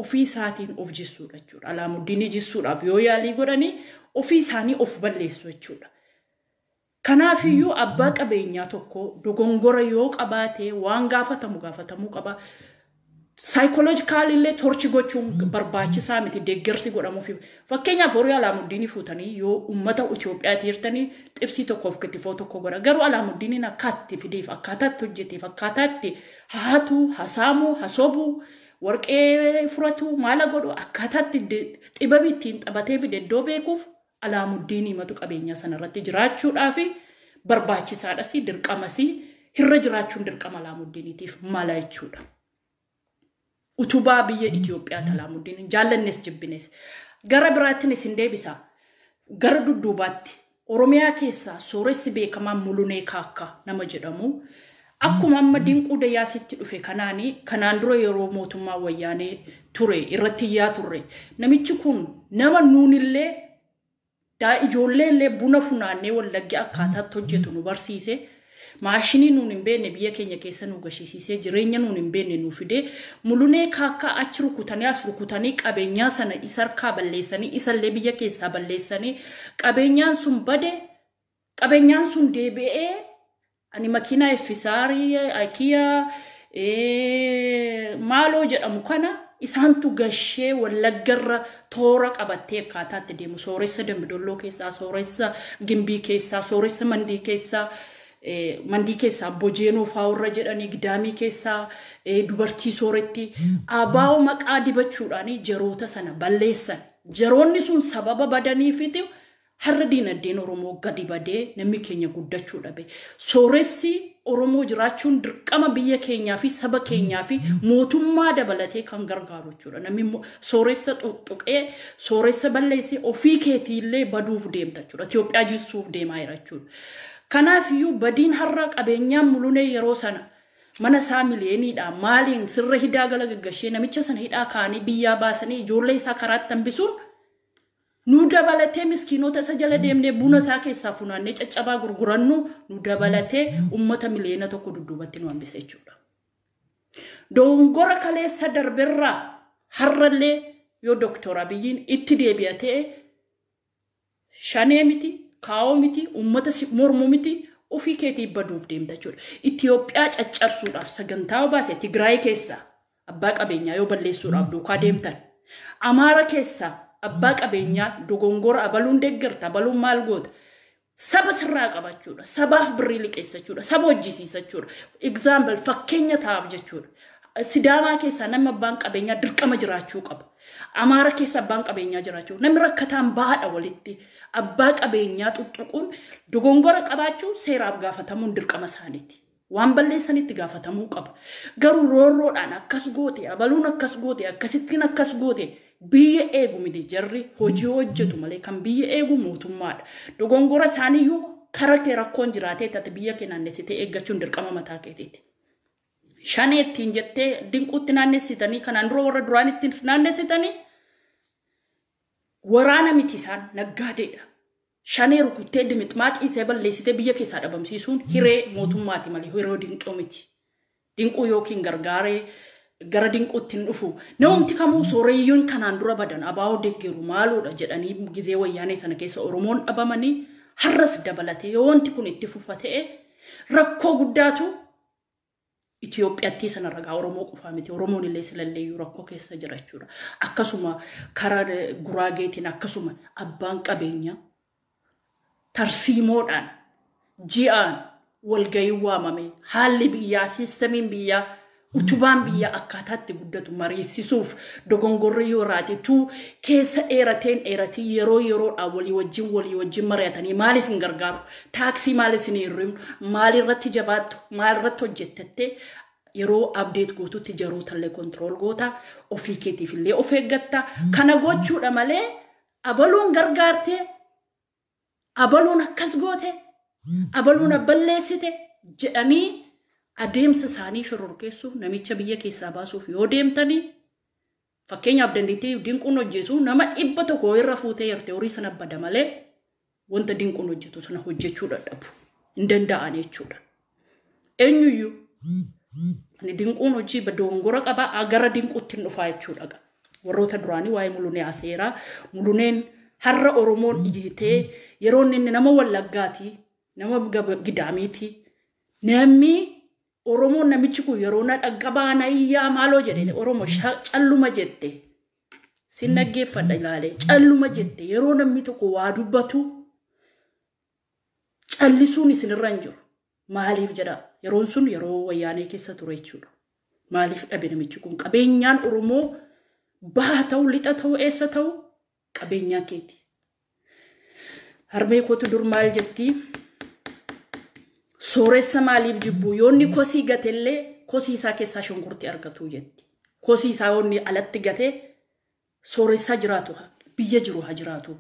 ofisaatiin of jisuudha jechuudha. Alaamuddin jisuudhaaf yoo yaalii godhanii ofiisaanii of balleessu jechuudha. Kanaafiyyuu abbaa qabeenyaa tokko dogongora yoo qabaate waan gaafatamuu qaba. Psychological illee torchi gochuun barbaachisaa miti deeggarsi godhamuuf. Fakkeenyaaf horii Alaamuddin fuutanii yoo ummata Itoophiyaatti hirtanii xibsii tokkoof kittifoo tokko godha. Garuu Alaamuddin akkaatti fideef akkaataatti hojjeteef akkaataatti haatu hasaamu hasobu warqee furatu maala godhu akkaataatti xibabii ittiin taphatee fide iddoo beekuuf Alaamuddin himatu qabeenyaa sanarratti jiraachuudhaaf barbaachisaadhas dirqamas hirra jiraachuun dirqama Alaamuddiniitiif mala jechuudha. Utubaa biyya Itoophiyaa Alaamuddin jaallannes jibbines gara biraattinis hin deebisa. Gara dudduubaatti Oromiyaa keessaa sooressi beekamaan Mulunee Kaakkaa nama jedhamu akkuma amma dinquu dayyaasitti dhufe kanaan dura yeroo mootummaa wayyaanee ture irratti yaa turre namichi kun nama nuunillee ijoollee illee buna funaannee wallaggi akkaataatti hojjetu nu barsiise. Maashinii nuun hin beekne biyya keenya keessa nu gashiisisee jireenya nuun hin beekne nu fide Mulunee Kaakkaa achi rukutanii as rukutanii qabeenyaa sana isa harkaa balleessanii isallee biyya keessaa balleessanii qabeenyaan sun bade qabeenyaan sun deebi'ee ani makiinaa effisaarii Aikiyaa maaloo jedhamu kana isaantu gashee wallaggarra toora qabattee akkaataatti deemu sooressa Dambidolloo keessaa sooressa Gimbii keessaa sooressa Mandii keessaa Bojeenoo faawurra jedhanii Gidaamii keessaa dubartii sooretti abaa'oo maqaa dibachuudhaan jaroota sana balleessan. Jaroonni sun sababa badaniifiti har'a diinagdeen Oromoo gadi badee namni keenya guddachuu dhabe. Sooressi Oromoo jiraachuun dirqama biyya keenyaa fi saba keenyaa fi mootummaa dabalatee kan gargaaru jechuudha. Namni sooressa xuxuqee sooressa balleessee ofii keetiillee baduuf deemta jechuudha. Itoophiyaa jisuuf deemaa jira jechuudha. Kanaafiyyuu badiin har'a qabeenyaan Mulunee yeroo sana mana isaa miliyooniidha maaliin sirra hidhaa gala gaggashee namicha sana hidhaa kaanii biyyaa baasanii ijoollee isaa karaatti hambisuun nu dabalatee miskiinota isa jala deemnee buna isaa keessaa funaannee caccabaa gurgurannu nu dabalatee ummata miliyoona tokko dudduubatti nu hambisa jechuudha. Dogongora kaleessa darberraa har'allee yoo Dr. Abiyyiin itti deebi'atee shanee miti kaa'oo miti ummata mormu miti ofii keetii baduuf deemta jechuudha. Itoophiyaa caccabsuudhaaf sagantaa baase Tigraay keessaa abbaa qabeenyaa yoo balleessuudhaaf duukaa deemtan Amaara keessaa abbaa qabeenyaa dogongora abaluun deeggarta abaluun maal goota saba sirraa qabachuudha sabaaf birrii liqeessachuudha saba hojjisiisachuudha example fakkeenya taa'aaf jechuudha. Sidaamaa keessaa namni abbaan qabeenyaa dirqama jiraachuu qaba. Amaara keessa abbaan qabeenyaa jiraachuu namni rakkataan baadha walitti abbaa qabeenyaa xuxuquun dogongora qabaachuu seeraaf gaafatamuun dirqama isaaniiti. Waan balleessanitti gaafatamuu qaba. Garuu roorroodhaan akkas goote abaluun akkas goote akkasittiin akkas goote biyya eegu miti jarri hojii hojjetu malee kan biyya eegu mootummaadha. Dogongora isaaniiyyuu karaa kee rakkoon jiraatee tati biyya kee naannessitee eeggachuun dirqama mataa keetiiti. Shaneettiin jettee dinquutti naannessitanii kanaan dura warra duraan ittiin naannessitanii waraana miti isaan naggaadeedha. Shanee rukuttee dimixmaaxii isee balleessitee biyya keessaa dhabamsiisuun hiree mootummaati malee hiree dinquu miti. Dinquu yookiin gargaaree gara dinquutti hin dhufu. Namumti kamuu sooreyyoon kanaan dura badan abaa'oo deeggeru maaloodha jedhanii gizee wayyaanee sana keessa Oromoon dhabamanii har'as dabalatee yoo wanti kun itti fufa ta'e rakkoo guddaatu Itoophiyaatti sana ragaa Oromoo qofaa miti Oromoon illee silalleeyyuu rakkoo keessa jira jechuudha. Akkasuma karaa Guraageetiin akkasuma abbaan qabeenyaa tarsiimoodhaan ji'aan walgahii waamame haalli biyyaa siistamiin biyyaa utubaan biyyaa akkaataatti guddatu mariisisuuf dogongorri yoo raatetu keessa dheeratii yeroodhaan walii wajjin mari'atanii maal isin gargaaru taaksii maal isin hirrimu maal irratti jabaattu maal irratti hojjettatte yeroo update gootutti jarootallee control goota ofii keetiif illee of eeggatta kana gochuudha malee abaluun gargaarte abaluun akkas goote abaluun balleessite jedhanii adeemsa isaanii shororkeessuuf namicha biyya keessaa baasuuf yoo deemtanii fakkeenyaaf dandeettii dinquun hojjetu nama 100 irra fuutee yarte horii sana bada malee wanta dinquun hojjetu sana hojjechuu dadhabu hin danda'an jechuudha. Eenyuyyuu Ani dinquun hojii dogongora qaba agara dinquutti dhufaa jechuudha. Warroota duraanii waa'ee mulunee aseeraa muluneen har'a Oromoon ijitee yeroo inni nama Wallaggaati nama Gidaamiiti namni Oromoon namichi kun yeroo na dhaggabaana iyyaa maaloo jedhe Oromoo calluma jette sin dhaggeeffadha ilaalee calluma jette yeroo namni tokko waa dubbatu callisuun isinirra hin jiru maaliif jedha yeroon sun yeroo wayyaanee keessa ture jechuudha maaliif dhabe namichi kun qabeenyaan Oromoo baa ta'u lixa ta'u eessa ta'u qabeenyaa keeti harmee kootu dur maal jetti sooressa maaliif jibbu yoonni kosii gatellee kosii isaa keessaa shonkurtii argatu jetti kosii isaa yoonni alatti gate sooressa jiraatu biyya jiru haa jiraatu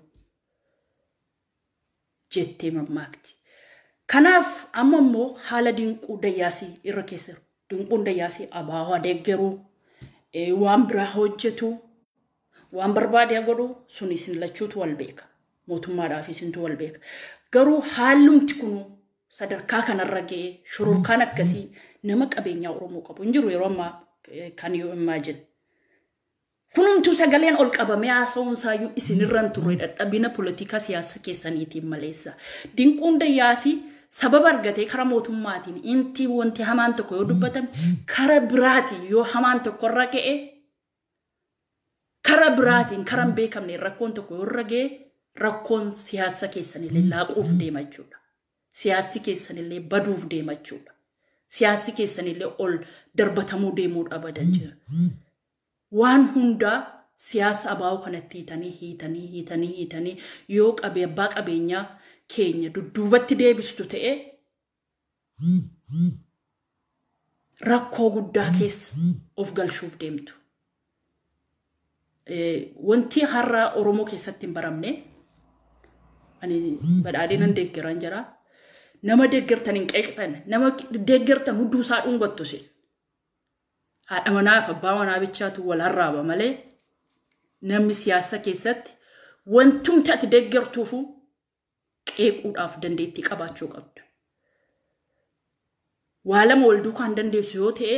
jettee mammaakti kanaaf amma immoo haala dinquu dayyaasii irra keessa dinquun dayyaasii abaawaa deeggaruu waan biraa hojjetu waan barbaade godhu sun isin lachuutu wal beeka mootummaadhaaf isintu wal beeka garuu haalumti kunu sadarkaa kanarra ga'ee shururkaan akkasii nama qabeenyaa Oromoo qabu hin jiru yeroo ammaa kan yoo imagine kunumtu sagaleen ol qabamee haasa'uun saayyuu isinirran turre dadhabina politika siyaasa keessaniitiin maleessa dinquun dayyaasii sababa argatee kara mootummaatiin inti wanti hamaan tokko yoo dubbatame kara biraatiin yoo hamaan tokko irra ga'e kara biraatiin karan beekamne rakkoon tokko yoo irra ga'e rakkoon siyaasa keessanillee laaquuf deema jechuudha siyaasi keessanillee baduuf deema jechuudha siyaasi keessanillee ol darbatamuu deemuudha badan jira waan hundaa siyaasa abaa'u kanatti hiitanii yoo abbaa qabeenyaa keenya dudduubatti deebistu ta'e rakkoo guddaa keessa of galchuuf deemtu wanti har'a Oromoo keessatti hin baramne ani badhaadhinan deeggaran jira nama deeggartan hin qeeqtan nama deeggartan hudduu isaa dhungattu sin haadha manaaf abbaa manaa bichaatu wal harraaba malee namni siyaasa keessatti wantumti ati deeggartuufu qeequudhaaf dandeettii qabaachuu qabda waa lama wal duukaan dandeessu yoo ta'e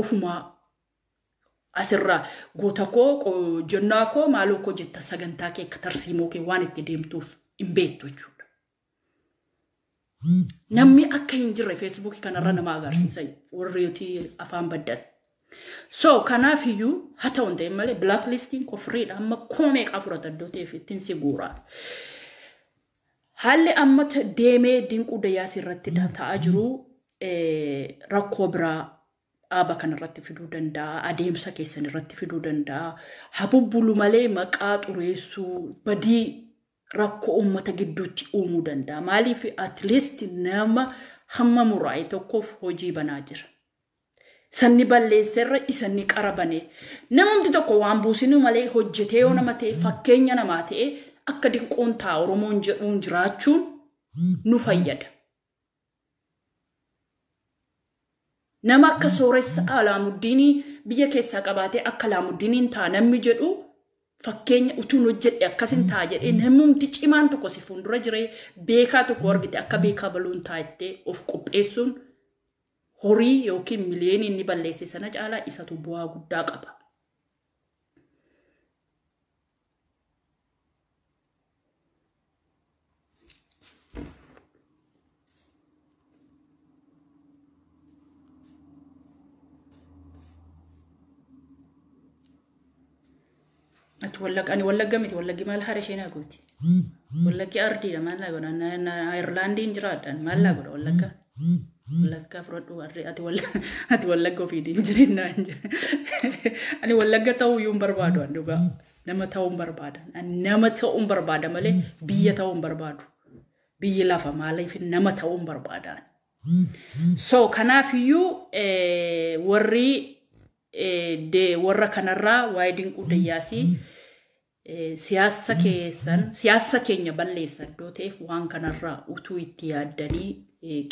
ofumaa asirraa goota koo jennaa koo maaloo koo jetta sagantaa kee akka tarsiimoo kee waan itti deemtuuf hin beektu jechuudha. Namni akka hin jirre Facebook kanarra nama agarsiisa warreetii afaan baddan. So kanaaf iyyuu haa ta'u hin ta'in malee blacklisting kofriidha amma kuma meeqaa fudhata ta'eef ittiin si guuraa. Haalli amma deemee dinquu dayyaasii irratti ta'aa jiru rakkoo biraa dhaaba kanarratti fiduu danda'a adeemsa keessan irratti fiduu danda'a habubbulu malee maqaa xureessuu badii rakkoo uummata gidduutti uumuu danda'a maaliif at least nama hamma muraa'e tokkoof hojii banaa jira sanni balleesserra isanni qarabane namumti tokko waan buusinu malee hojjetee yoo nama ta'e fakkeenya namaa ta'e akka dinquun ta'a Oromoon jedhuun jiraachuun nu fayyada. Nama akka sooressa Alaamuddinii biyya keessaa qabaatee akka Alaamuddiniin ta'a namni jedhu fakkeenya utuun hojjedhe akkasin ta'a jedhee namumti cimaan tokko si fuuldura jiree beekaa tokko argite akka beekaa baluun ta'a jettee of qopheessuun horii yookiin miliyoonii inni balleesse sana caalaa isatu bu'aa guddaa qaba. أتولك متي ولقي مال حرشينا قوتي ولقي أردي ما لا قول أنا أيرلندي إنجراد ما لا قول ولقى فرد واري أتولك في دينجرينا أنا ولقى تاو يوم بربادو عندوبا نما تاو بربادا نما تاو بربادا ماله بيه تاو بربادو بيه لافا ماله في نما تاو بربادا so كنافيو وري de warra kanarraa waa'ee dinquu dayyaasii siyaasa keenya balleessa iddoo ta'eef waan kanarraa utuu itti yaaddanii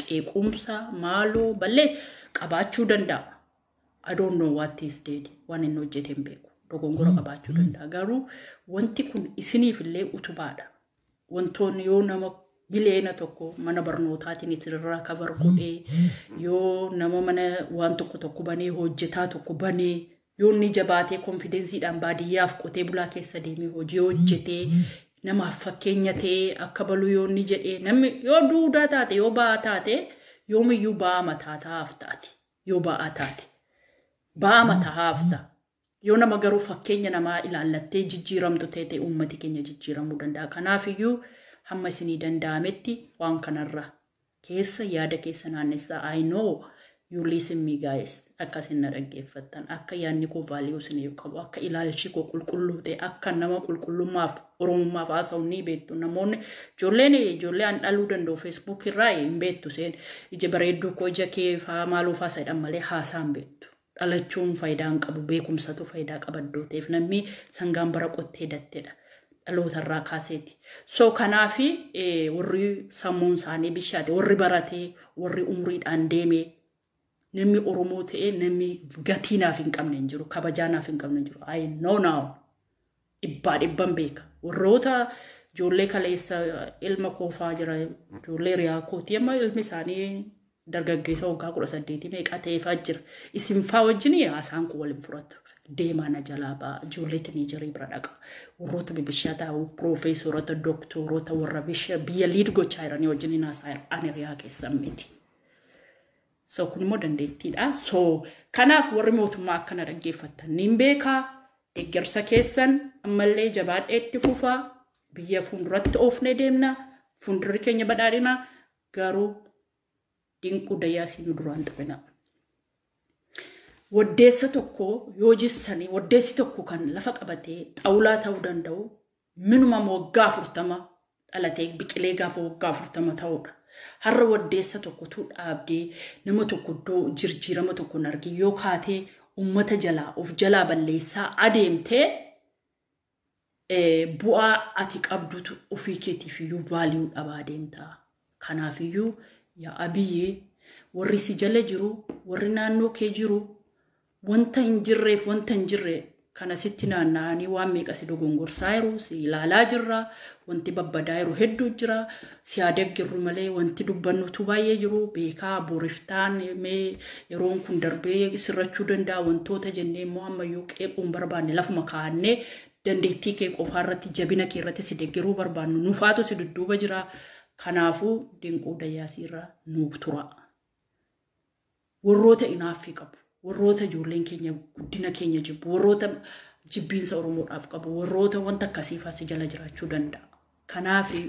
qeequmsa maaloo ballee qabaachuu danda'a. I don't know what is dead waan inni hojjete hin beeku dogongora qabaachuu danda'a garuu wanti kun isiniif illee utubaadha wantoonni yoo nama bileena tokko mana barnootaatiin itirraa kabar godhee yoo nama mana waan tokko banee hojjetaa tokko banee yoo ni jabaatee konfidensiidhaan baadiyyaaf qotee bulaa keessa deemee hojii hojjetee namaaf fakkeenya ta'ee akka balu yoo ni jedhee namni yoo duudaa taate yoo ba'aa taate yoomiyyuu ba'aa mataa taa'aaf taate yoo ba'aa taate ba'aa mataa haafta yoo nama garuu fakkeenya namaa ilaallattee jijjiiramtu ta'e uummati keenya jijjiiramuu danda'a. Kanaafiyyuu hamma isinii danda'ametti waan kanarra keessa yaada keessa naannessaa I know you listen me guys akka isin na dhaggeeffattan akka yaadni koo value isin qabu akka ilaalchi koo qulqulluu ta'e akka nama qulqullummaaf oromummaaf haasa'u ni beektu namoonni ijoollee an dhaluu danda'u Facebook irraa hin beektu seen ija bareedduu koo ija kee faa maaluu faa saydhan malee haasaan beektu dhalachuun faayidaan qabu beekumsatu faayidaa qabaddoo ta'eef namni sangaan bara qottee dattedha. Dhaloota kaaseeti. So kanaafi warri sammuun isaanii bishaate warri baratee warri umriidhaan deemee namni Oromoo ta'ee namni gatii naaf hin qabne hin jiru kabajaa naaf hin qabne hin jiru. I know now dhibban beeka warroota ijoollee kaleessa ilma koofaa jira ijoollee riyaa kooti amma ilmi isaanii dargaggeessa waggaa 18 meeqa ta'eefaa jira isin faa wajjin haasaan kun waliin furatu. Deemana jalaba ijoolleetiin jirii bira dhaqa warroota bibishataa profeesorota doktorota warra biyya liid gochaa jiranii wajjin haasaa ani riyaa keessan miti. So kun immoo dandeettiidha. So kanaaf warri mootummaa akkana dhaggeeffattan niin beekaa deeggarsa keessan ammallee jabaadheetti fufaa biyya fuulduratti oofnee deemna fuuldurri keenya badhaadhina garuu dinquu dayyaasii nu duraan xibina. Waddeessa tokko yoo jissanii waddeessi tokko kan lafa qabatee xaawulaa ta'uu danda'u minuma waggaa 40 dhalatee biqilee gaafa waggaa 40 ta'udha. Har'a waddeessa tokko tu dhaabdee nama tokko iddoo jirjiirama tokko hin argin yoo kaatee ummata jalaa of jalaa balleessaa adeemtee bu'aa ati qabdutu ofii keetiif iyyuu vaaliyuu dhabaa deemta. Kanaafiyyuu yaa Abiyyee warri si jala jiru warri naannoo kee jiru wanta hin jirre kana sitti naanna'anii waan meeqa si dogongorsaa jiru si ilaalaa jirra wanti babbadaa jiru hedduu jira si adeeggarru malee wanti dubbannutu baay'ee jiru beekaa boriftaan mee yeroon kun darbee sirrachuu danda'a wantoota jennee immoo ammayyuu qeequun barbaanne lafuma kaa'annee dandeettii kee qofaa irratti jabina kee irratti si deeggaruu barbaannu nufaatu si dudduuba jira. Kanaafuu dinquu dayyaasiirra nuuf tura. Warroota inaaffii qabu. Warroota ijoolleen keenya guddina keenya jibbu. Warroota jibbiinsa Oromoodhaaf qabu. Warroota wanta akkasiifaa si jala jiraachuu danda'a. Kanaafi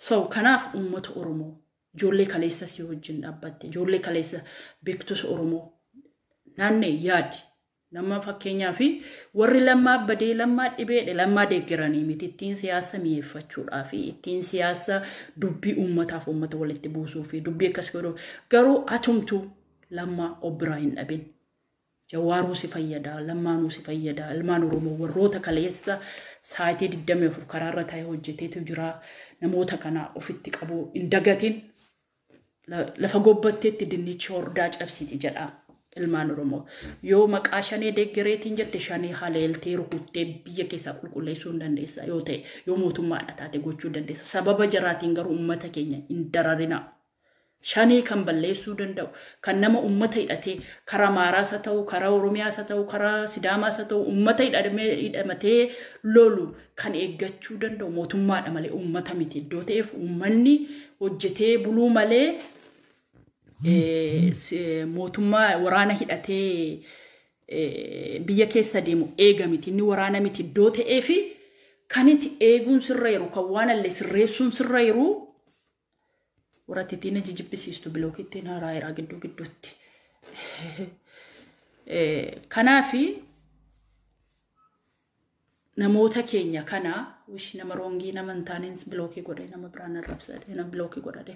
So kanaaf uummata Oromoo ijoollee kaleessa si wajjin dhaabbatte ijoollee kaleessa beektoota Oromoo naannee yaadi. Nama fakkeenyaa fi warri lammaa badee lammaa dhibeedhe lammaa deeggaranii miti ittiin siyaasa mi'eeffachuudhaa fi ittiin siyaasa dubbii uummataaf uummata walitti buusuu fi dubbii akkas godhu garuu atumtu lammaa obbiraa hin dhabin. Jawaaruu si fayyada lammaanuu si fayyada ilmaan Oromoo warroota kaleessa sa'aatii 24 karaarra taa'ee hojjeteetu jira namoota kana ofitti qabu hin dagatin lafa gobbatteetti dinnicha hordaa cabsiti jedha. Ilmaan Oromoo yoo maqaa shanee deeggareetiin jette shanee haleeltee rukuttee biyya keessaa qulqulleessuu hin dandeessa yoo ta'e yoo mootummaadha taate gochuu dandeessa sababa jaraatiin garuu uummata keenya hin dararina shanee kan balleessuu danda'u kan nama uummata hidhatee karaa Amaaraas haa ta'u karaa Oromiyaas haa ta'u karaa Sidaamaas haa ta'u uummata hidhamatee lolu kan eeggachuu danda'u mootummaadha malee uummata miti iddoo ta'eef uummanni hojjetee buluu malee mootummaa waraana hidhatee biyya keessa deemu eegamiti inni waraana miti iddoo ta'eefi kan itti eeguun sirra jiru kan waan allee sirreessuun sirra jiru warattiin jibbisiistu bilookittiin haaraa jiraa gidduutti. Kanaafi namoota keenya kana wish nama rongi nama taaneen bloki godhe nama biraan arrabsade nama bloki godhade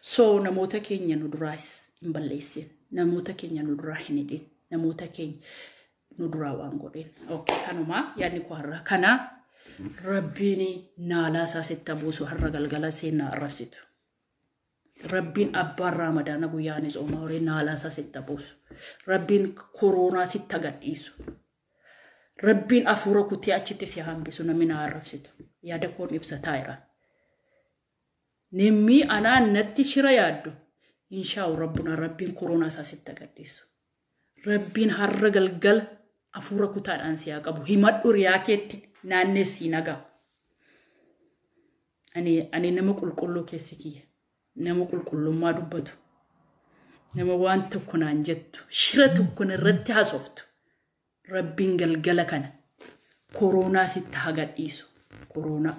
so namoota keenya nu duraas hin balleessin namoota keenya nu duraa hin hidhin namoota keenya nu duraa waan godhen okay kanuma yaadni ko har'a kana rabbiin naalaa saasitta buusu har'a galgala seenaa arrabsitu rabbiin abbaan ramadana guyyaanis oomaa horii naalaa saasitta buusu rabbiin koronaa sitta gadhiisu Rabbiin afuura kutee achitti si hambisu namni na arrabsitu. Yaada koon ibsataa jira. Nimmi anaan natti shira yaaddu. Inshaa'u rabbuna rabbiin koronaa isaa sitti agarsiisu. Rabbiin har'a galgala afuura kutaadhaan si haa qabu. Himadhu riyaa keetti naannessi nagaa. Ani nama qulqulluu keessi kiyya. Nama qulqullummaa dubbatu. Nama waan tokko naan jettu. Shira tokko irratti haasoftu. Rabbiin galgala kana koronaa sitti hagadhiisu. Koronaa.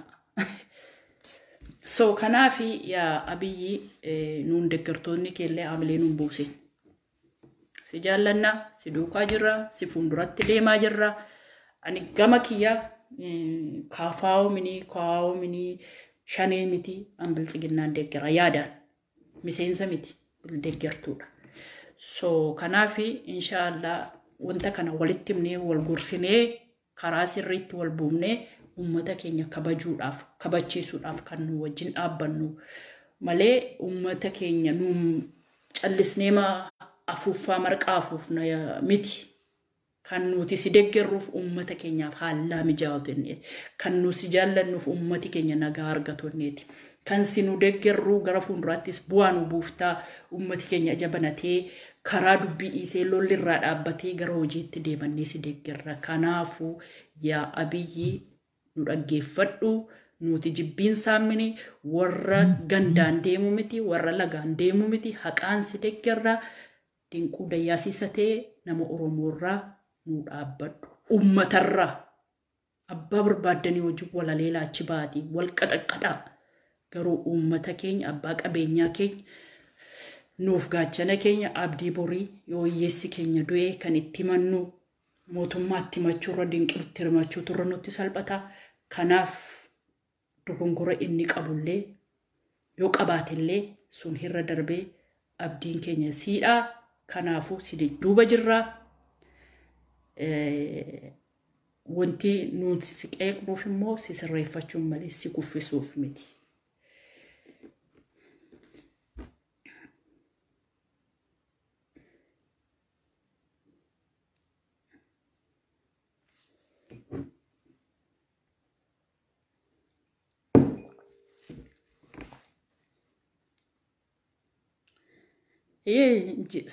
So kanaafi yaa abiyyi nuun deeggartoonni keellee amalee nuun buusin. Si jaallanna, si duukaa jirra, si fuulduratti deemaa jirra. Ani gama kiyya kaafaawo mini shanee miti an biltsiginnaan deeggara yaadaan. Miseensa miti deeggartuudha. So kanaafi inshaallah wanta kana walitti himnee wal gorsinee karaa sirriitti wal buufnee ummata keenya kabajuudhaaf kabachiisuudhaaf kan nu wajjin dhaabbannu malee ummata keenya nu callisnee afuuffaa marqaa afuufna miti kan nuti si deeggaruuf ummata keenyaaf haala mijaa'u kan nu si jaallannuuf ummati keenya nagaa argatu kan si nu deeggarru gara fuulduraattis bu'aa nu buuftaa ummati keenya jabanatee karaa dubbii isee lollirraa dhaabbatee gara hojiitti deemannee si deeggarra. Kanaafuu yaa abiyyi nu dhaggeeffadhu nuti jibbiin saammini warra gandaan deemu miti warra lagaan deemu miti haqaan si deeggarra dinquu dayyaasiisatee nama Oromoorraa nu dhaabbadhu. Uummatarraa abbaa barbaaddanii wajjin walaleelaa achi baati wal qaxaqqaxaa garuu uummata keenya abbaa qabeenyaa keenya nuuf gaachana keenya abdii borii yoo hiyyeessi keenya du'ee kan itti mannu mootummaatti machuurra dinqirutti hirmachuu turre nutti salphata. Kanaaf dogongora inni qabullee yoo qabaatillee sun hirra darbee abdiin keenya siidhaa. Kanaafuu si duuba jirra. Wanti nuti si qeeqnuuf immoo si sirreeffachuun malee si kuffisuuf miti.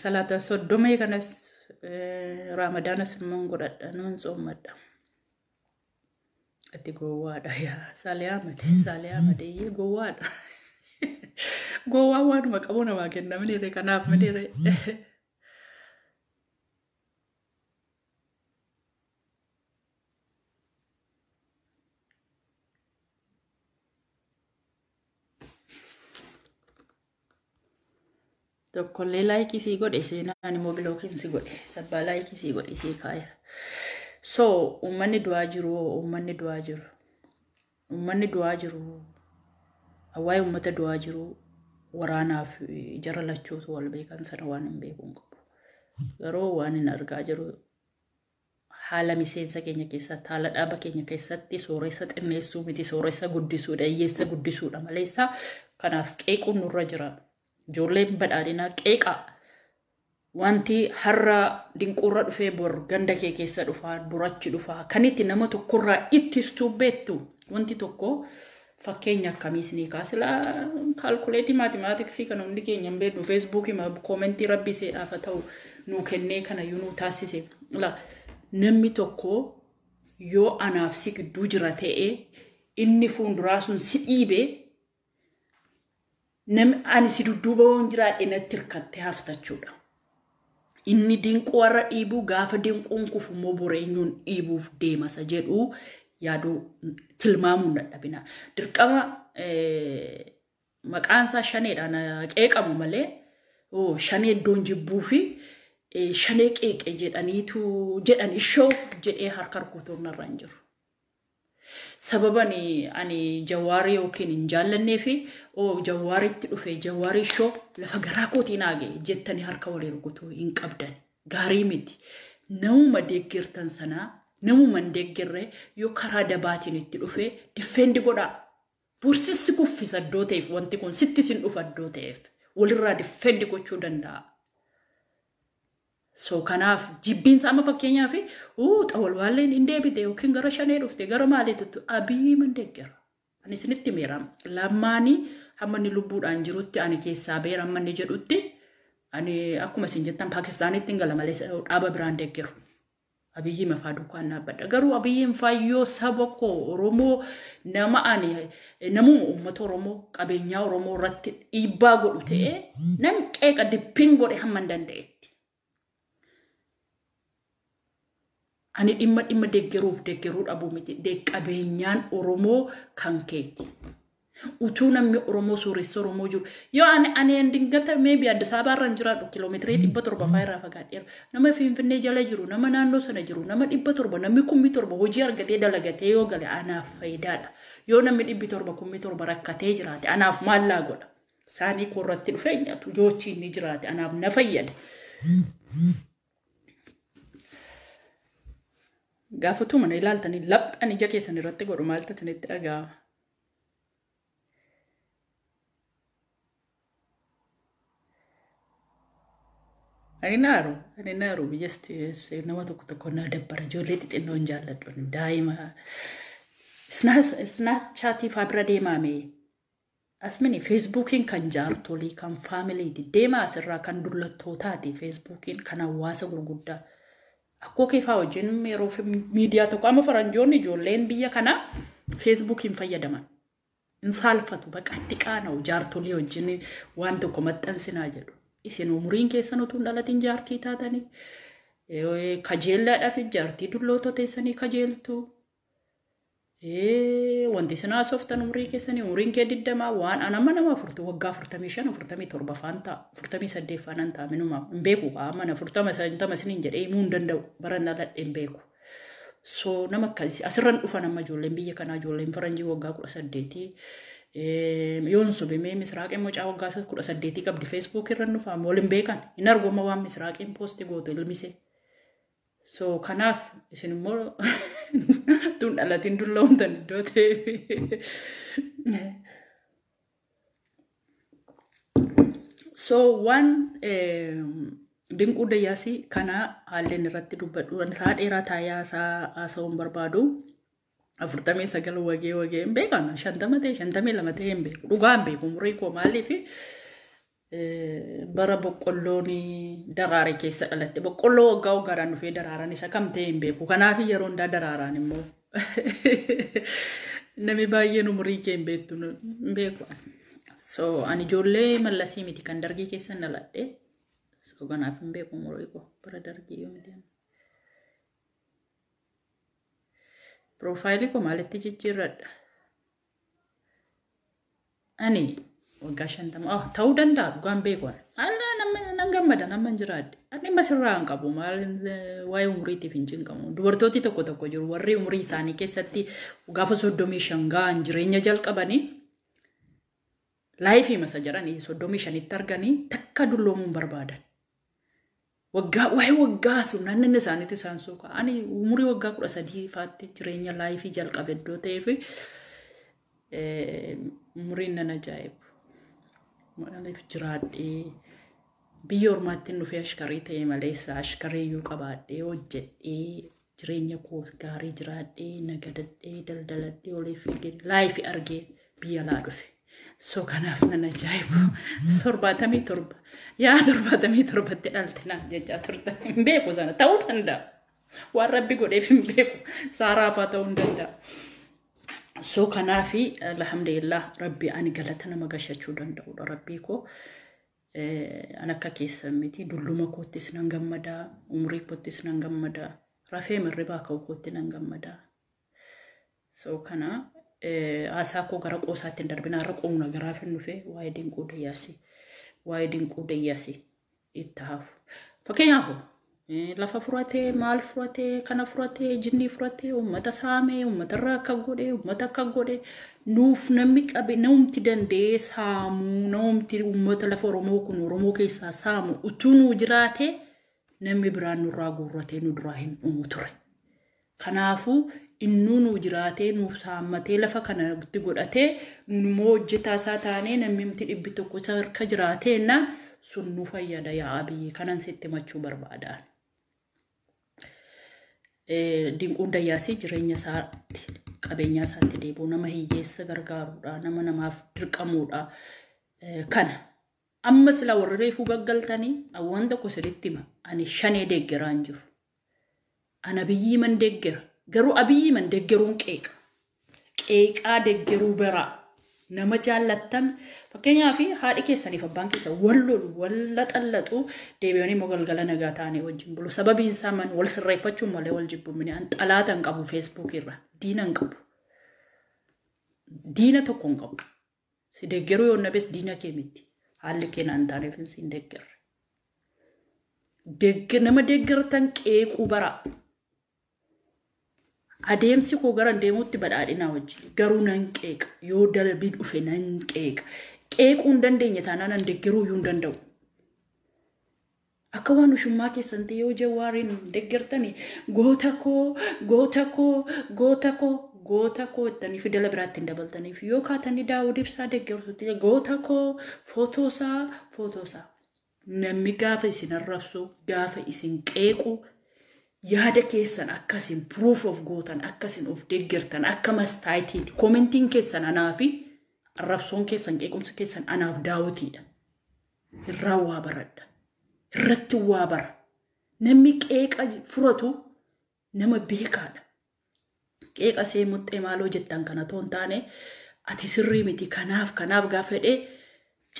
Salata soddoma kanas Ramadana simman godhadha nun soommadha. Ati gowwaadha yaa Saalee Amadee gowwaadha. Gowwaa waanuma qabu namaa kenna minire kanaaf minire. Tokkollee laayikii sii godhe seenaan immoo bilookiin sii godhe sabbaa laayikii sii godhe sii kaayera. So uummanni du'aa jiru hawaayee uummata du'aa jiru waraanaaf jara lachuutu wal beekan sana waan hin beekuun qabu. Garuu waan hin argaa jiru haala miseensa keenya keessatti haala dhaaba keenya keessatti sooressa xinneessuu miti sooressa guddisuudha hiyyeessa guddisuudha maleessa kanaaf qeequun nurra jira. Ijoolleen badhaadhinaa qeeqaa wanti har'a dinquurra dhufee bor ganda kee keessa dhufaa burachi dhufaa kanitti nama tokkorraa ittistuu beektu wanti tokko fakkeenya akkamiis ni kaasila kaalkuleetii maatimaatiksii kan hundi keenya hin beeknu feesbuukii koomentii rabbii seedhaaf ta'u nuu kennee kana yuu taasise namni tokko yoo anaaf si gidduu jira ta'ee inni fuulduraa sun si dhiibee ani si dudduuba waan jiraadhe natti hirkattee haftachuudha. Inni dinquu warra dhiibuu gaafa dinquun kufu immoo boreenyuun dhiibuuf deemasa jedhu yaaduu tilmaamuun dadhabina. Dirqama maqaan isaa shaneedhaan qeeqamu malee shanee iddoon jibbuu fi shanee qeeqe jedhan ishoo jedhee harka rukutuun irra hin jiru. Sababani ani jawaari yookiin hin jaallannee fi jawaaritti dhufe jawaari shoo lafa garaa kootiin haage jettanii harka walii rukutuu hin qabdan gaarii miti. Namuma deeggartan sanaa namuma hin deeggarre yoo karaa dabaatiin itti dhufe diffeendi godhaa. Bursissi kuffisa iddoo ta'eef wanti kun sittis hin dhufa iddoo ta'eef walirraa diffeendi gochuu danda'a. So kanaaf jibbiin sama fakkeenyaa fi xawal waalleen hin deebite yookiin gara shanee dhufte gara maaliitu abii man deeggara. Ani isinitti meeram lammaanii hamma inni lubbuudhaan jirutti ani keessaa beera hamma inni jedhutti ani akkuma isin jettan Paakistaanitti hin gala malee dhaaba biraan deeggaru. Abiyyi mafaa duukaan naabbadha. Garuu abiyyiin faayyoo saba koo Oromoo nama ani namuma uummata Oromoo qabeenyaa Oromoo irratti dhiibbaa godhu ta'ee nan qeeqa dippiin godhe hamma hin danda'etti. Ani dhimma deeggaruuf deeggaruu dhabuu miti. Qabeenyaan Oromoo kan keeti. Utuu namni Oromoo suuressa Oromoo jiru. Yoo ani dingata maybe Addis Ababa irra jiraadhu kiiloomeetirii 700 irraa fagaadheera. Nama Finfinnee jala jiru, nama naannoo sana jiru, nama 700, namni 700 hojii argatee dalagatee yoo gale anaaf faayidaadha. Yoo namni 700 700 rakkatee jiraate anaaf maallaa godha. Saanii korratti dhufee nyaatu yoo chiinni jiraate anaaf na fayyada. Gaafatu mana ilaaltanii laphaan ija keessan irratti godhu maal ta'anitti dhaga'ama. Ani naaru biyyatti nama tokko na dabbara ijoollee xixinnoon jaalladhu daa'ima snaas chaatii faabira deemame asmini feesbuukiin kan jaartolii kan faamiliiti deemaa asirraa kan dullattootaati feesbuukiin kan hawaasa gurguddaa akkoo keefaa wajjin yeroo miidiyaa tokko amma faranjoonni ijoolleen biyya kana feesbuukiin fayyadaman in saalfatu baqatti qaana'u jaartolii wajjin waan tokko maxxansinaa jedhu. Isin umuriin keessan utuu dhalatiin jaartii taatanii kajeellaadhaaf jaartii dulloota teessanii kajeeltu wanti isin haasoftan umurii keessanii umuriin kee 20 waan anama nama furtu waggaa 45 47 faan ta'a 48 faan ta'a minuma hin beeku mana 40 isiniin jedhee himuu hin danda'u baranna ladhee hin beeku. So nama akkasii asirran dhufan amma ijoolleen biyya kanaa ijoolleen faranjii waggaa 18 yoon subimee misraaqeen mucaa waggaa 18 qabdi Facebook irra dhufaan waliin beekan hin argoma waan misraaqeen posti gootu ilmise. So kanaaf isin immoo tun dhalatiin dulloomtan iddoo ta'eef. So waan dinquu dayyaasii kana haalleen irratti dubbadhu isaa dheeraa taayaa haasa'uun barbaadu. 49 wagee hin beekan 52 hin beeku dhugaa hin beeku umurii koo maaliif bara boqqolloon daraare keessa dhalatte boqqolloo waggaa waggaadhaan dhufee daraaran isa kam ta'e hin beeku kanaaf yeroo hundaa daraaraan immoo namni baay'een umurii kee hin beektu hin beeku. So ani ijoollee mallasii miti kan dargii keessa dhaladhe so kanaaf hin beeku umurii koo bara dargii yoo miti. Profaayilii koo maalitti jijjiirradha? Ani waggaa 50 ta'uu danda'a dhugaan beekuun. Alla nan gammada nama jiraadde. Ani masirraa hin qabu maal waa'ee umuriitiif hin cinqamu. Dubartooti tokko jiru warri umurii isaanii keessatti gaafa 35 ga'an jireenya jalqabanii laayifii masa jedhanii 35tti arganii takka dulloomuun barbaadan. Waggaa sunan inni isaaniitti isaan suuqa. Ani umurii waggaa 13 faatti jireenya laayifii jalqabe iddoo ta'eef umuriin nan ajaa'ibu. Maaliif jiraadhee biyya ormaatti dhufee ashkarii ta'e maleessa ashkariiyyuu qabaadhee hojjedhee jireenya koo gaarii jiraadhee nagadadhee daldaladhee oliif laayifii argee biyya laa dhufe. So kanaaf nan ajaa'ibu 77 yaa 77tti dhalte naan jechaa turte hin beeku sana ta'uu danda'a waan rabbi godheef hin beeku saaraafaa ta'uu hin danda'a. So kanaaf alhamdulillah rabbi ani galata nama gashachuu danda'udha rabbii koo an akka keessan miti dulluma koottis nan gammadaa umurii koottis nan gammadaa rafee mirribaa ka'uu kootti nan gammadaa. So kana asako gara qoosaatti darbina raqoona garaaf nufe waa'ee dinquu dayyaasii itti hafu fakkeenyaaf lafa furatee maal furatee kana furatee jinni furatee ummata saamee ummata irraa akka godhe ummata akka godhe nuuf namni qabe namumti dandee saamu namumti ummata lafa Oromoo kun Oromoo keessaa saamu utuu nu jiraate namni biraan nurraa guurratee nu duraa hin dhumu ture. Kanaafuu innuu jiraatee nuuf saammatee lafa kana itti godhatee nuummoo hojjetaa isaa taanee namni mti dhibbi tokko sarka jiraateenna sun nu fayyada yaa abiyyi kanan sitti machuu barbaadaan. dinquun dayyaasii jireenya isaatti qabeenya isaatti deebi'u nama hiyyeessa gargaaruudha nama namaaf dirqamuudha kana amma sila warri reefuu gaggaltanii awwan tokko sirriitti hima ani shanee deeggaraan jiru ana biyyi man deeggara garuu abiyyi man deeggaruun qeeqaa deeggaruu biraa nama jaallattan fakkeenyaa fi haadhi keessaniif abbaan keessa walla xallatu deebi'anii mogalgala nagaa ta'anii wajjin bulu sababiin isaa man wal sirreeffachuun malee wal jibbuumini an xalaatan qabu Facebook irra diina hin qabu diina tokko hin qabu si deeggaruu yoo nabes diina kee miti haalli keenya an taaneef hin siin deeggarre nama deeggartan qeequu bara adeemsi koo gara deemuutti badhaadhinaa wajjin garuu nan qeeqa yoo dalabii dhufe nan qeequu hin dandeenye taanaan an deeggaruu iyyuu hin danda'u akka waan ushummaa keessan ta'e yoo Jawaariin deeggartanii goota koo ittanii fidela biraatti hin dabaltaniif yoo kaatanii Daawud Ibsaa deeggartutti goota koo footoosaa namni gaafa isin arrabsu gaafa isin qeequ yaada keessan akkasin proof of gootan akkasin of deeggartan akka mastaayitiiti komentiin keessan anaa fi arrabsoon keessan qeequmsa keessan anaaf daawwitiidha irraa waa baradha irratti waa bara namni qeeqa furatu nama beekaadha qeeqa see muxxee maaloo jettan kana toon taane ati sirrii miti kanaaf gaafa fedhee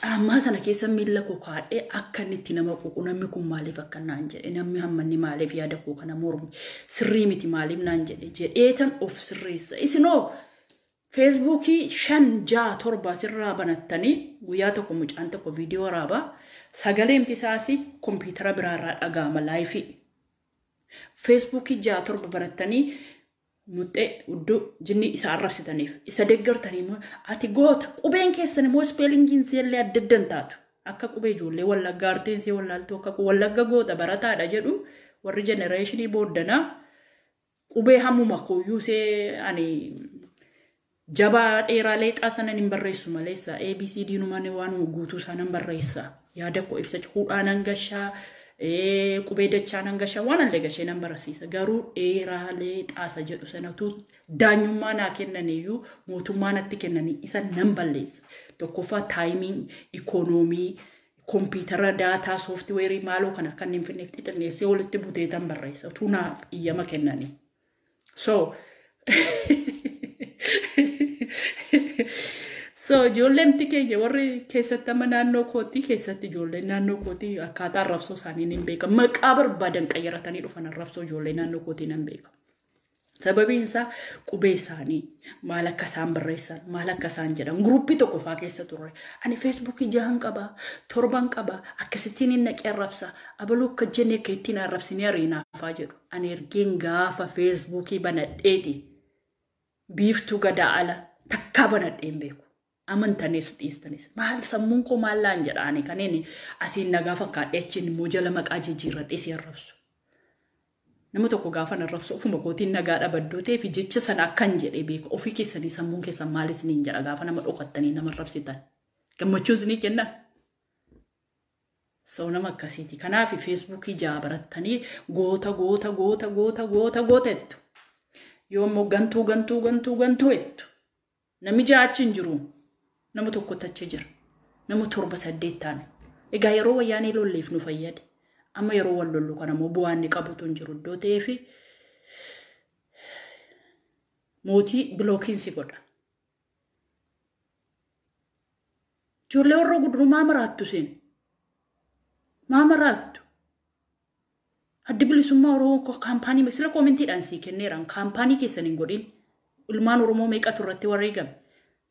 caammaa sana keessa miila koo kaadhee akka inni nama quuqu namni kun maaliif akka naan jedhe namni hammanni maaliif yaada koo kana mormi sirrii miti maaliif naan jedheetan of sirreessa isinoo Facebookii 5-6-7 sirraa banattanii guyyaa tokko mucaan tokko viidiyoo waraabaa sagaleemti isaasi kompiitara biraarraa dhagaama laayifii Facebookii 6-7 banattanii muxxee udduu jinni isa arrabsitaniif isa deeggartanii ati goota qubeen keessan immoo speelingiin seellee addaddan taatu akka qubee ijoollee wallagga arteensee wallaaltuu akka wallagga goota barataadha jedhu warri jenereeshinii booddanaa qubee hammuma kooyyuu see ani jabaa dheeraalee xaasanan hin barreessu maleessa ABCD numaan waan guutuu isaanan barreessa yaada koo ibsa hudhaanan gashaa qubee dachaanan gashaa waan allee gashee nan barasiisa garuu dheeraalee xaasa jedhu sanatu daanyummaa naa kennaniyyuu mootummaa natti kennanii isa nan balleessa tokkoffaa taayimiin ikoonoomii kompiitara daataa sooftiweerii maaloo kan akka hin finneef xixinneessee walitti buteetan barreessa tunaaf iyyama kennanii so ijoolleen keenya warri keessatti amma naannoo kootii keessatti ijoolleen naannoo kootii akkaataa arrabsoo isaanii hin beekan maqaa barbaadan qayyaratanii dhufan arrabsoo ijoollee naannoo kootii nan beeka sababiin isaa qubee isaanii maal akka isaan barreessan maal akka isaan jedhan guruppii tokko faa keessa turre ani Facebookii 6 qaba 7 qaba akkasittiin hin naqee arrabsa abaluu akka jennee akka ittiin arrabsinee ariinaafaa jedhu ani ergeen gaafa Facebookii banadheeti biiftuu gadaa ala takkaa banadheen beeku amantanis dhiistanis maal sammuun koo maallaan jedhaani kaneen asiin nagaa fakkaadhee achiin immoo jala maqaa jijjiirradhee si arrabsu nama tokko gaafa arrabsu ofuma kootiin nagaa dhabaddoo fi jecha sana akkan jedhee beeku ofii keessanii sammuun keessan maalis niin jedha gaafa nama dhokattanii nama arrabsitan gammachuus ni kenna sau nama akkasiiti kanaaf Facebookii 6 barattanii goota ettu yoo immoo gantuu ettu namni jaachiin jiru nama tokko tacha jira nama 7-8 taane egaa yeroo wayyaanee lolleef nu fayyade amma yeroo wal lollu kana immoo bu'aan ni qabutu hin jiru iddoo ta'ee fi mootii bilookiin si godha ijoollee warra guduruu maamaraattu seen maamaraattu addi bilisummaa Oromoo kaampaanii misila koomentiidhaan sii kenneeraan kaampaanii keessan hin godhin ilmaan Oromoo meeqatu irratti wareegame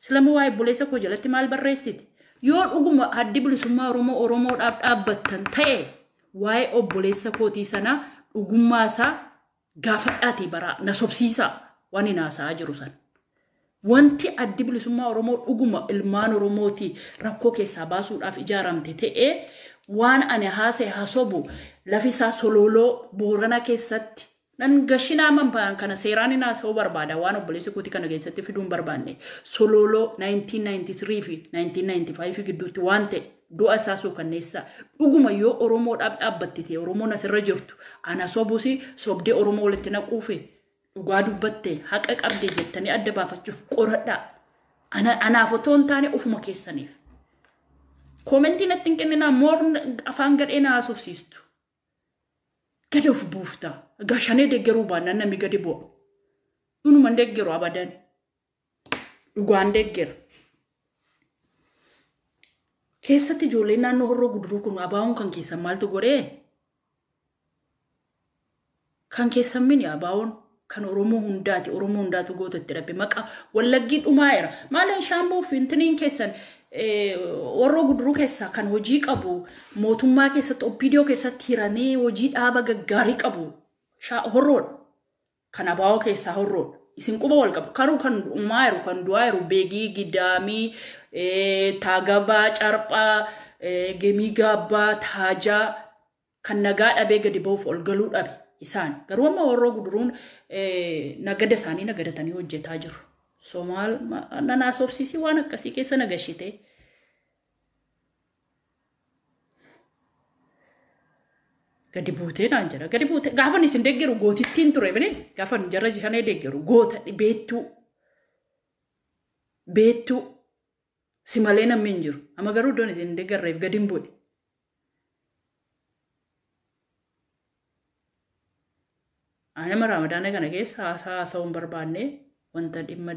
silama waa'ee buleessa koo jalatti maal barreessiti yoo dhuguma addi bilisummaa Oromoodhaaf dhaabbattan ta'e waa'ee obboleessa kootii sana dhugummaa isaa gaafadhaatii baraa na sobsiisaa waan hin haasa'aa jiru san wanti addi bilisummaa Oromoo dhuguma ilmaan Oromootii rakkoo keessaa baasuudhaaf ijaaramte ta'e waan ani haasa'e hasobu lafisaa sololoo Boorana keessatti nan gashinaa manbaan kana seeraan hin haasa'uu barbaada waan obboleessi kootii kana keessatti fiduun barbaanne sololoo 1993 fi 1995 gidduutti waan ta'e du'a isaa suukanneessaa dhuguma yoo Oromoodhaaf dhaabbattite Oromoon asirra jirtu ana sobusi sobdee Oromoo walitti naquufe dhugaa dubbatte haqa qabdee jettanii adda baafachuuf qoradhaa anaaf otoo hin taane ofuma keessaniif komentiin ittiin kenninaa moor afaan gadhee na haasofsiistu gadi of buufta gashanee deeggaruu baannaan namni gadi bu'a dhunuman deeggaru abadan dhugaan deeggara keessatti ijoollee naannoo Horroo Guduruu kun abaa'uun kan keessan maaltu godhee kan keessan mini abaa'uun kan Oromoo hundaatu goototti dhabe maqa wallaggii dhumaa'eera maalan shaamboo fi intiniin keessan Horroo Guduruu keessa kan hojii qabu mootummaa keessatti opiidiyoo keessatti hiramee hojii dhaaba gaggaarii qabu horroon kan abaa'oo keessaa horroon isin quba wal qabu kan dhumaa'eeru kan du'aayeru beegii gidaamii taagabaa carphaa gemii gaabbaa taajaa kan nagaa dhabee gadi ba'uuf ol galuu dhabe isaan garuu amma Horroo Guduruun nagada isaanii nagadatanii hojjetaa jiru Somaal nanaasofsiisi waan akkasii keessa nagashite gadi buutee naan jira gadi buutee gaafan isin deeggaru gootittiin ture bine gaafan jarra jihanee deeggaru goota beettuu si malee namni hin jiru amma garuu iddoon isin deeggarreef gadi hin bu'e ana Ramadaana kana keessa haasa'uun barbaanne wanta dhimma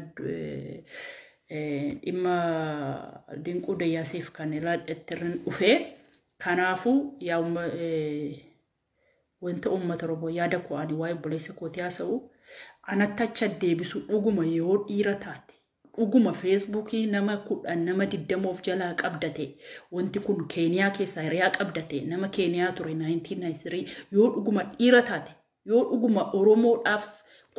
dinquu dayyaasiif kan ilaallettirran dhufee kanaafuu yaa wanta uummata Oromoo yaada ko'anii waa'ee obboleessa kootii haasa'u anatti acha deebisu dhuguma yoo dhiira taate dhuguma feesbuukii nama 10 nama 20 of jalaa qabdate wanti kun Keeniyaa keessaa hiriyaa qabdate nama Keeniyaa ture 1993 yoo dhuguma dhiira taate yoo dhuguma Oromoodhaaf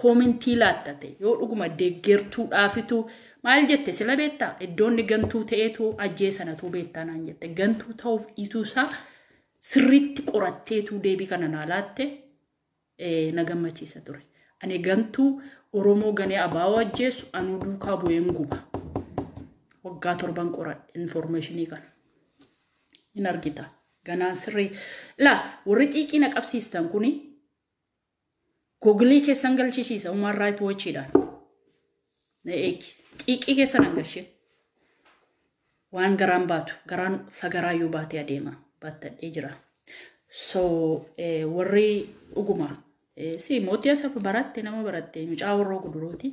komentii laattate yoo dhuguma deeggertuudhaafitu maal jette sila beektaa iddoonni gantuu ta'eetu ajjeesanatu beektaa naan jette gantuu ta'uuf dhiituusaa sirriitti qoratteetu deebii kana naa laatte na gammachiisa ture ani gantuu Oromoo ganee abaa'oo ajjeesu anuu duukaa bu'een guba waggaa 7 qoradhe informationii kana in argita ganaan sirrii laa warri xiiqii na qabsiistan kuni Google keessan galchisiisa Human Rights Watchidhaan xiiqii keessan hangashe waan garaan baatu garaan sagaraayyuu baatee adeema battadhee jira so warri dhuguma si mootii asafa baratte nama baratte mucaa Horroo Guduruuti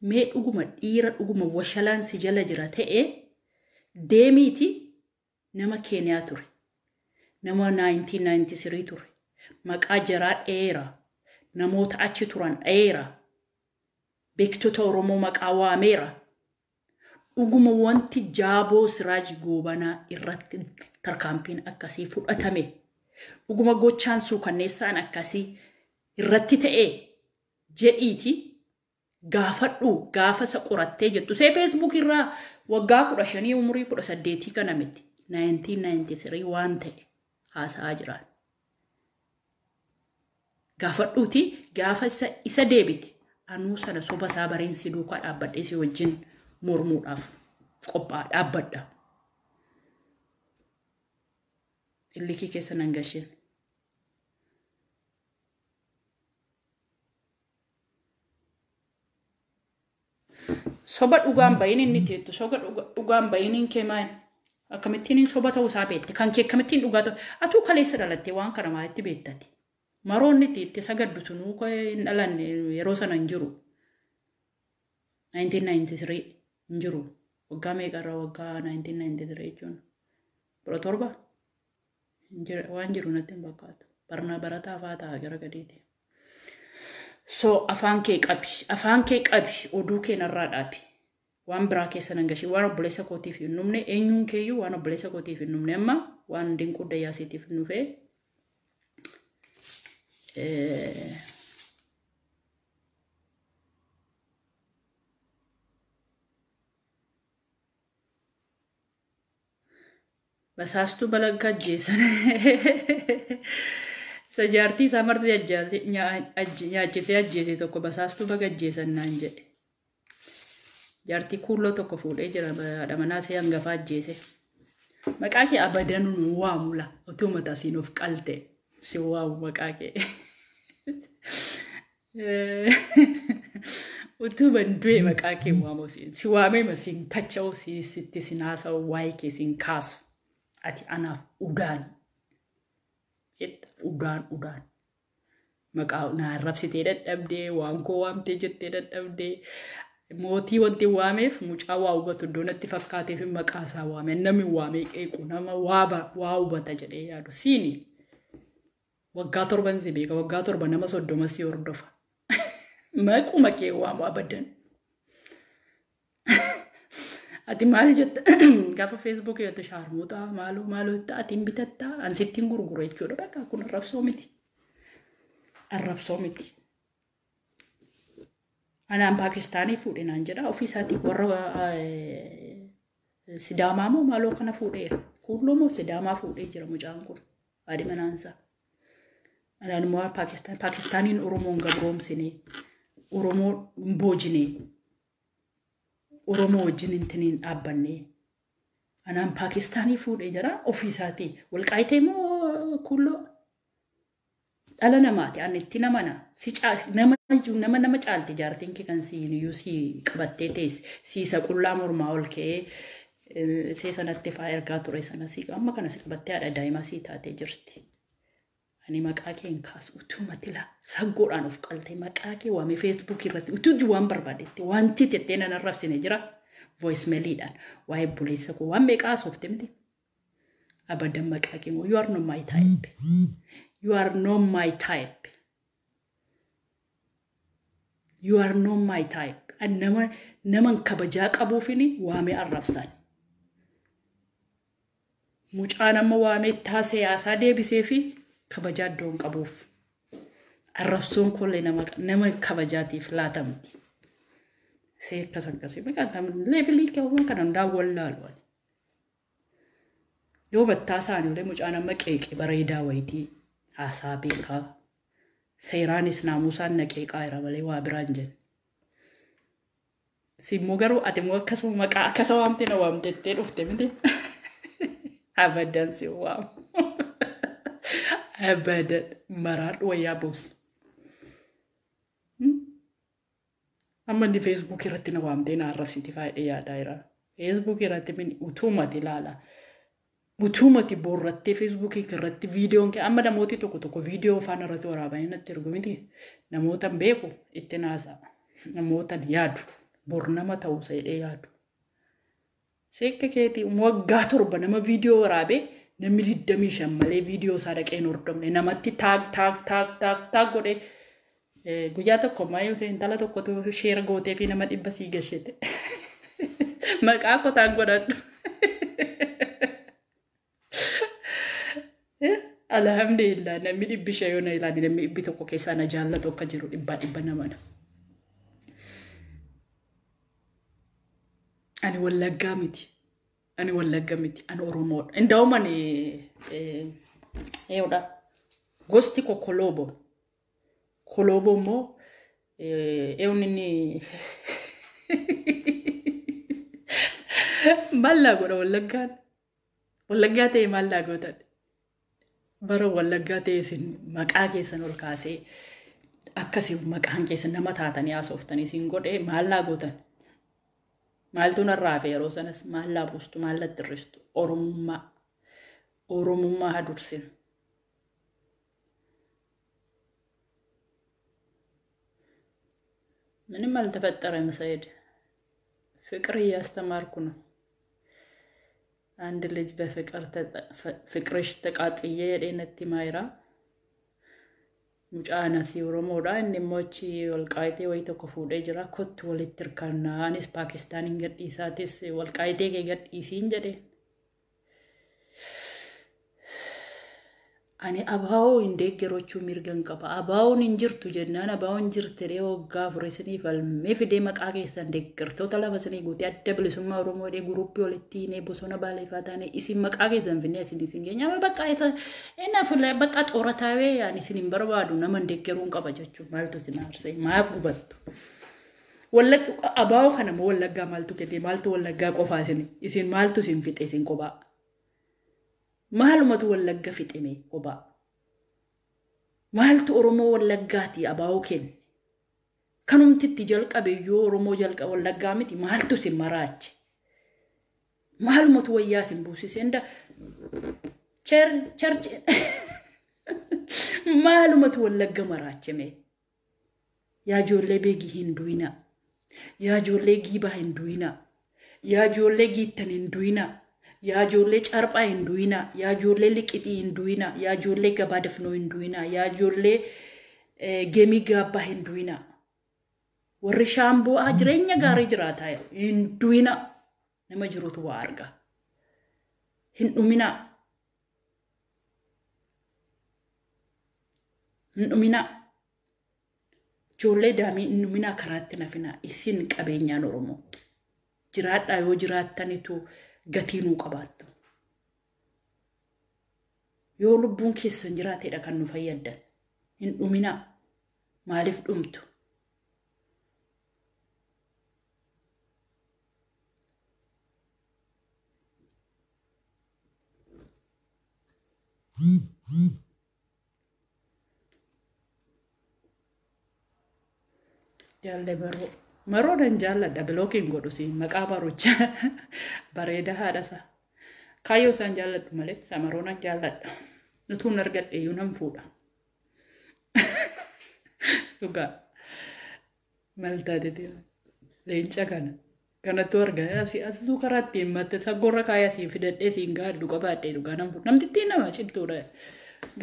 mee dhuguma dhiira dhuguma washalaan si jala jira ta'e deemiiti nama Keeniyaa ture nama 1993 ture maqaa jaraa dheeraa namoota achi turan dheera beektota Oromoo maqaa waameera dhuguma wanti jaaboo Siraaj goobanaa irratti tarkaanfiin akkasii fudhatame dhuguma gochaan suukanneessaan akkasii irratti ta'e jedhiiti gaafadhu gaafasa qorattee jettu see Facebook irraa waggaa 15 umurii 18 kana miti 1993 waan ta'e haasa'aa jiraan gaafadhuuti gaafa isa deebite anuu sana soba isaa bareensi duukaa dhaabbadhee si wajjin mormuudhaaf qophaa dhaabbadha illikii keessa nan gasheen soba dhugaan bayin inni teettu soba dhugaan bayiniin kee maal akkamittiin soba ta'uu isaa beekte kan kee akkamittiin dhugaa ta'u atuu kaleessa dhalattee waan kana maalitti beektati maroonni itti sagaddu sunuu ko dhalan yeroo sana hin jiru 1993 hin jiru waggaa meeqarra waggaa 1993 jechuun bira torba waan jiru natti hin fakkaatu barna barataa faa ta'a gara gadiiti so afaan kee qabi oduu kee narraa dhaabi waan biraa keessa nan gashi waan obboleessa kootiif hin numne eenyuun keeyyuu waan obboleessa kootiif hin numne amma waan dinquu dayyaasiitiif hin nufee basaastu balagga ajjeesan sajaartii samartu nyaachise ajjeese tokko basaastu baga ajjeesan naan jedhe jaartii kuulloo tokko fuudhee jira haadha manaa see hangafa ajjeese Maqaa abadan waamula utuma taasiin of qalte si waamu maqaa utuma du'e maqaa waamu si waamee masin tacha'u si sitti sinaasa waayikee sin kaasu ati anaaf udaan udaan maqaa na arrabsitee dadhabdee waan koo waamtee jettee dadhabdee mootii wanti waameef mucaa waa hubatu doonatti fakkaateef maqaa isaa waame namni waamee qeequ nama waa hubata jedhee yaadu siini waggaa 7 si beeka waggaa 7 nama 30 si hordofa maquma kee waamu abadan ati maal jetta gaafa Facebook yoo tashaarmuuta maaloo ati bitatta an sittiin gurgure jechuudha bakka kun arrabsoo miti anaan Pakistaanii fuudhinaan jedha ofiisaati warra Sidaamaa moo maaloo kana fuudheera kulloo moo Sidaamaa fuudhee jira mucaan kun haadhi manaansa anaan moo Pakistaaniin Oromoon gabroomsine Oromoo boojine Oromoo wajjin intiniin dhaabbanne anaan Pakistaanii fuudhee jira ofiisaati walqaayitee moo kulloo dhala namaati anitti namana si nama caalti jaartiin kee kan siin iyyuu si qabattee tees siisa qullaa mormaa ol ka'ee sanatti faa ergaa ture sana si amma kana si qabattee haadha daa'imaa si taatee jirti. Ani maqaa kee hin kaasu utumatti laa saggoodhaan of qaltee maqaa kee waame Facebook irratti utuu waan barbaadetti wanti tettee nan arrabsine jira voicemailiidhaan waa'ee buleessa koo waan meeqaa soofte miti abadan maqaa kee you are not my type. You are not my type. You are not my type. And naman kabajaa qabuufini waame arrabsan. Mucaa nama waame taasee yaasaa deebisee fi kabajaa doon qabuuf. Arrabsoon kollee nama kabajaatiif laatamti. See akkasii maqaan leefilii kee kan daawwallaalu. Yoo battaa isaanii mucaa nama qeeqee bareedaa wayitii. Haasaa beekaa seeraanis naamusaan naqeeqaa jira malee waa biraan jedhe. Simmoo garuu ati immoo akkasuma maqaa akkasa waamte na waamtettee dhufte miti. Abadan si waamu. Abadan maraadhu wayyaa buusa. Amma inni Facebook irratti na waamtee na arrabsiti faayidee yaadaa jira. Facebook irratti utumati ilaala. Utumati borrattee Facebook irratti viidiyoon kee amma namooti tokko viidiyoo afaan irratti waraabanii natti ergu miti namoota beeku itti naasa namoota yaadu bor nama ta'uu jedhee yaadu. Seekka keetii waggaa 7 nama viidiyoo waraabee namni 25 malee viidiyoo isaa dhaqee hin hordofne namatti taag godhee guyyaa tokko maayuu intala tokkotu sheera gootee fi nama 100 sii gashite. Maqaa koo taag godhadhu. Alhamdulillah namni dhibbi shayoona ilaali namni dhibbi tokko keessaa na jaallatu akka jiru dhibba namana. Ani wallaggaa miti. Ani Oromoodha. Indaa'uma ani gosti ko koloobo immoo inni maallaa godha wallaggaa ta'e maallaa gootan. Bara wallaggaa ta'e isin maqaa keessan ol kaasee akkasii maqaan keessan nama taatanii haasoftanii isin godhee maallaa gootan. Maaltu narraa fi yeroo sanas maallaa buustu maallaa xirristu Oromummaa hadursin. ምንም አልተፈጠረም ሰይድ ፍቅር እያስተማርኩ ነው አንድ ልጅ ፍቅርሽ ተቃጥዬ የደነቲ ማይራ ሙጫና ሲሮሞዳ እንሞቺ ወልቃይቴ ወይ ተኮፉደ ጅራ ኮት ወልትርካና አኔስ ፓኪስታን እንገዲሳቴስ ወልቃይቴ ገዲሲን ጀዴ ani abaawo indeeggerochuu mirgan qaba abaawon injirtu jennaan abaawon jirtee waggaa furesanii falmee fidee maqaa keessan deeggartoota lafa sanii guutii adda bilisummaa Oromoo dhee guruppii walitti nee bosona baaleefaa taane isin maqaa keessan finne isin geenya bakka isa inaaf bakka xooratawee yani isin hin barbaadu nama indeeggeruun qaba jechuun maaltu isin aarsee maaf gubattu wallagga abaawo kana moo wallaggaa maaltu kennee maaltu wallaggaa qofaa isin maaltu isin fixe isin qophaa maalumatu wallagga fixime qobaa maaltu oromoo wallaggaati abaa'uu kenne kanumtitti jalqabe yoo oromoo jalqa wallaggaa miti maaltu si maraache maalumatu wayyaa sin buusise enda church maalumatu wallagga maraache me yaa ijoollee beegii hin du'ina yaa ijoollee giibaa hin du'ina yaa ijoollee giittan hin du'ina yaa ijoollee carphaa hin du'ina yaa ijoollee liqitii hin du'ina yaa ijoollee gabaa dafnoo hin du'ina yaa ijoollee geemii gaabbaa hin du'ina warri shaamboo jireenya gaarii jiraataa hin du'ina nama jirutu waa arga hin dhumina hin dhumina ijoollee daamii hin dhumina karaatti nafina isin qabeenyaan oromoo jiraadhaa yoo jiraattanitu gatiin qabaattu yoo lubbuun keessan jiraateedha kan nu fayyaddan hin dhumina maaliif dhumtu jaalle maroo dan jaalladha blookiin godhu si maqaa barucha bareeda haadhasa kaayoo isaan jaalladhu malee samaroona jaalladha nutuun argadhe iyyuu nan fuudha dhugaa maltaatiti leenca kanattu argaa asuu karaatti himatte saggoorra kaayaa siin fidadhee siin gaaddu qabaadhee dhugaa nan fuudha namtittiin nama cimtuudha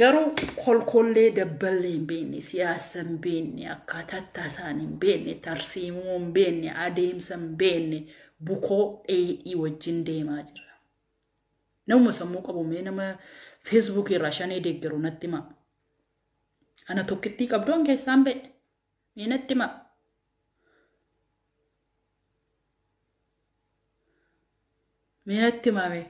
garuu kolkollee dabballee hin beekne siyaasa hin beekne akkaataa taasaan hin beekne tarsiimuu hin beekne adeemsa hin beekne bukoo dheedhii wajjin deemaa jira. Namuma sammuu qabumee nama Facebook irraa shanee deeggaru natti hima. Ana tokkittii qabdoon keessaan ba'e mee natti hima. Mee natti himame.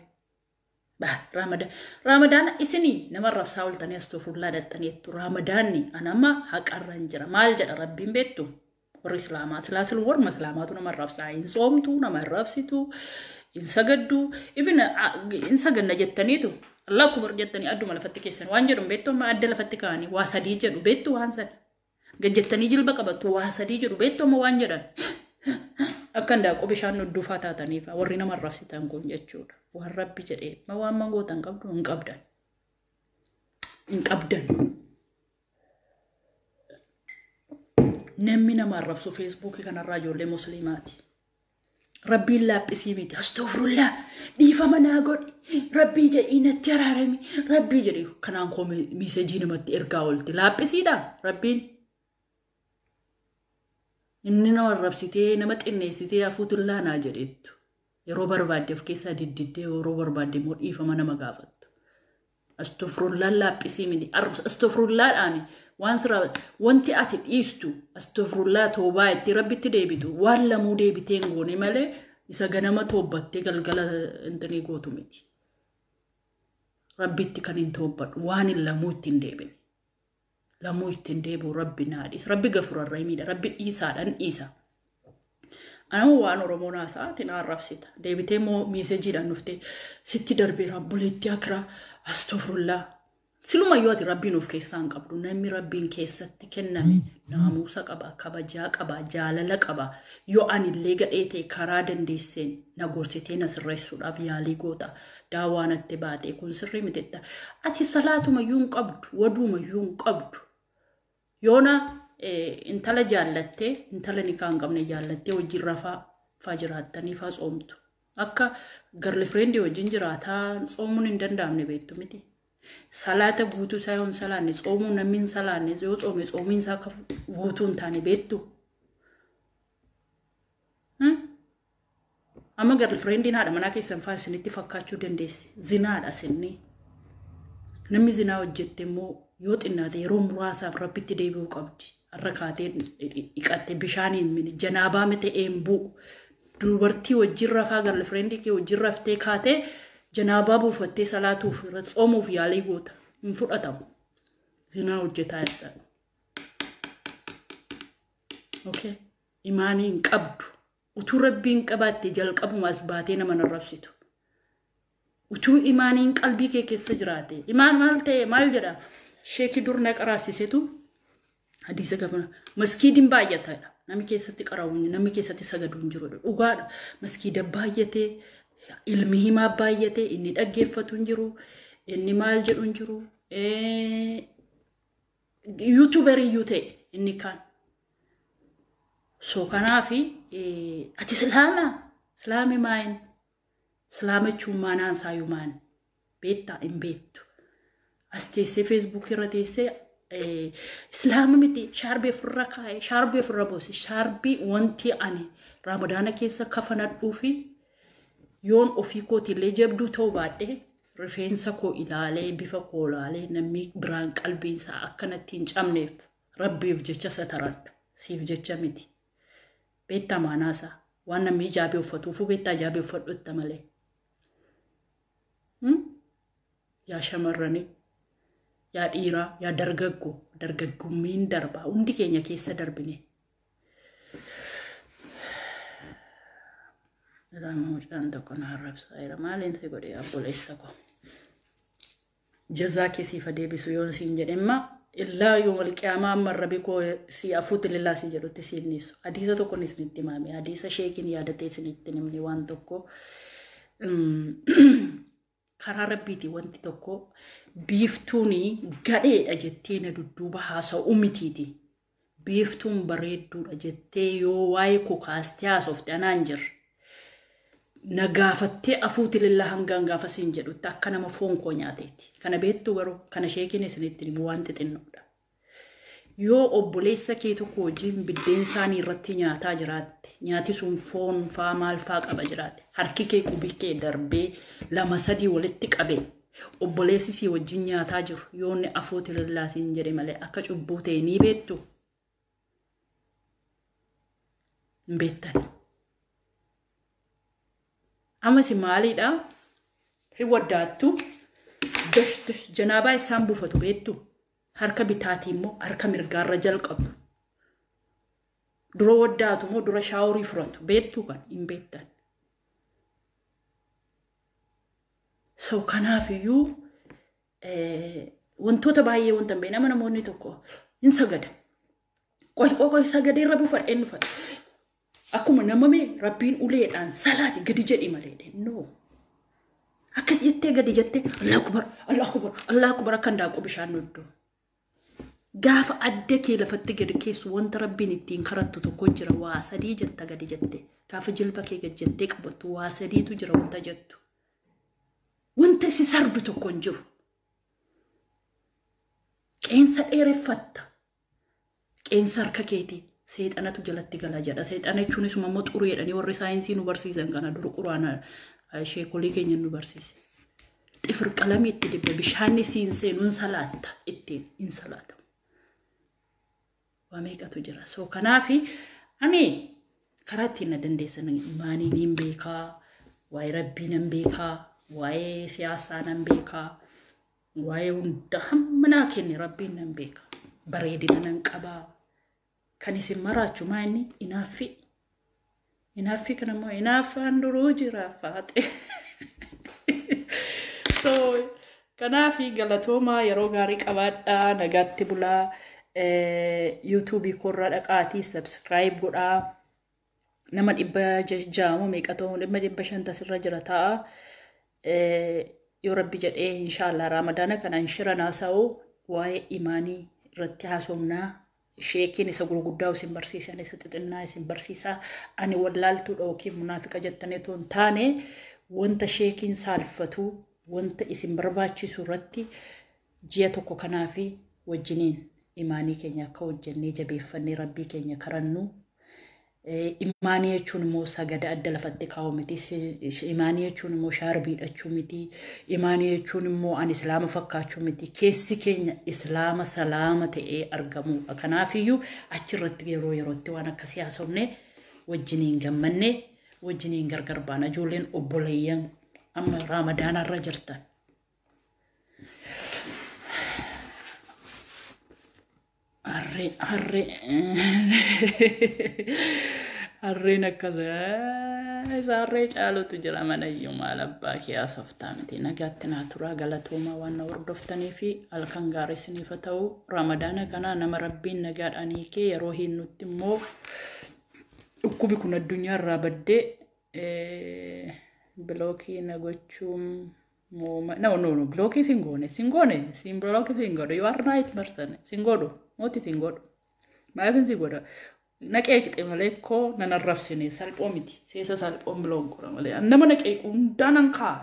Ramadan isini nama rabsaa oltanii astofullaa dattaniitu Ramadaanni anama haqarran jira maal jedha rabbiin beektu warri islaamaa silaasil warma islaamaatu nama rabsaa hin soomtu nama rabsitu hin sagaddu even hin saganna jettaniitu Allah kubar jettanii adduma lafatti keessan waan jedhu beektu amma adda lafatti kaanii waa sadii jedhu beektu waan san gajjettanii jilba qabattu waa sadii jedhu beektu amma waan jedhan akkan daaqoo bishaan nudduufaa taataniif warri nama rabsitan kun jechuudha. Waan rabbi jedhee ma waan mangootan qabdu hin qabdan namni nama arrabsu Facebook kanarraa ijoollee musliimaati rabbiin laaphisii miti astaghfirullah dhiifama naa godhi rabbii jedhii natti araarami rabbii jedhee kanaan koo miisejii namatti ergaa oolti laaphisiidha rabbiin inni nama arrabsitee nama xinneessitee hafuutullaa naa jedheettu yeroo barbaadde of keessaa diddiddee yeroo barbaadde immoo dhiifama nama gaafattu astaghfirullah laaphisii miti astaghfirullaadhaan waan sira wanti ati dhiistu astaghfirullah toobaa itti rabbitti deebitu waan lamuu deebiteen goone malee isa ganama toobbattee galgala intanii gootu miti rabbitti kan hin toobbadhu waan hin lamuu ittiin deebine lamuu ittiin deebi'u rabbi naadhis rabbi gafurarra himiidha rabbi dhiisaadhaan dhiisa anamu waan oromoon haasa'aatiin arrabsita deebitee moo miisejiidhaan dhuftee sitti darbee rabbuleetti akira astaghfirullah silumayyuu ati rabbiin of keessaa hin qabdu namni rabbiin keessatti kenname naamusa qaba kabajaa qaba jaalala qaba yoo anillee gadhee ta'e karaa dandeesseen na gorsitee na sirreessuudhaaf yaalii goota daawaanatti baatee kun sirrii mitetta ati salaatumayyuu hin qabdu waduumayyuu hin qabdu yoona intala jaallattee intala nikaa hin qabne jaallattee wajjin rafaa faa jiraattanii faa tsoomtu akka garlifreendi wajjin jiraataa tsoomuun hin danda'amne beektu miti salaata guutuu isaa yoon salaanne tsoomuu namni hin salaanne yoo tsoome tsoomiin isaa akka guutuu hin taane beektu amma garlifreendiin haadha manaa keessan faa isinitti fakkaachuu dandeessi zinaadha isinni namni zinaa hojjette immoo yoo xinnaate yeroo muraasaaf rabbitti deebi'uu qabdi har'a kaatee dhiqatte bishaaniin mini janaabaa mite eembuu dubartii wajjin rafaa garlifreendii kee wajjin raftee kaatee janaabaa buufattee salaatuuf tsoomuuf yaalii goota hin fudhatamu zinaa hojjetaa jedha okay imaanii hin qabdu utuu rabbiin qabaatte jalqabumaas baatee nama narrabsitu utuu imaaniin qalbii kee keessa jiraate imaan maal ta'e maal jedha sheekii dur na qaraasisetu hadiisa gafana maskiidin baay'ataadha namni keessatti qarawuun namni keessatti sagaduun jiru dhugaadha maskiida baay'atee ilmi himaa baay'atee inni dhaggeeffatu hin jiru inni maal jedhu hin jiru YouTuberii yoo ta'e inni kaan so kanaafi ati islaami maayin islaamachuun maanaan saayumaan beetta hin beettu as teessee Facebook irra teessee islaama miti shaarbii ofirra kaa'e shaarbii ofirra boose shaarbii wanti ani ramadaana keessa kafanadhuu fi yoon ofii kootillee jabduu ta'uu baadhee rifeensa koo ilaalee bifa koo ilaalee namni biraan qalbiinsaa akkanatti hin cabneef rabbiif jecha sataradha siif jecha miti beetta maanaasa waan namni jaabii uffatuufu beetta jaabii uffadhutta malee yaa shamarranii yaa dhiiraa yaa dargaggummiin darba hundi keenya keessa darbine mucaan tokko na arrabsaa jira maaliin ta'e godhee obboleessa koo jazaa keessiif adeebisu yoon siin jedhemma illaa yoo walqiyaamaa marrabi koo si afuuti lillaa si jedhutti siin niisu hadiisa tokko ni isinitti himame hadiisa sheekiin yaadatee isinitti himne waan tokko karaa rabbiiti wanti tokko biiftuuni gadheedha jettee na dudduuba haasa'u mitiiti biiftuun bareedduudha jettee yoo waa'ee koo kaastee haasofte anaan jirra na gaafattee afuuti lillaa hangaan gaafa siin jedhutti akka nama foon koo nyaateeti kana beektu garuu kana sheekiin isinitti himu waan xixinnoodha yoo obboleessa kee tokko wajjin biddeen isaanii irratti nyaataa jiraatte nyaati sun foon faa maal faa qaba jiraatte harki kee qubii kee darbee lama sadii walitti qabee obboleessi si wajjin nyaataa jiru yoo inni afuuti lillaa siin jedhe malee akka cubbuu ta'e ni beektu hin beektan amas maaliidha hiwaddaattu dash janaabaa isaan buufatu beektu harka bitaatii immoo harka mirgaarra jalqabu dura waddaatu immoo dura shaaworii furatu beektu kan hin beektan so kanaafiyyuu wantoota baay'ee wanta hin beekne namoonni tokko hin sagada qoy sagadee irra buufadheen dhufate akkuma namame rabbiin uleedhaan salaati gadi jedhi malee no akkas jettee gadi jettee Allahu akbar akka ndaaqu bishaan noddoo gaafa adda kee lafatti gadi keessu wanta rabbiin ittiin karattu tokko jira waa sadii jetta gadi jette gaafa jilba kee gadi jettee qabattu waa sadiitu jira wanta jettu wanta si sardu tokko hin jiru qeensa dheereffatta qeensa harka keetii seexanatu jalatti gala jedha seexana jechuunis immoo xuruu jedhanii warri saayinsii nu barsiisan kana dur quraana sheekolii keenya nu barsiise xifir qalamii itti dibbe bishaanni siin seenuun salaatta ittiin hin salaatamu waa meeqatu jira so kanaafi ani karaa ittiin na dandeessan imaaniin hin beekaa waa'ee rabbii nan beekaa waa'ee siyaasaa nan beekaa waa'ee hunda hammanaa kenne rabbiin nan beekaa bareedina nan qabaa kan isin maraachu maanni inaafi kana moo inaafaan duruu jira faate so kanaafi galatoomaa yeroo gaarii qabaadhaa nagaatti bulaa YouTube korra dhaqaatii subscribe godhaa nama 600 meeqa ta'uu 500 sirra jira ta'a yoo rabbi jedhee inshallah ramadaana kana inshirana sa'u waa'ee imaanii irratti haasomnaa sheekiin isa gurguddaa isin barsiisan isa xixinnaa isin barsiisaa ani wallaaltuu dhookiin munaafiqa jettanii toon taane wanta sheekiin saalfatu wanta isin barbaachisu irratti ji'a tokko kanaafi wajjiniin imaanii keenya akka hojjennee jabeeffannee rabbii keenya karannu imaanii jechuun immoo sagada adda lafatti kaa'u miti imaanii jechuun immoo shaarbii hidhachuu miti imaanii jechuun immoo ani islaama fakkaachuu miti keessi keenya islaama salaama ta'ee argamu kanaafiyyuu achirratti yerootti waan akkasii haasofne wajjiniin gammanne wajjiniin gargar baana ijoolleen obboleeyyan amma ramadaanarra jirtan arre nakada Zarree caalutu jira mana iyyuu maal abbaa kee asoftaa miti nagaatti naa turaa galatooma waan na hordoftanii fi halkan gaarii isiniif haa ta'u ramadaana kana nama rabbiin nagaadhaan hiikee yeroo hin nutti immoo dhukkubi kun addunyaa irraa baddee blookii na gochuun no blookii sin blookii singoone you are right person singoodhu mooti singoodhu maafin singoodha naqee qixee malee koo nan arrabsine salphoo miti seesa salphoon biloon qora malee nama naqee qundaanan kaa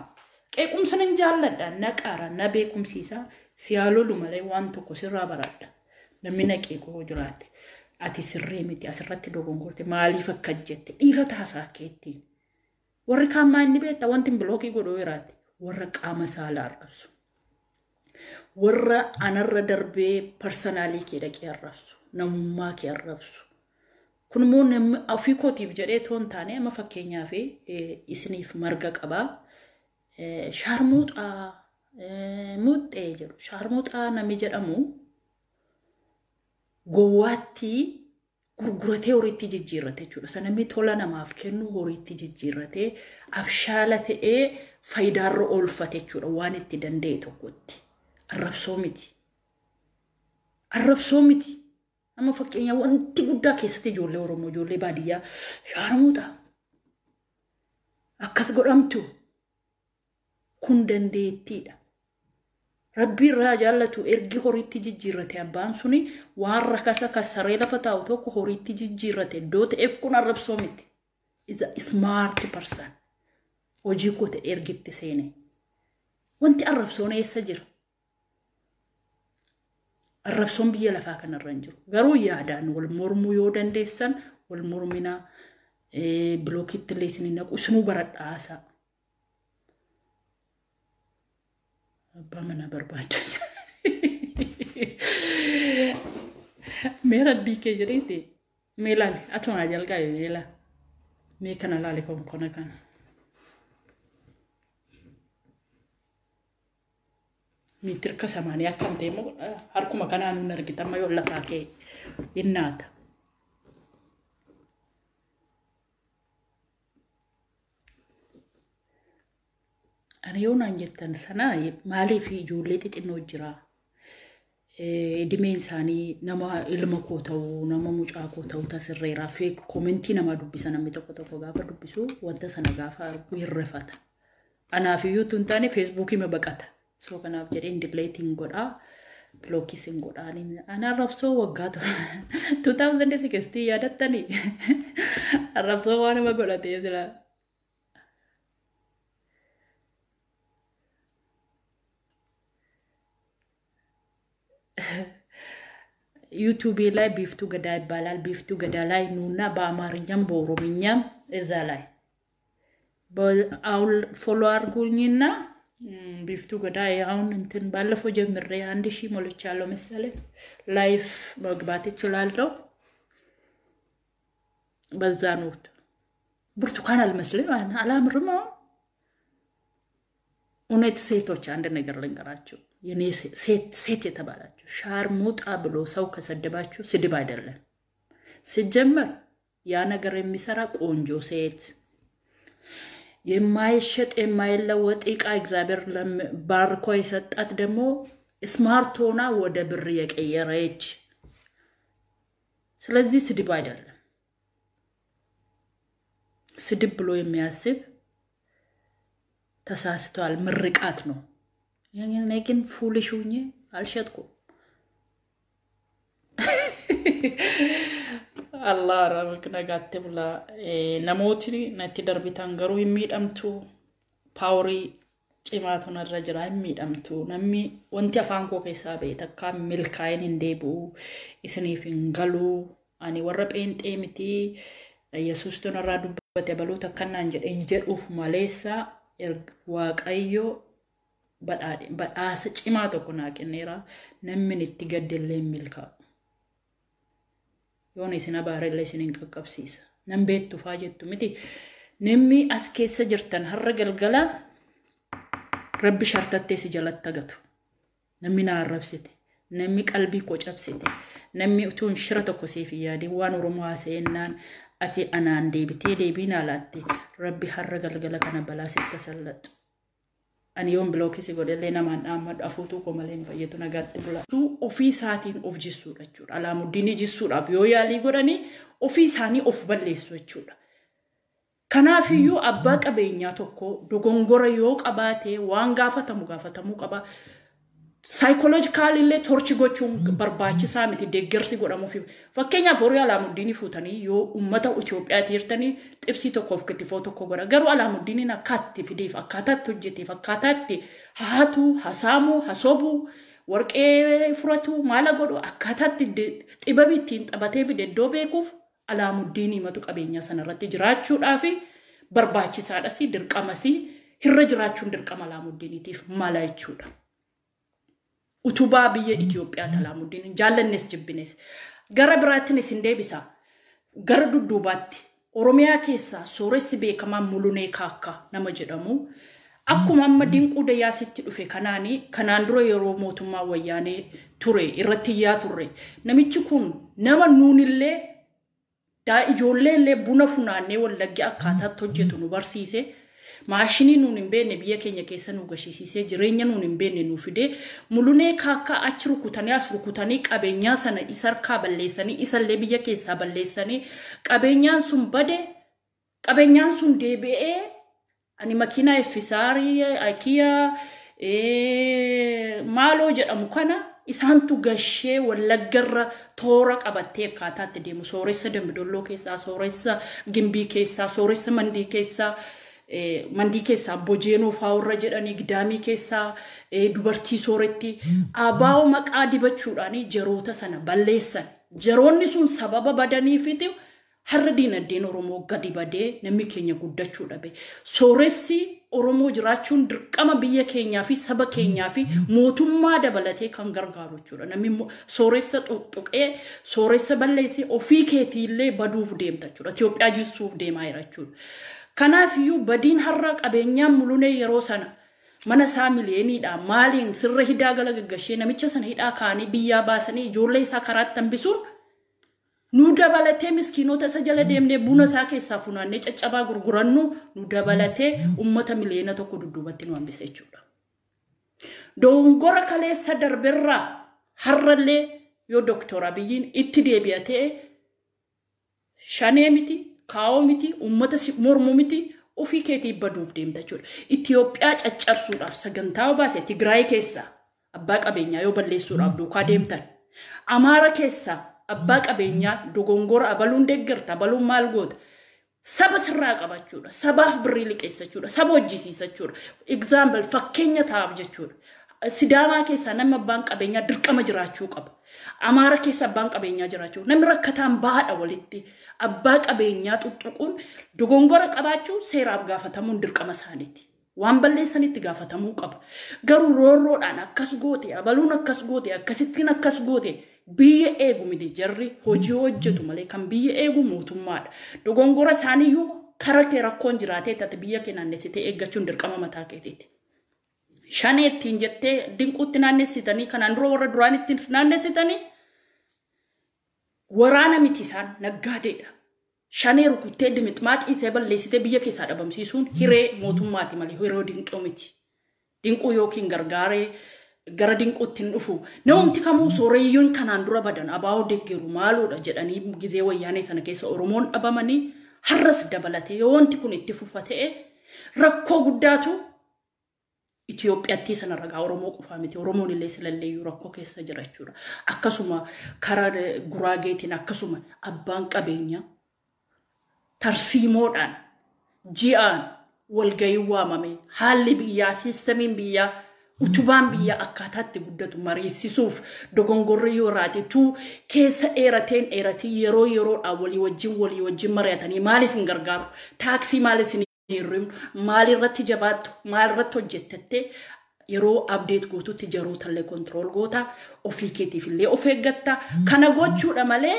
qeequmsa nan jaalladha naqaara na beekumsiisa siyaalolu malee waan tokko sirraa baradha namni naqee koo jiraate ati sirree miti asirratti dogongorte maaliif akka jette dhiira taasaa keetti warri kaan maa inni beekta wanti bilookii godhuu jiraate warra qaama saalaa arrabsu warra anarra darbee personaalii kee dhaqee arrabsu namummaa kee arrabsu kun immoo namni ofii kootiif jedhee toon taane amma fakkeenyaa fi isiniif marga qabaa shaarmuuxaa muuxxee jedhu shaarmuuxaa nami jedhamu gowwaatti gurguratee horiitti jijjiirrate jechuudha. Sanamni tola namaaf kennu horiitti jijjiirratee abshaala ta'ee faayidaarra oolfate jechuudha waan itti danda'e tokkotti. Arrabsoo miti. Amma fakkeenya wanti guddaa keessatti ijoollee Oromoo ijoollee baadiyyaa shaarmuuxaa akkas godhamtu kun dandeettiidha. Rabbi irraa jaallatu ergi horiitti jijjiirrate abbaan suni waan rakasa kasaree lafa taa'u tokko horiitti jijjiirrate iddoo ta'eef kun arrabsoo miti. Is a smart person. Hojii koote ergitti seene. Wanti arrabsoon eessa jira? Arrabsoon biyya lafaa kanarra hin jiru. Garuu yaadaan wal mormuu yoo dandeessan wal mormina blookitti illee isin naqu isinuu baradhaasaa. Abbaa mana barbaada. Mee rabbii kee jedheeti. Mee laali atuma jalqabe mee laa. Mee kana laali konkona kana. Mitirka samaanii akkam ta'e immoo harkuma kanaan nun argitama yoo lafaa kee innaata. Ani yoo naan jettan sana maaliif ijoollee xixinnoo jira. Dhimeen isaanii nama ilma koo ta'uu nama mucaa koo ta'uu tasirreeraa fi koomentii nama dubbisa namni tokko gaafa dubbisu wanta sana gaafa argu hirrifata. Anaaf iyyuu tun taane feesbuukii ma baqata. So kanaaf jedheen dileetiin godhaa blookiisin godhaan ana arrabsoo waggaa ture 2016 yaadattanii arrabsoo waan nama godhatee jira. YouTube ላይ biiftuu gadaa ይባላል biiftuu gadaa ላይ ኑና በአማርኛም በኦሮምኛም እዛ ላይ በአውል ፎሎ አድርጉኝና biiftuu gadaa ያውን እንትን ባለፈው ጀምሬ 1000 ሞልቻለሁ መሰለኝ ላይፍ መግባት እችላለሁ በዛ ነው ብርቱካን አልመስልም አላምርም እውነት ሴቶች አንድ ነገር ልንገራችሁ የኔ ሴት የተባላችሁ ሻርሙጣ ብሎ ሰው ከሰደባችሁ ስድብ አይደለም ሲጀመር ያ ነገር የሚሰራ ቆንጆ ሴት የማይሸጥ የማይለወጥ ዕቃ እግዚአብሔር ባርኮ የሰጣት ደግሞ ስማርት ሆና ወደ ብር የቀየረች ስለዚህ ስድብ አይደለም ስድብ ብሎ የሚያስብ ተሳስቷል ምርቃት ነው يعني ግን ፉልሽ ሆኜ አልሸጥኩም Allah rabbi nagatte bula namootni natti darbitan garuu himmiidhamtu paaworii cimaatu narra jira himmiidhamtu namni wanti afaan koo keessaa ba'e takka milkaa'in hin deebi'u isiniif hin galu ani warra pheenxee miti yesuustu narraa dubbate baluu takkanaan jedhuuf maleessa waaqayyo badhaasa cimaa tokko naa kenneera namni itti gaddellee milkaa'u yoon isin abaarellee isin qaqqabsiisa nan beektu faa jettu miti namni as keessa jirtan har'a galgala rabbi shartattee si jalatti gatu namni na arrabsite namni qalbii koo cabsite namni utuun shira tokko siif yaade waan oromoo haasa'ennaan ati anaan deebitee deebiin alaatti rabbi har'a galgala kana balaa sitti salladhu ani yoon bilookisi godhellee namaan dhaammadhu afuutuu koo malee hin fayyadu nagaatti bula ofii isaatiin of jissuudha jechuudha alaamuddin jissuudhaaf yoo yaalii godhanii ofii isaanii of balleessu jechuudha kanaafiyyuu abbaa qabeenyaa tokko dogongora yoo qabaate waan gaafatamuu qaba psychological illee torchi gochuun barbaachisaa miti deeggarsi godhamuuf fakkeenyaaf horii alaamuddin fuutanii yoo ummata Itoophiyaatti hirtanii xibsii tokkoof kittifoo tokko godha garuu alaamuddin akkaatti fideef akkaataatti hojjeteef akkaataatti haatu hasaamu hasobu warqee furatu maala godhu akkaataatti xibabii ittiin taphatee fide iddoo beekuuf alaamuddin himatu qabeenyaa sanarratti jiraachuudhaaf barbaachisaadhas dirqamas hirra jiraachuun dirqama alaamuddiniitiif mala jechuudha. Utubaa biyya Itoophiyaa alaamuddin jaallannes jibbines gara biraattinis hin deebisa gara dudduubaatti Oromiyaa keessaa sooressi beekamaan mulunee kaakka nama jedhamu akkuma amma dinquu dayyaasitti dhufe kanaan dura yeroo mootummaa wayyaanee ture irratti yaa turre namichi kun nama nuunillee ijoollee illee buna funaannee wallagge akkaataatti hojjetu nu barsiise maashinii nuun hin beekne biyya keenya keessa nu gashiisisee jireenya nuun hin beekne nu fide mulunee kaakka achi rukutanii as rukutanii qabeenyaa sana isarkaa balleessanii isallee biyya keessaa balleessanii qabeenyaan sun bade qabeenyaan sun deebi'ee ani makiinaa effisaarii akiyaa maaloo jedhamu kana isaantu gashee wallaggarra toora qabattee akkaataatti deemu sooressa dambidolloo keessaa sooressa gimbii keessaa sooressa mandii keessaa bojeenoo faawurra jedhanii gidaamii keessaa dubartii sooretti abaa'oo maqaa dibachuudhaan jeroota sana balleessan jeroonni sun sababa badaniifiti har'a diinagdeen Oromoo gadi badee namni keenya guddachuu dhabe sooressi Oromoo jiraachuun dirqama biyya keenyaa fi saba keenyaa fi mootummaa dabalatee kan gargaaru jechuudha namni sooressa xuqxuqee sooressa balleessee ofii keetiillee baduuf deemta jechuudha Itoophiyaa jissuuf deemaa jira jechuudha kanaafiyyuu badiin har'a qabeenyaan mulunee yeroo sana mana isaa miliyooniidha maaliin sirra hidaa gala gaggashee namicha sana hidhaa kaanii biyyaa baasanii ijoollee isaa karaatti hambisuun nu dabalatee miskiinota isa jala deemnee buna isaa keessaa funaannee caccabaa gurgurannu nu dabalatee ummata miliyoona tokko dudduubatti nu hambisa jechuudha. Dogongora kaleessa darberraa har'allee yoo Dooktor Abiyyiin itti deebi'atee shanee miti kaa'oo miti ummata mormu miti ofii keetii baduuf deemta jechuudha. Itoophiyaa caccabsuudhaaf sagantaa baase Tigraay keessaa abbaa qabeenyaa yoo balleessuudhaaf duukaa deemtan Amaara keessaa abbaa qabeenyaa dogongora abaluun deeggarta abaluun maal goota saba sirraa qabachuudha sabaaf birrii liqeessachuudha saba hojjisiisachuudha example fakkeenya taa'aaf jechuudha Sidaamaa keessaa namni abbaan qabeenyaa dirqama jiraachuu qaba Amaara keessa abbaan qabeenyaa jiraachuu namni rakkataan baadha walitti abbaa qabeenyaa xuxuquun dogongora qabaachuu seeraaf gaafatamuun dirqama isaaniiti waan balleessanitti gaafatamuu qaba garuu roorroodhaan akkas goote abaluun akkas goote akkasittiin akkas goote biyya eegu miti jarri hojii hojjetu malee kan biyya eegu mootummaadha dogongora isaaniiyyuu karaa kee rakkoon jiraatee tati biyya kee naannessitee eeggachuun dirqama mataa keetiiti shanee ittiin jettee dinquutti naannessitanii kanaan dura warra duraan ittiin naannessitanii waraana miti isaan naggaadeedha shanee rukuttee dimixmaaxii isee balleessitee biyya keessaa dhabamsiisuun hiree mootummaati malee hiree dinquu miti dinquu yookiin gargaaree gara dinquutti hin dhufu namumti kamuu sooreyyoon kanaan dura badan abaa'oo deeggeru maaloodha jedhanii gizee wayyaanee sana keessa Oromoon dhabamanii har'as dabalatee yoo wanti kun itti fufa ta'e rakkoo guddaatu Itoophiyaatti sana ragaa Oromoo qofaa miti Oromoon illee silalleeyyuu rakkoo keessa jira jechuudha akkasuma karaa Guraageetiin akkasuma abbaan qabeenyaa tarsiimoodhaan ji'aan walgayii waamame haalli biyyaa siistamiin biyyaa utubaan biyya akkaataatti guddatu mariisisuuf dogongorri yoo raatetu keessa dheeratii yeroodhaan walii wajjin mari'atanii maalis hin gargaaru taaksii maalis hin hirrimu maalirratti jabaattu maalirratti hojjettatte yeroo update gootutti jarootallee control goota ofii keetiif illee of eeggatta kana gochuudha malee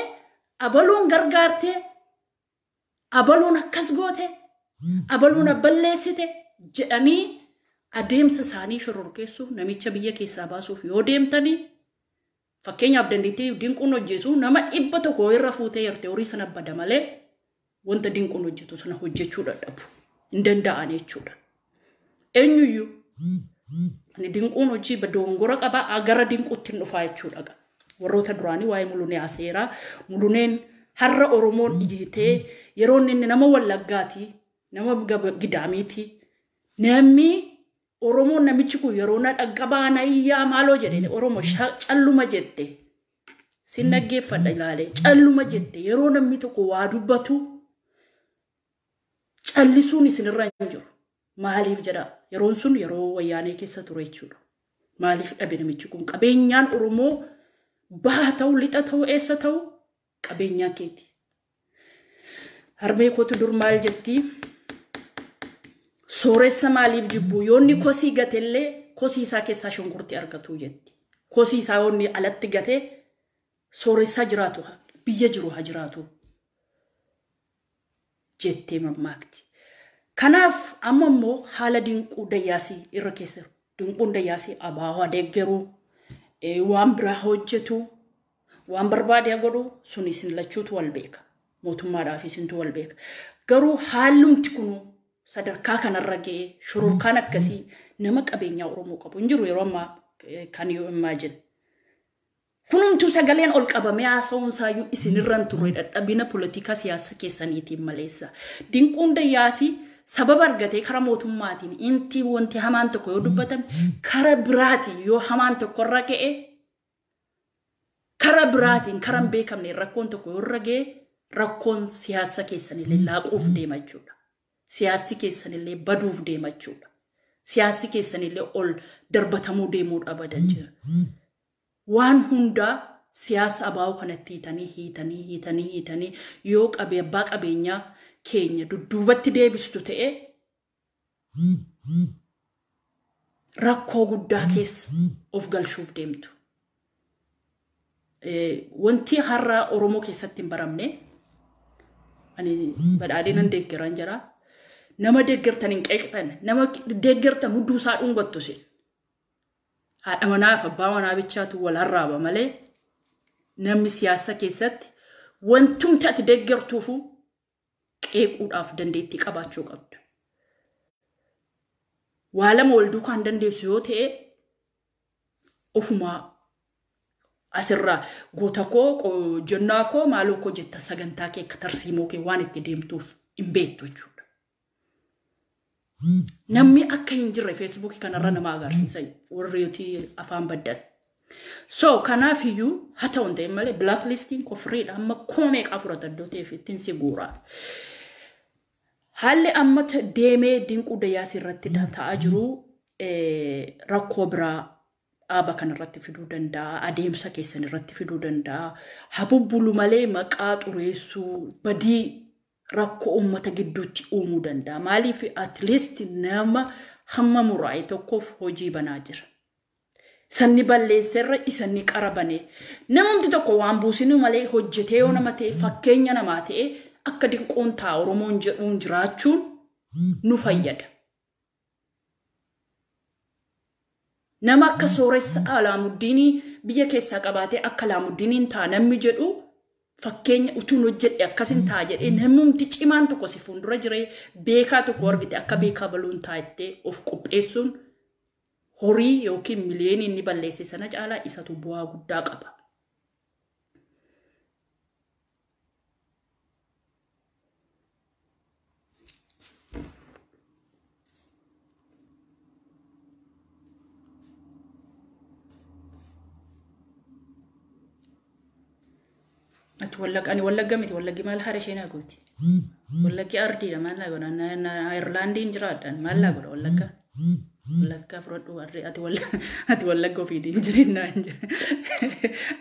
abaluun gargaarte abaluun akkas goote abaluun balleessite jedhanii adeemsa isaanii shororkeessuuf namicha biyya keessaa baasuuf yoo deemtanii Fakkeenyaaf dandeettii dinquun hojjetu nama dhibba tokko irra fuutee jirte horii sana bada malee wanta dinquun hojjetu sana hojjechuu dadhabu. Hin danda'an jechuudha. Eenyuyyuu ani dinquun hojii dogongora qaba gara dinquutti hin dhufaa jechuudha. Warroota duraanii waa'ee mulunee aseeraa muluneen har'a Oromoon ijitee yeroo inni nama Wallaggaati nama Gidaamiiti namni Oromoon namichi kun yeroo na dhaqqabaa iyyaa maaloo jedhe Oromoo calluma jette sin dhaggeeffadha ilaalee calluma jette yeroo namni tokko waa dubbatu callisuun isinirra hin jiru maaliif jedha yeroon sun yeroo wayyaanee keessa ture jechuudha maaliif dhabe namichi kun qabeenyaan Oromoo baha ta'u lixa ta'u eessa ta'u qabeenyaa keeti harbee kootu dur maal jetti sooressa maaliif jibbu yoonni kosii gatellee kosii isaa keessaa shonkurtii argatu jetti kosii isaa yoonni alatti gate sooressa jiraatu biyya jiru haa jiraatu jettee mammaakti kanaaf amma immoo haala dinquu dayyaasii irra keessa dinquun dayyaasii abaawaa deeggaruu waan biraa hojjetu waan barbaade godhu sun isin lachuutu wal beeka mootummaadhaaf isintu wal beeka garuu haalumti kunu sadarkaa kanarra ga'ee shororkaan akkasii nama qabeenyaa Oromoo qabu hin jiru yeroo ammaa kan yoo imagine kunumtu sagaleen ol qabamee haasa'uun saayyuu isinirran turre dadhabina politika siyaasa keessaniitiin maleessa dinquun dayyaasii sababa argatee kara mootummaatiin inti wanti hamaan tokko yoo dubbatame kara biraatiin yoo hamaan tokko irra ga'e kara biraatiin karan beekamne rakkoon tokko yoo irra ga'e rakkoon siyaasa keessanillee laaquuf deema jechuudha. Siyaasi keessanillee baduuf deema jechuudha. Siyaasi keessanillee ol darbatamuu deemuudha badan jira. Waan hundaa siyaasa abaa'uu kanatti hiitanii yoo abbaa qabeenyaa keenya dudduubatti deebistu ta'e rakkoo guddaa keessa of galchuuf deemtu. Wanti har'a Oromoo keessatti hin baramne ani badhaadhinan deeggaran jira. Nama deeggartan hin qeeqxan nama deeggartan hudduu isaa dhungattu sin. Haadha manaaf abbaa manaa bichaatu wal harraaba malee namni siyaasa keessatti wantumti ati deeggartuufu qeequudhaaf dandeettii qabaachuu qabda. Waa lama wal duukaan dandeessu yoo ta'e ofumaa asirraa goota koo jennaa koo maaloo koo jetta sagantaa kee tarsiimoo kee waan itti deemtuuf hin beektu jechuudha. Namni akka hin jirre Facebook kanarra nama agarsiisa warreetii afaan baddan. So kanaaf iyyuu haa ta'u ta'e malee blacklisting kofriidha amma koomee qafurata dooteef ittiin siguura. Haalli amma deemee dinquu dayyaasii irratti ta'aa jiru rakkoo biraa dhaaba kanarratti fiduu danda'a adeemsa keessan irratti fiduu danda'a habubbulu malee maqaa xureessuu badii rakkoo uummata gidduutti uumuu danda'a maaliif at least nama hamma muraa'e tokkoof hojii banaa jira sanni balleesserra isanni qarabane namumti tokko waan buusinu malee hojjetee yoo nama ta'e fakkeenya namaa ta'e akka dinquun ta'a Oromoon jedhuun jiraachuun nu fayyada. Nama akka sooressa Alaamuddinii biyya keessaa qabaatee akka Alaamuddiniin ta'a namni jedhu fakkeenya utuun hojjedhe akkasin ta'a jedhee namumti cimaan tokko si fuuldura jiree beekaa tokko argite akka beekaa baluun ta'a jettee of qopheessuun horii yookiin miliyoonii inni balleesse sana caalaa isatu bu'aa guddaa qaba. أتولك ميت ولك ما الحر شيء نقولتي ولك أرضي ما لا قول أنا إيرلندي إنجراد ما لا قول ولك فرد واري أتولك في دينجرين نانج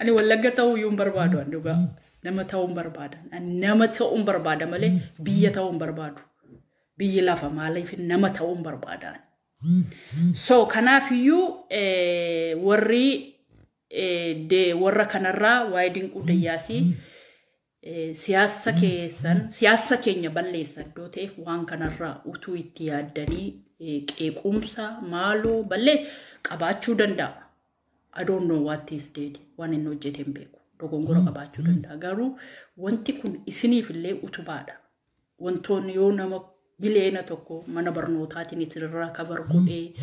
أنا ولك تاو يوم بربادو عندوكا نما تاو بربادا نما تاو بربادا ماله بيا تاو بربادو بيا لافا ماله في نما تاو بربادا so كنا فيو وري de warra kanarraa waa'ee dinquu dayyaasii siyaasa keenya balleessa iddoo ta'eef waan kanarraa utuu itti yaaddanii qeequmsa maaloo ballee qabaachuu danda'a. I don't know what is dead. Waan inni hojjete hin beeku. Dogongora qabaachuu danda'a. Garuu wanti kun isiniif illee utubaadha. Wantoonni yoo nama bileena tokko mana barnootaatiin isirraa kabar godhee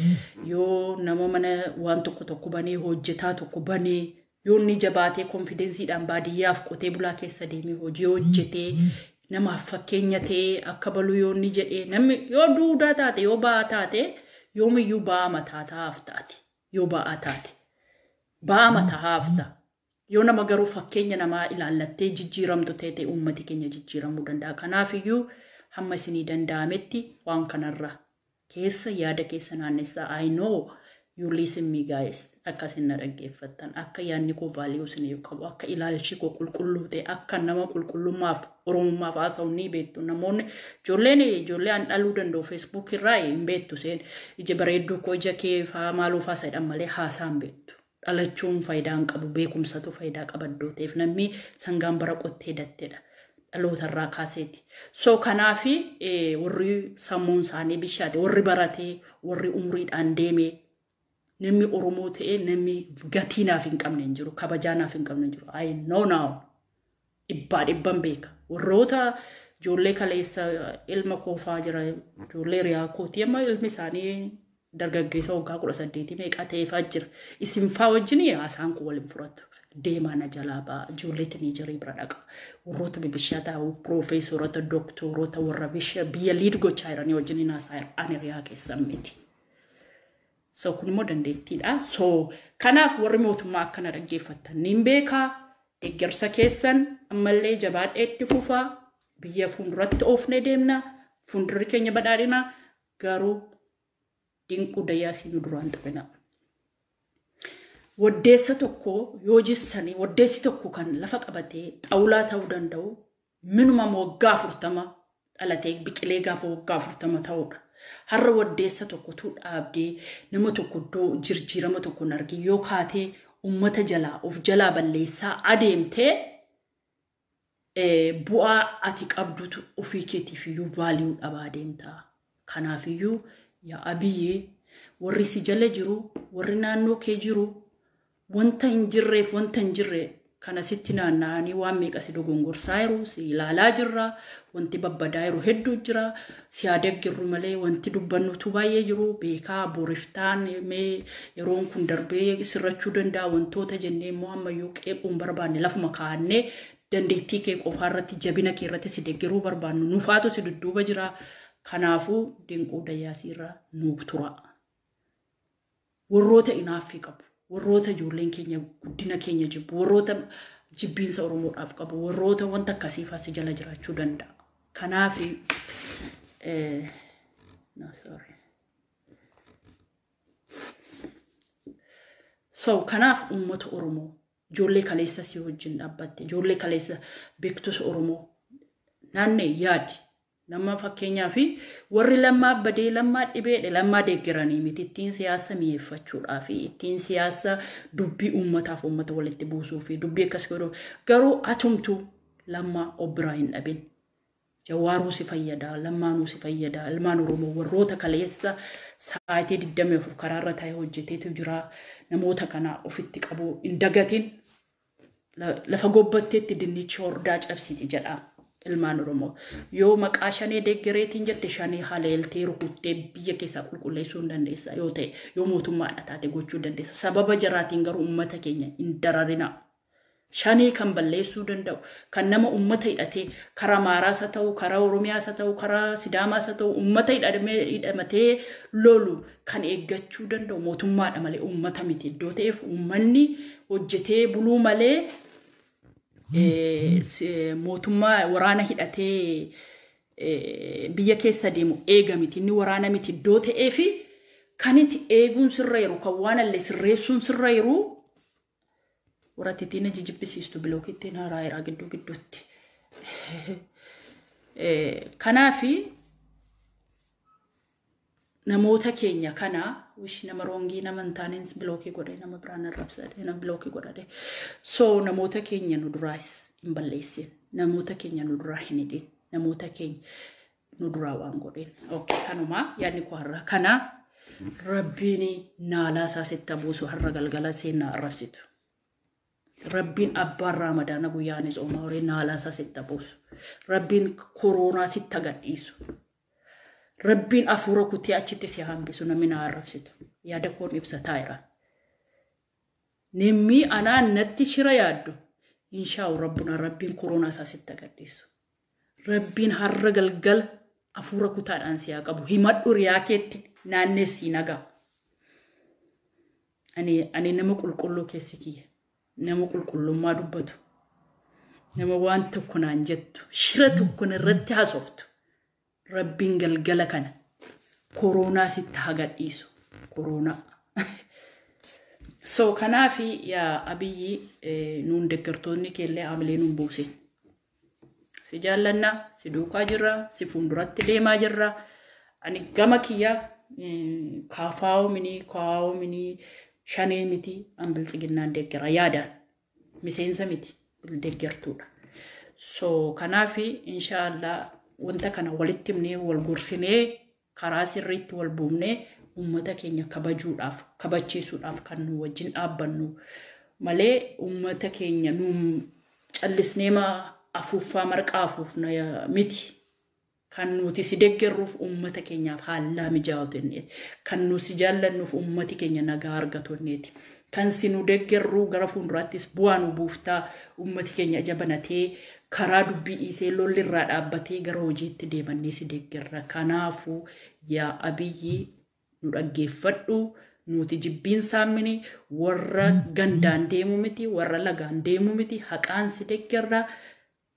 yoo nama mana waan tokko banee hojjetaa tokko banee yoo ni jabaatee konfidensiidhaan baadiyyaaf qotee bulaa keessa deemee hojii hojjetee namaaf fakkeenya ta'ee akka balu yoo ni jedhee namni yoo duudaa taate yoo ba'aa taate yoomiyyuu ba'aa mataa taa'aaf taate yoo ba'aa taate ba'aa mataa haafta. Yoo nama garuu fakkeenya namaa ilaallattee jijjiiramtu ta'e uummati keenya jijjiiramuu danda'a. Kanaafiyyuu hamma isinii danda'ametti waan kanarra keessa yaada keessa naannessaa. I know you listen me guys. Akka isin na dhaggeeffattan, akka yaadni koo value isiniif qabu, akka ilaalchi koo qulqulluu ta'e, akka nama qulqullummaaf oromummaaf haasa'u ni beektu. Namoonni ijoollee aan dhaluu danda'u Facebook irraa hin beektu seen ija bareedduu koo ija kee faa maaluu faa saydhan malee haasaan beektu. Dhalachuun faayidaan qabu beekumsatu faayidaa qabaddoo ta'eef namni sangaan bara qottee datteedha. Dhalootarraa kaaseeti. So kanaafi warri sammuun isaanii bishaate, warri baratee, warri umriidhaan deemee namni Oromoo ta'ee namni gatiinaaf hin qabne hin jiru, kabajaanaaf hin qabne hin jiru. I know now. Dhibban beeka. Warroota ijoollee kaleessa ilma koofaa jira, ijoollee riyaa kooti amma ilmi isaanii dargaggeessa waggaa 18 meeqa ta'eefaa jira. Isin faa wajjin haasaan kun waliin furatu. Deemaa na jalaa ba'a. Ijoollee tanii jirii bira dhaqa. Warroota bibishataa, piroofeesorota, doktoroota warra biyya liid gochaa jiranii wajjin haasaa ani riyaa keessan miti. So kun immoo dandeettiidha. So kanaaf warri mootummaa akkana dhaggeeffattan ni beekaa. Deeggarsa keessan ammallee jabaadhee itti fufaa. Biyya fuulduratti oofnee deemna. Fuuldurri keenya badhaadhina. Garuu dinquu dayyaasii nu duraan xibina. Waddeessa tokko yoo jissanii waddeessi tokko kan lafa qabatee xaawulaa ta'uu danda'u minuma waggaa 40 dhalatee biqilee gaafa waggaa 40 ta'udha. Har'a waddeessa tokko tu dhaabdee nama tokko doo jirjiirama tokko nargi yoo kaatee ummata jalaa of jalaa balleessaa adeemtee bu'aa ati qabdutu ofii keetiif iyyuu vaaliyuu dhabaa adeemta. Kanaafiyyuu yaa Abiyyee warri si jala jiru warri naannoo kee jiru wanta hin jirre kana sitti naanna'anii waan meeqa si dogongorsaa jiru si ilaalaa jirra wanti babbadaa jiru hedduu jira si adeeggarru malee wanti dubbannutu baay'ee jiru beekaa boriftaan mee yeroon kun darbee sirrachuu danda'a wantoota jennee immoo ammayyuu qeequun barbaanne lafuma kaa'annee dandeettii kee qofaa irratti jabina kee irratti si deeggaruu barbaannu nufaatu si dudduuba jira. Kanaafuu dinquu dayyaasiirraa nuuf tura. Warroota inaaffii qabu. Warroota ijoolleen keenya guddina keenya jibbu. Warroota jibbiinsa Oromoodhaaf qabu. Warroota wanta akkasiifaa si jala jiraachuu danda'a. Kanaafi kanaaf uummata Oromoo ijoollee kaleessa si wajjin dhaabbatte. Ijoollee kaleessa beektoota Oromoo naannee yaadi. Nama fakkeenyaa fi warri lammaa badee lammaa dhibeedhe lammaa deeggaranii miti ittiin siyaasa mi'eeffachuudhaa fi ittiin siyaasa dubbii uummataaf uummata walitti buusuu fi dubbii akkas godhu garuu atumtu lammaa obbiraa hin dhabin. Jawaaruu si fayyada, lammaanuu si fayyada, ilmaan Oromoo warroota kaleessa sa'aatii 24 karaarra taa'ee hojjeteetu jira. Namoota kana ofitti qabu hin dagatin lafa gobbatteetti dinnicha hordaa cabsiti jedha. Ilmaan Oromoo yoo maqaa shanee deeggareetiin jette shanee haleeltee rukuttee biyya keessaa qulqulleessuu hin dandeessa yoo ta'e yoo mootummaadha taate gochuu dandeessa. Sababa jaraatiin garuu uummata keenya hin dararina. Shanee kan balleessuu danda'u kan nama uummata hidhatee karaa Amaaraas haa ta'u karaa Oromiyaas haa ta'u karaa Sidaamaas haa ta'u uummata hidhamatee lolu kan eeggachuu danda'u mootummaadha malee uummata miti. Iddoo ta'eef uummanni hojjetee buluu malee mootummaa waraana hidhatee biyya keessa deemu eega miti inni waraana miti iddoo ta'ee fi kan itti eeguun sirra jiru kan waan allee sirreessuun sirra jiru warratti ittiin jibbisiistu bilookittiin haaraa jiraa gidduutti. Kanaafi namoota keenya kana wish nama roongii nama intaanis bilookii godhe nama biraan arrabsade nama bilookii godhade. So namoota keenya nu duraas hin balleessin namoota keenya nu duraa hin hidhin namoota keenya nu duraa waan godhen. Okay kanuma yaadni koo har'a kana Rabbiin naalaa isaa sitti buusu har'a galgala seenaa arrabsitu. Rabbiin abbaan Ramadana guyyaanis oomaa naalaa isaa sitti buusu. Rabbiin koronaa sitti agadhiisu. Rabbiin afuura kutee achitti si hambisu namni na arrabsitu. Yaada koon ibsataa jira. Nimmi anaan natti shira yaaddu. Inshaa'u rabbuna rabbiin koronaa isaa sitti agadhiisu. Rabbiin har'a galgala afuura kutaadhaan si haa qabu. Himadhu riyaa keetti naanneessii nagaa. Ani nama qulqulluu keessi kiyya. Nama qulqullummaa dubbatu. Nama waan tokko naan jettu. Shira tokkon irratti haasoftu. Rabbiin galgala kana koronaa sitti agadhiisu. Koronaa. So kanaafi yaa Abiyyi nuun deeggartoonni keellee amilee nuun buusin. Si jaallanna, si duukaa jirra, si fuulduratti deemaa jirra. Ani gama kiyya kaafaawo mini shanee miti an biltsiginnaan deeggara yaadaan miseensa miti deeggartuudha. So kanaafi inshaallah wanta kana walitti himnee wal gorsinee karaa sirriitti wal buufnee ummata keenya kabajuudhaaf kabachiisuudhaaf kan nu wajjin dhaabbannu malee ummata keenya nu callisnee afuuffaa marqaa afuufna miti kan nuti si deeggaruuf ummata keenyaaf haala mijaa'uutiin kan nu si jaallannuuf ummati keenya nagaa argatuuneeti kan si nu deeggarru gara fuulduraattis bu'aa nu buuftaa ummati keenya jabanatee karaa dubbii dhiisee lolli irraa dhaabbatee gara hojiitti deemannee si deeggarra. Kanaafuu yaa Abiyyi nu dhaggeeffadhu nuti jibbiin saammini warra gandaan deemu miti warra lagaan deemu miti haqaan si deeggarra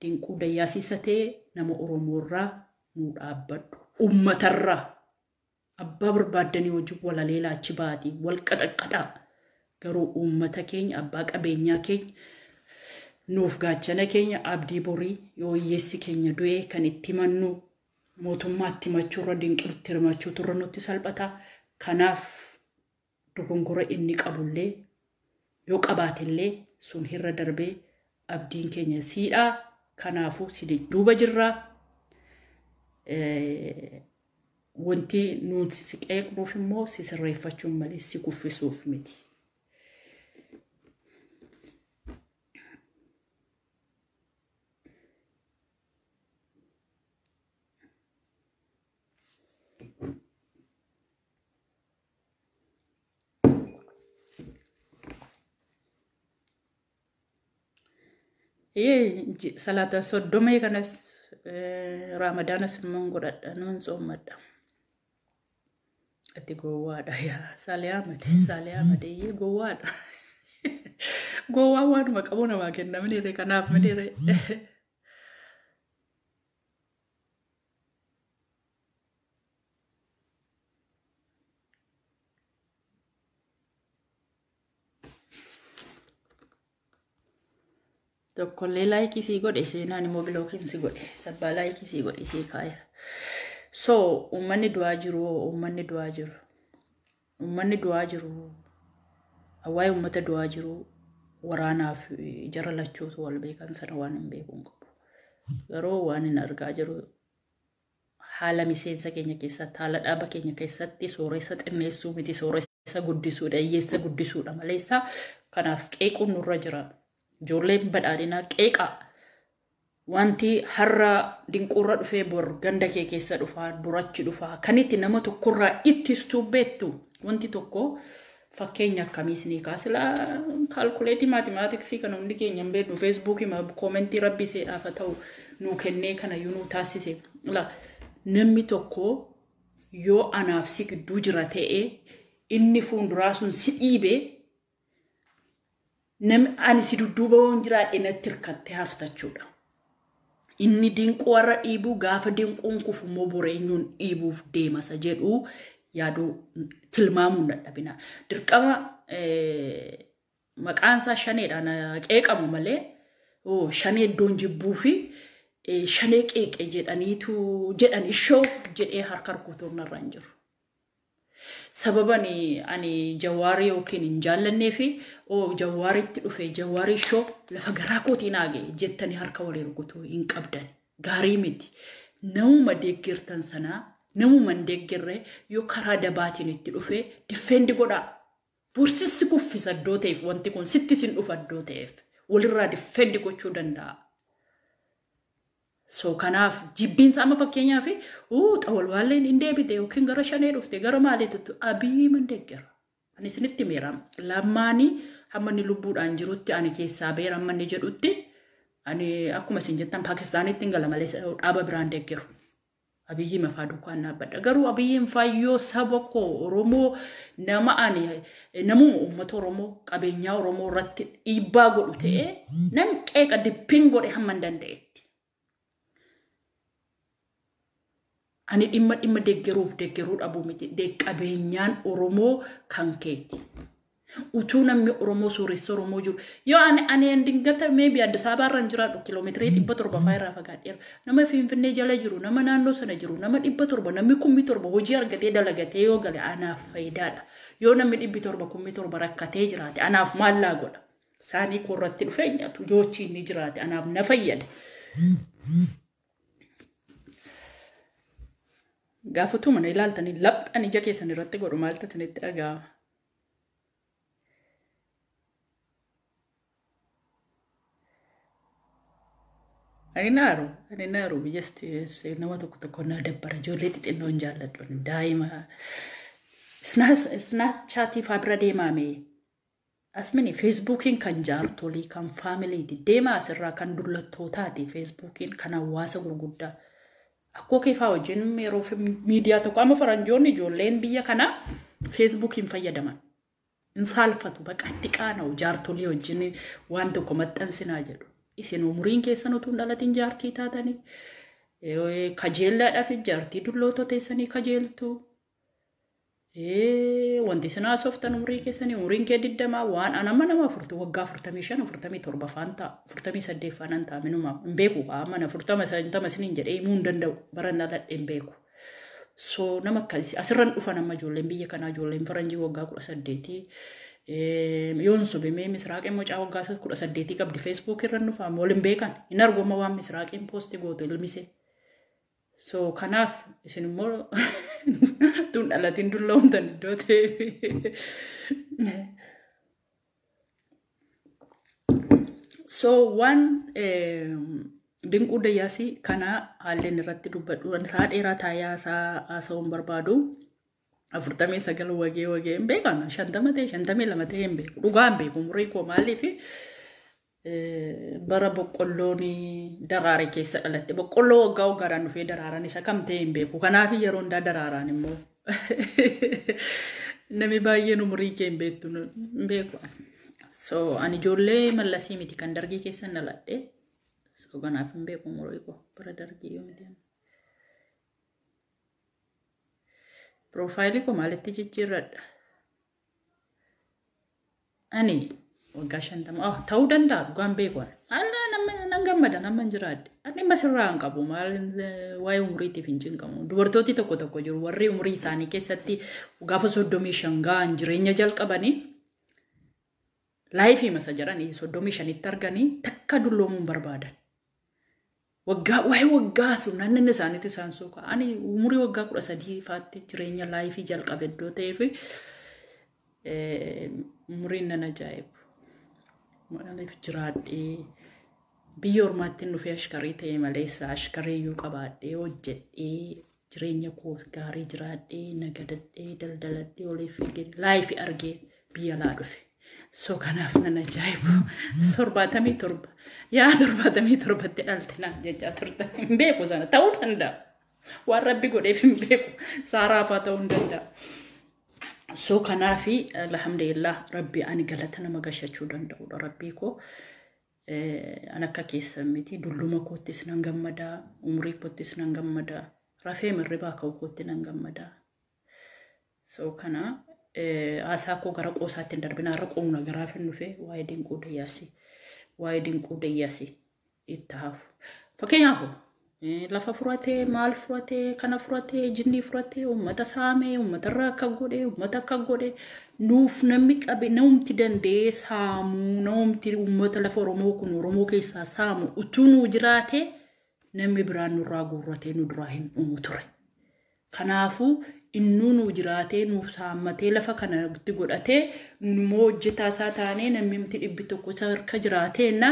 dinquu dayyaasiisatee nama Oromoorraa nu dhaabbadhu. Uummatarraa abbaa barbaaddanii wajjin walaleelaa achi baati wal qaxaqqaxaa garuu uummata keenya abbaa qabeenyaa keenya nuuf gaachana keenya abdii borii yoo hiyyeessi keenya du'ee kan itti mannu mootummaatti machuurra dinqirutti hirmachuu turre nutti salphata. Kanaaf dogongora inni qabullee yoo qabaatillee sun hirra darbee abdiin keenya siidhaa. Kanaafuu si duuba jirra. Wanti nuti si qeeqnuuf immoo si sirreeffachuun malee si kuffisuuf miti. Salata soddoma kanas Ramadana simman godhadha nun soommadha. Ati gowwaadha yaa Saaliyamade gowwaadha. Gowwaa waanuma qabu namaa kennamne kanaaf midire. Tokkollee laayikii sii godhe seenaan immoo bilookiin si godhe sabbaa laayikii sii godhe sii kaayera. So uummanni du'aa jiru hawaii uummata du'aa jiru waraanaaf jara lachuutu wal beekan sana waan hin beekuun qabu. Garuu waan hin argaa jiru haala miseensa keenya keessatti haala dhaaba keenya keessatti sooressa xinneessuu miti sooressa guddisuudha hiyyeessa guddisuudha maleessa kanaaf qeequun nurra jira. Ijoolleen badhaadhinaa qeeqaa wanti har'a dinquurra dhufee bor ganda kee keessa dhufaa burachi dhufaa kanitti nama tokkorraa ittistuu beektu wanti tokko fakkeenya akkamii isinii kaasila kaalkuleetii maatimaatiksii kan hundi keenya hin beeknu feesbuukii koomentii rabbii seedhaaf ta'u nuu kennee kana yuu taasise namni tokko yoo anaaf si gidduu jira ta'ee inni fuulduraa sun si dhiibee ani si dudduuba waan jiraadhe natti hirkattee haftachuudha. Inni dinquu warra dhiibuu gaafa dinquun kufu immoo boreenyuun dhiibuuf deemasa jedhu yaaduu tilmaamuun dadhabina. Dirqama maqaan isaa shaneedhaan qeeqamu malee shanee iddoon jibbuu fi shanee qeeqe jedhan ishoo jedhee harka rukutuun irra hin jiru. Sababani ani jawaari yookiin hin jaallannee fi jawaaritti dhufe jawaari shoo lafa garaa kootii naage jettanii harka walii rukutuu hin qabdan gaarii miti. Nama deeggartan sanaa namuma deeggarre yoo karaa dabaatiin itti dhufe difeendi godha bursisi kuffisa iddoo ta'eef wanti kun sitti sin dhufa iddoo ta'eef walirraa difeendi gochuu danda'a. So kanaaf jibbiinsa amma fakkeenyaaf xawal waalleen hin deebite yookiin gara shanee dhufte gara maaliitu abii man deeggara. Ani isinitti meeram lamaanii hamma inni lubbuudhaan jirutti ani keessaa beera amma inni jedhutti ani akkuma isin jettan Paakistaanitti hin gala malee dhaaba biraan deeggaru. Abiyyi mafaa dukaan naabbadha. Garuu abiyyiin faayyoo saba koo Oromoo nama ani namu uummata Oromoo qabeenyaa Oromoo irratti dhiibbaa godhu ta'ee nan qeeqa dippiin godhe hamma hin danda'etti. Ani dhimma deeggaruu dhabuu miti qabeenyaan Oromoo kan keeti. Utuu namni Oromoo suuressa Oromoo jiru yoo ani dingata maybe Addis Ababa irra jiraadhu kiiloomeetirii 700 irraa fagaadheera nama Finfinnee jala jiru nama naannoo sana jiru nama 700 namni 700 hojii argatee dalagatee yoo gale anaaf faayidaadha yoo namni 700 rakkatee jiraate anaaf maal laa godha saanii korratti dhufee nyaatu yoo chiinni jiraate anaaf na fayyada. Gaafatu mana ilaaltanii labdhaan ija keessan irratti godhu maal ta'anitti dhaga'ama. Ani naaru biyyatti nama tokko na dabbara ijoollee xixinnoon jaalladhu daa'ima snaas chaatii faabira deemame asmini feesbuukiin kan jaartolii kan faamiliiti deemaa asirraa kan dullattootaati feesbuukiin kan hawaasa gurguddaa akkoo keefaa wajjin yeroo miidiyaa tokko amma faranjoonni ijoolleen biyya kana feesbuukiin fayyadaman in saalfatu baqatti qaana'u jaartolii wajjin waan tokko maxxansinaa jedhu. Isin umuriin keessan utuu dhalatiin jaartii taatanii kajeellaadhaaf jaartii dulloota teessanii kajeeltu wanti isin haasoftan umurii keessanii umuriin kee 20 waan anama nama waggaa 45 47 faan ta'a 48 faan ta'a minuma hin beeku mana 40 isiniin jedhee himuu hin danda'u baranna ladhee hin beeku. So nama akkasii asirran dhufan amma ijoolleen biyya kanaa ijoolleen faranjii waggaa 18 yoon sobemee misraaqeen mucaa waggaa 18 qabdi Facebook irra nuufaan waliin beekan hin argoma waan misraaqeen posti gootu ilmise. So kanaaf isin immoo tun dhalatiin dulloomtan iddoo ta'eef. So waan dinquu dayyaasii kana haalleen irratti dubbadhu isaa dheeraa taayaa isaa haasa'uun barbaadu. 49 wagee hin beekan 52 hin beeku dhugaa hin beeku umurii koo maaliif bara boqqolloon daraare keessa dhalatte boqqolloo waggaa waggaadhaan dhufee daraaran isa kam ta'e hin beeku kanaaf yeroo hundaa daraaraan immoo namni baay'een umurii kee hin beektu hin beeku. So ani ijoollee mallasii miti kan dargii keessa dhaladhe so kanaaf hin beeku umurii koo bara dargii yoo miti. Profaayilii koo maalitti jijjiirradha? Ani waggaa 50 ta'uu danda'a dhugaan beekuun. Alla nan gammada nama jiraadde. Ani masirraa hin qabu maal waa'ee umuriitiif hin cinqamu. Dubartooti tokko jiru warri umurii isaanii keessatti gaafa 35 ga'an jireenya jalqabanii laayifii masa jedhanii 35tti arganii takka dulloomuun barbaadan. Waggaa sunnan isaaniitti isaan suuqa. Ani umurii waggaa 13 faatti jireenya laayifii jalqabe iddoo ta'eef umuriin nan ajaa'ibu. Maaliif jiraadhee biyya ormaatti dhufee ashkarii ta'e maleessa ashkariyyuu qabaadhee hojjedhee jireenya koo gaarii jiraadhee nagadadhee daldaladhee oliif laayifii argee biyya laa dhufe. So kanaaf nan ajaa'ibu 77 yaa 77tti dhalte naan jechaa turte hin beeku sana ta'uu danda'a waan rabbi godheef hin beeku saaraafaa ta'uu hin danda'a. So kanaaf alhamdulillah rabbi ani galata nama gashachuu danda'udha rabbii koo an akka keessan miti dulluma koottis nan gammadaa umurii koottis nan gammadaa rafee mirribaa ka'uu kootti nan gammadaa. So kana asako gara qoosaatti darbina raqoona garaaf nufe waa'ee dinquu dayyaasii itti hafu fakkeenyaaf lafa furatee maal furatee kana furatee jinni furatee ummata saamee ummata irraa akka godhe ummata akka godhe nuuf namni qabe namumti dandee saamu namumti ummata lafa Oromoo kun Oromoo keessaa saamu utuu nu jiraate namni biraan nurraa guurratee nu duraa hin dhumu ture. Kanaafuu innuu nu jiraatee nuuf saammatee lafa kana itti godhatee nuummoo hojjetaa isaa taanee namni mti dhibbi tokko isa harka jiraateenna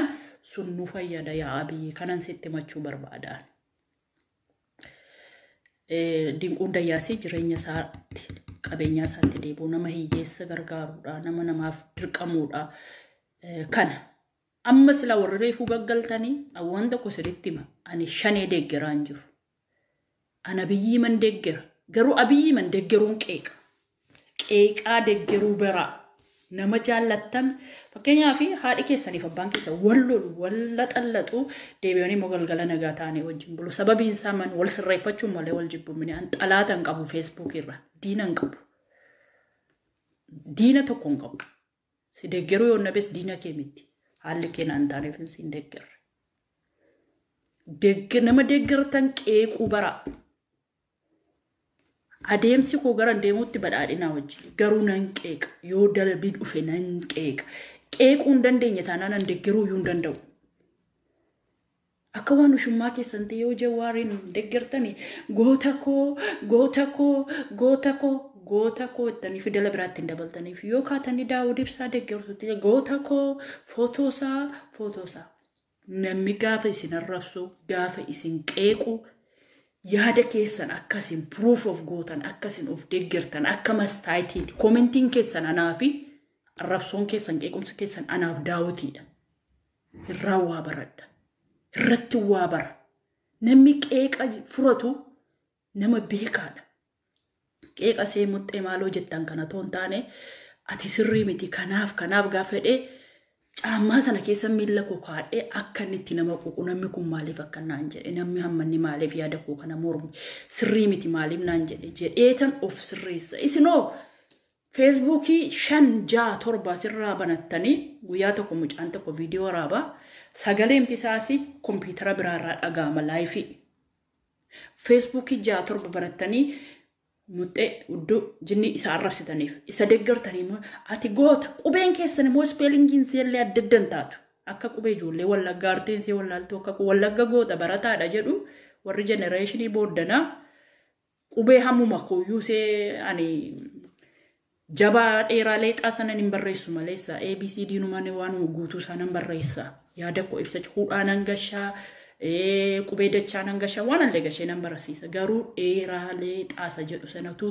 sun nu fayyada yaa Abiyyi kanan sitti machuu barbaadaan. Dinquun Dayyaasii jireenya isaatti qabeenya isaatti deebi'u nama hiyyeessa gargaaruudha nama namaaf dirqamuudha kana amma sila warri reefuu gaggaltanii waan tokko sirriitti hima ani shanee deeggaraan jiru ana Abiyyi man deeggara garuu Abiyyi man deeggaruun qeeqaa deeggaruu bara nama jaallattan fakkeenyaaf haadhi keessaniif abbaan keessan walla xallatu deebi'anii mogalgala nagaa ta'anii wajjin bulu sababiin isaa man wal sirreeffachuun malee wal jibbuumini an xalaatan qabu Facebook irra diina hin qabu diina tokko hin qabu si deeggaruu yoo nabes diina kee miti haalli keenya an taaneef hin deeggarre nama deeggartan qeequu bara adeemsi koo gara deemuutti badhaadhinaa wajjin garuu nan qeeqa yoo dalbii dhufe nan qeequun dandeenya taanaan nan deeggaruu iyyuu hin danda'u akka waan ushummaa keessatti yoo Jawaariin deeggartanii goota koo ittanii fidela biraatti hin dabaltaniif yoo kaatanii Daawud Ibsaa deeggartutti goota koo footoosaa namni gaafa isin arrabsu gaafa isin qeequ yaada keessan akkasin proof of gootan akkasin of deeggartan akka mastaayitiiti komentiin keessan anaafi arrabsoon keessan qeequmsa keessan anaaf daawwitiidha irraa waa baradha irratti waa bara namni qeeqa furatu nama beekaadha qeeqa see muxxee maaloo jettan kana toon taane ati sirrii miti kanaaf gaafa fedhee caammaa sana keessa miila koo kaadhee akka inni nama quuqu namni kun maaliif akka naan jedhe namni hammanni maaliif yaada koo kana mormi sirrii miti maaliif naan jedheetan of sirreessa isinoo Facebookii 5 6 7 sirraa banattanii guyyaa tokko mucaan tokko viidiyoo waraabaa sagalee imtisaasii kompiitara biraarraa dhagaama laayifii Facebookii 6 7 banattanii muxxee udduu jinni isa arrabsitaniif isa deeggartanii ati goota qubeen keessan immoo spellingiin seellee adda taatu akka qubee ijoollee wallaggaa arteensi wallaaltuu akka wallagga goota barataadha jedhu warri genereeshinii booddanaa qubee hammuma kooyyuu see ani jabaa dheeraalee xaasanan hin barreessu maleessa ABCD numaan waan guutuu isaanan barreessa yaada koo ibsa hudhaanan gashaa qubee dachaanan gashaa waan allee gashee nan barsiisa garuu dheeraalee xaasa jedhu sanatu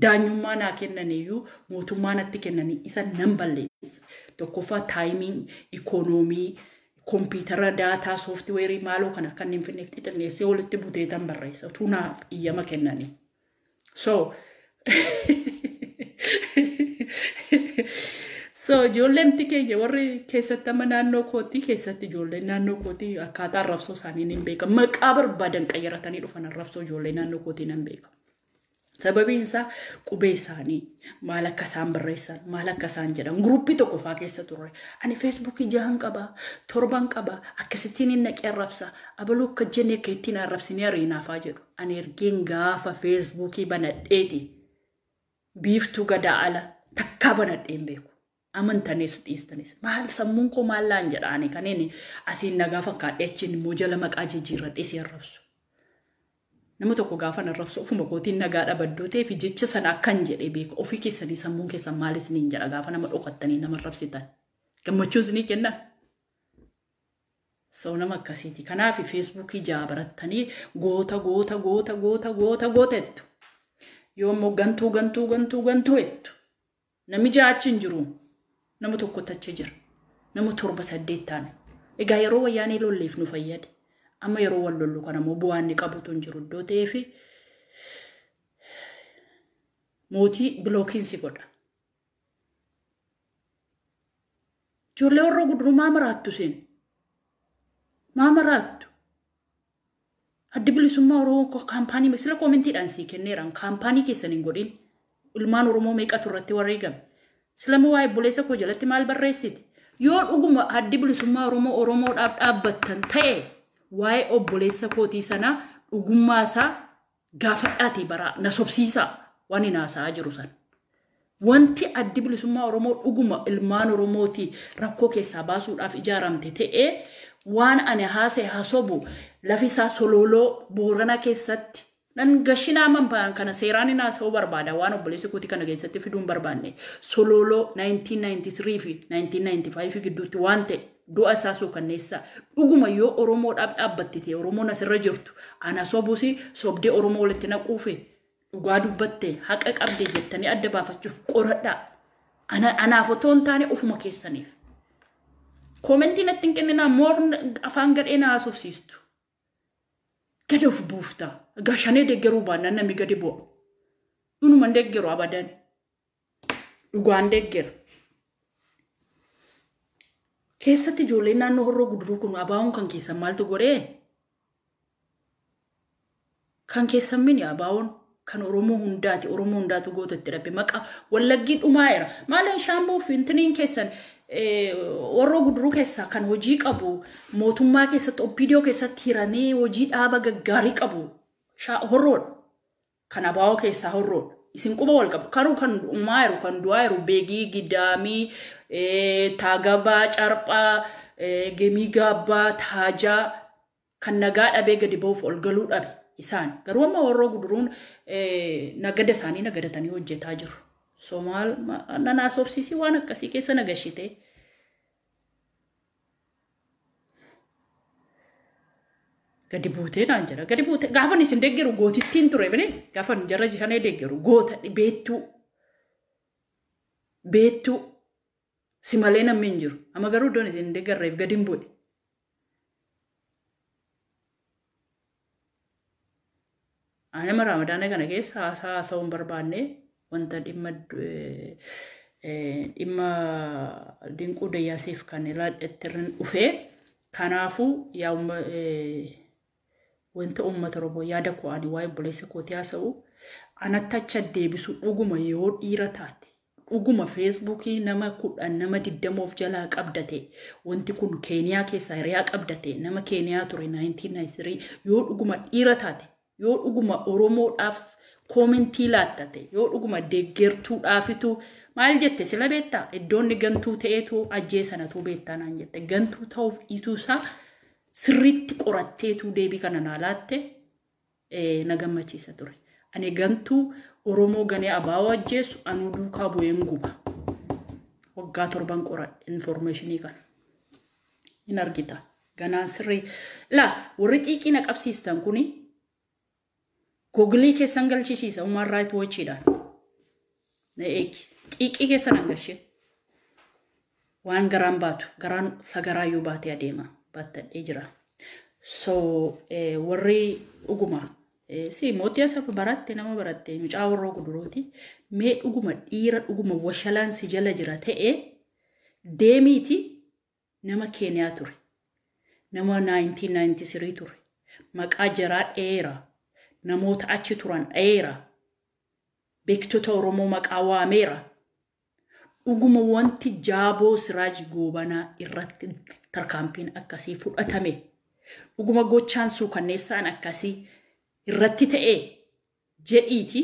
daanyummaa naa kennaniyyuu mootummaa natti kennanii isa nan balleessa tokkoffaa taayimiin ikoonoomii kompiitara daataa sooftiweerii maaloo kana kan hin finneef xixinneessee walitti buteetan barreessa tunaaf iyyama kennanii so ijoolleen keenya warri keessatti amma naannoo kootii keessatti ijoolleen naannoo kootii akkaataa arrabsoo isaanii hin beekan maqaa barbaadan qayyaratanii dhufan arrabsoo ijoollee naannoo kootii nan beeka sababiin isaa qubee isaanii maal akka isaan barreessan maal akka isaan jedhan gruuppii tokko faa keessa turre ani feesbuukii 6 qaba 7 qaba akkasittiin hin naqee arrabsa abaluu akka jennee akka ittiin arrabsinee ariinaafaa jedhu ani ergeen gaafa feesbuukii banadheeti biiftuu gadaa ala takkaa banadheen beeku amantanis dhiistanis maal sammuun koo maallaan jedhaani kanneen asiin nagaa fakkaadhee achiin immoo jala maqaa jijjiirradhee si arrabsu nama tokko gaafa arrabsu ofuma kootiin nagaa dhabaddootee fi jecha sana akkan jedhee beeku ofii keessanii sammuun keessan maalis niin jedha gaafa nama dhokattanii nama arrabsitan gammachuun isinii kenna soo nama akkasiiti kanaaf feesbuukii jaa barattanii goota ettu yoo immoo gantuu ettu nami jaachiin jiru nama tokko tachi jira nama 7-8 taane egaa yeroo wayyaanii lolleef nu fayyade amma yeroo wal lollu kana immoo bu'aan ni qabutu hin jiru iddoo ta'eefi mootii blookiin si godha ijoollee warra guduruu maamaraattu seen maamaraattu addi bilisummaa Oromoo kaampaanii sila koomentiidhaan sii kenneeraan kaampaanii keessan hin godhin ilmaan Oromoo meeqatu irratti wareegame silama waa'ee buleessa koo jalatti maal barreessiti yoo dhuguma addi bilisummaa Oromoodhaaf dhaabbattan ta'e waa'ee obboleessa kootii sana dhugummaa isaa gaafadhaati bara na sobsiisa waan hin haasa'aa jiru sana wanti addi bilisummaa Oromoo dhuguma ilmaan Oromooti rakkoo keessaa baasuudhaaf ijaaramte ta'e waan ani haasa'e hasobu lafisaa sololoo Boorana keessatti Nan gashina man kana seeraan naasoo barbaada waan obboleessi kootii kana keessatti fiduun barbaanne sololoo 1993 fi 1995 gidduutti waan ta'e du'a isaasuu kanneessa dhuguma yoo Oromoodhaaf dhaabbattite Oromoon asirra jirtu ana sobusi sobdee Oromoo walitti naquufe dhugaa dubbatte haqa qabdee jettanii adda baafachuuf qoradhaa anaaf otoo hin taane ofuma keessaniif komentiin ittiin kenninaa moor afaan gadhee naasofsiistu gad of buufta gashanee deeggaruu baannaan namni gadi bu'a dhunuman deeggaru abadan dhugaan deeggaru keessatti ijoollee naannoo Horroo Guduruu kun abaa'uun kan keessan maaltu godhee kan keessan mini abaa'uun kan Oromoo hundaatu gootatti dhabe maqaa Wallaggii dhumaa'eera maalan shaamboo fi intiniin keessan Horroo Guduruu keessa kan hojii qabu mootummaa keessatti OPDO keessatti hiramee hojii dhaaba gaggaarii qabu horroon kan abaa'oo keessaa horroon isin quba wal qabu karuu kan dhumaa'eeru kan du'aayeru beegii gidaamii taagabaa carphaa gemii gaabbaa taajaa kan nagaa dhabee gadi ba'uuf ol galuu dhabe isaan garuu amma Horroo Guduruun nagada isaanii nagadatanii hojjetaa jiru. Somaal nanaasofsiisii waan akkasii keessa nagashite gadi buutee naan jedha gadi buutee gaafan isin deeggaru gootittiin ture bine gaafan jarra jishanee deeggaru goota beettuu si malee namni hin jiru amma garuu iddoon isin deeggarreef gadi hin bu'e. Ani Ramadaana kana keessa haasa'uun barbaanne wanta dhimma dinquu dayyaasiif kan ilaallettirran dhufee kanaafuu yaa wanta uummata Oromoo yaada koo ani waa'ee obboleessa kootii haasa'u anatti acha deebisu dhuguma yoo dhiira taate dhuguma feesbuukii nama 10 nama 20 of jalaa qabdate wanti kun Keeniyaa keessaa hiriyaa qabdate nama Keeniyaa ture 1993 yoo dhuguma dhiira taate yoo dhuguma Oromoodhaaf komentii laattate yoo dhuguma deeggertuudhaafitu maal jette sila beektaa iddoonni gantuu ta'eetu ajjeesanatu beektaa naan jette gantuu ta'uuf dhiituusaa sirriitti qoratteetu deebii kana naalaatte na gammachiisa ture ani gantuu Oromoo ganee abaa'oo ajjeesu anuu duukaa bu'een guba waggaa 7 qoradhe informationii kana hin argita ganaan sirrii warri xiiqii na qabsiistan kuni Google keessan galchisiisa Human Rights Watchidhaan xiiqii keessan hangashe waan garaan baatu garaan sagaraayyuu baatee adeema battadhee jira so warri dhuguma si mootii asaaf baratte nama baratte mucaa Horroo Guduruuti mee dhuguma dhiira dhuguma washalaan si jala jira ta'e deemiiti nama Keeniyaa ture nama 1993 ture maqaa jaraa dheeraa namoota achi turan dheeraa beektota Oromoo maqaa waameera dhuguma wanti jaaboo Siraaj goobanaa irratti tarkaanfiin akkasii fudhatame dhuguma gochaan suukanneessaan akkasii irratti ta'e jedhiiti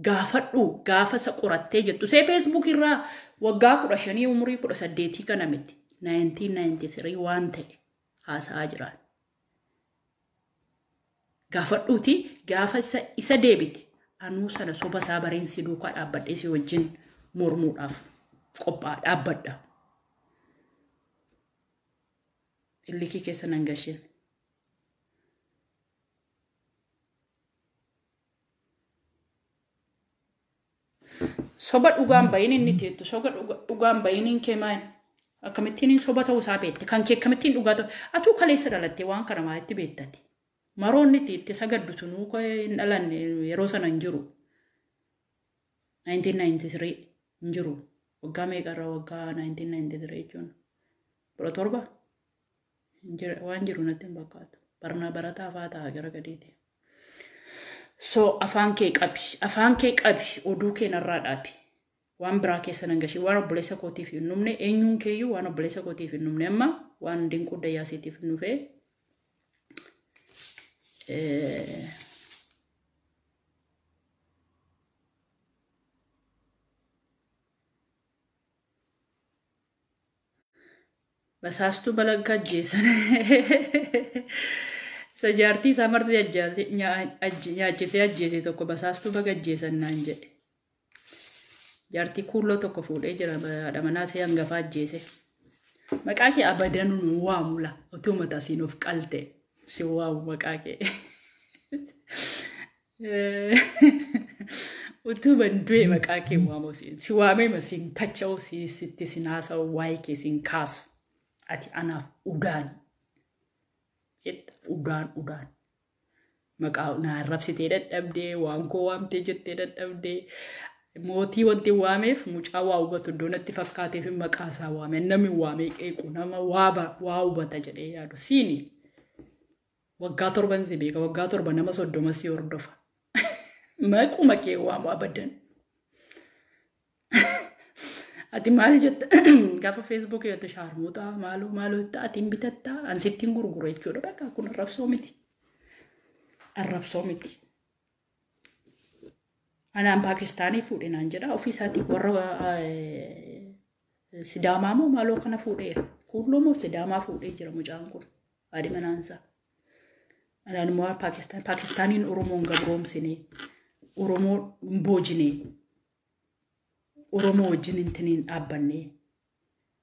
gaafadhu gaafa isa qorattee jettu see Facebook irraa waggaa 15 umurii 18 kana miti 1993 waan ta'e haasa'aa jiraan gaafadhuuti gaafa isa deebite anuu sana soba isaa bareensi duukaa dhaabbadhee si wajjin mormuudhaaf qophaa dhaabbadha illikii keessa nan gasheen soba dhugaan bayin inni teettu soba dhugaan bayin in keemaan akkamittiin soba ta'uu isaa beekte kan kee akkamittiin dhugaa ta'u atuu kaleessa dhalattee waan kana maalitti beektati maroonni itti sagaddu sunuu koo hin dhalanne yeroo sana hin jiru 1993 hin jiru waggaa meeqarraa waggaa 1993 jechuun 17 waan jiru natti hin fakkaatu barna barataa fa'aa ta'a gara gadiiti so afaan kee qabi oduu kee narraa dhaabi waan biraa keessa nan gashee waan obboleessa kootiif hin numne eenyuun keeyyuu waan obboleessa kootiif hin numne amma waan dinquu dayyaasiitiif hin nufee basaastu balagga jeesan Sajaartii isaa marti nyaachisee ajjeese tokko basaastuu baga ajjeesan naan jedhe. Jaartii kuulloo tokko fuudhee jira haadha manaa see hangafaa ajjeese. Maqaa kee abadan waamula utuu mataa siin of qalte si waamu maqaa kee. Utuu bandu'e maqaa kee waamu si waamee masiin tacha'u sitti sin haasa'u waa'ee kee sin kaasu. Ati anaaf udaan. Udaan. Maqaa naa arrabsitee dadhabdee waan koo waamtee jettee dadhabdee. Mootii wanti waameef mucaa waa hubatu doonatti fakkaateef maqaa isaa waame namni waamee qeequ nama waa hubata jedhee yaadu siini waggaa 7 si beeka waggaa 7 nama 30 si hordofa maquma kee waamu abadan ati maal jetta gaafa Facebook irratti shaarmuuta maaloo ati bitatta ansittiin gurgura jechuudha bakka kun arrabsoo miti. Anaan Paakistanii fuudhinaan jedha ofiisaati warra Sidaamaa moo maaloo kana fuudheera. Kuulloo moo Sidaamaa fuudhee jira mucaan kun haadhi manaansaa. Anaan immoo Paakistaniin Oromoon gabroomsine Oromoo boojine Oromoo wajjin intiniin dhaabbanne.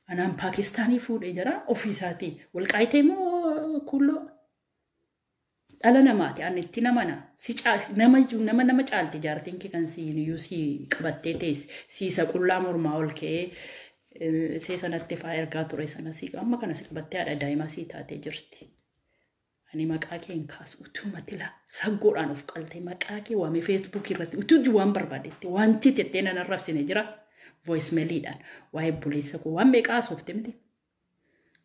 Anaan Paakistanii fuudhee jira ofiisaati walqaayitee moo kuulloo. Dhala namaati ani itti namana si nama caalti jaartiin kee kan siiniyyuu si qabattee teessi siisa qullaa mormaa ol ka'ee see sanatti faa ergaa ture sana si amma kana si qabattee haadha daa'imaa si taatee jirti. Ani maqaa kee hin kaasu utumatti laa saggoodhaan of qaltee maqaa kee waame Facebook irratti utuu waan barbaadetti wanti tettee nan arrabsine jira voicemailiidhaan waa'ee buleessa koo waan meeqaa soofte miti.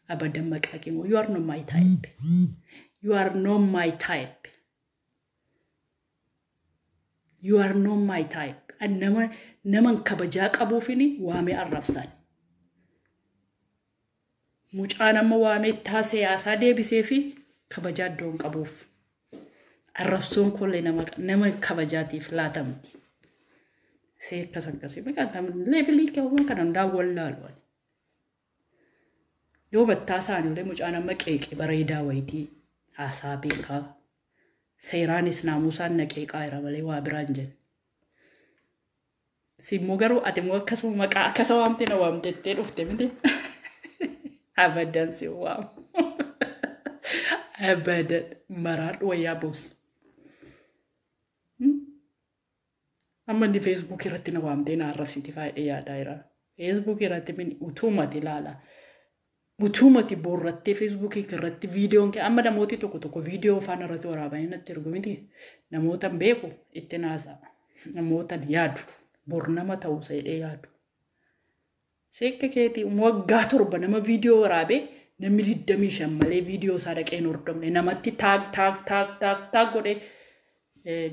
Abadan maqaa kee you are not my type. You are not my type. You are not my type. And naman kabajaa qabuufini waamee arrabsan. Mucaan amma waamee taasee yaasaa deebisee fi kabajaa iddoon qabuuf. Arrabsoon kollee nama kabajaatiif laatamti. See akkasii. Leefilii kee kanan daawwan laaluun. Yoo battaa isaaniillee mucaan amma qeeqee bareedaa wayitii. Haasaa beekaa seeraanis naamusaan naqeeqaa jira malee waa biraan jenna. Simmoo garuu ati immoo akkasuma maqaa akkasa waamte na waamtettee dhufte miti. Abadan si waamu. Abadan maraadhu wayyaa buusa. Amma inni Facebook irratti na waamtee na arrabsiti faayidee yaadaa jira. Facebook irratti utumati ilaala. Utumati borrattee Facebook irratti viidiyoon kee amma namooti tokko viidiyoo afaan irratti waraabanii natti ergu miti namoota beeku itti naasaa namoota yaadu bor nama ta'uu jedhee yaadu. Seekka keetii waggaa 7 nama viidiyoo waraabee namni 25 malee viidiyoo isaa dhaqee hin hordofne namatti taag godhee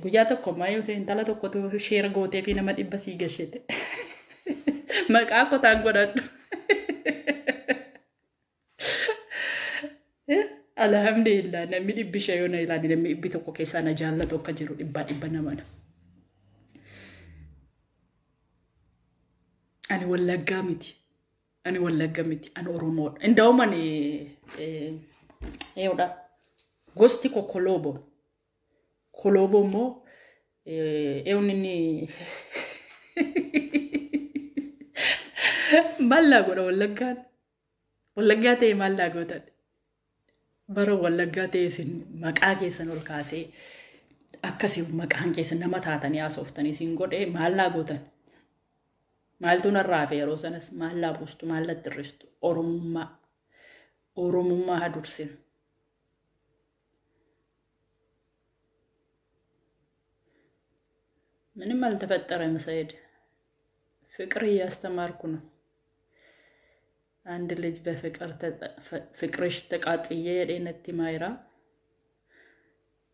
guyyaa tokko maayoo intala tokkotu sheera gootee fi nama 100 sii gashite. Maqaa koo taag godhadhu. Alhamdulillah namni 100 yoo na ilaali namni 100 keessaa na jaallatu akka jiru 100 namana. Ani wallaggaa miti. Ani Oromoodha. Indaa'uma eeyoodha. Gosti ko Koloobo. Koloobo immoo eeyoon inni maallaa godha wallaggaan. Wallaggaa ta'e maallaa gootan. Bara wallaggaa ta'e isin maqaa keessan ol kaasee akkasii maqaan keessan nama taatanii haasoftanii isin godhee maallaa gootan. Maaltu narraa fi yeroo sanas maallaa buustu maallatti irristu Oromummaa hadursin. ምንም አልተፈጠረም ሰይድ ፍቅር እያስተማርኩ ነው አንድ ልጅ ፍቅርሽ ተቃጥዬ የደነቲ ማይራ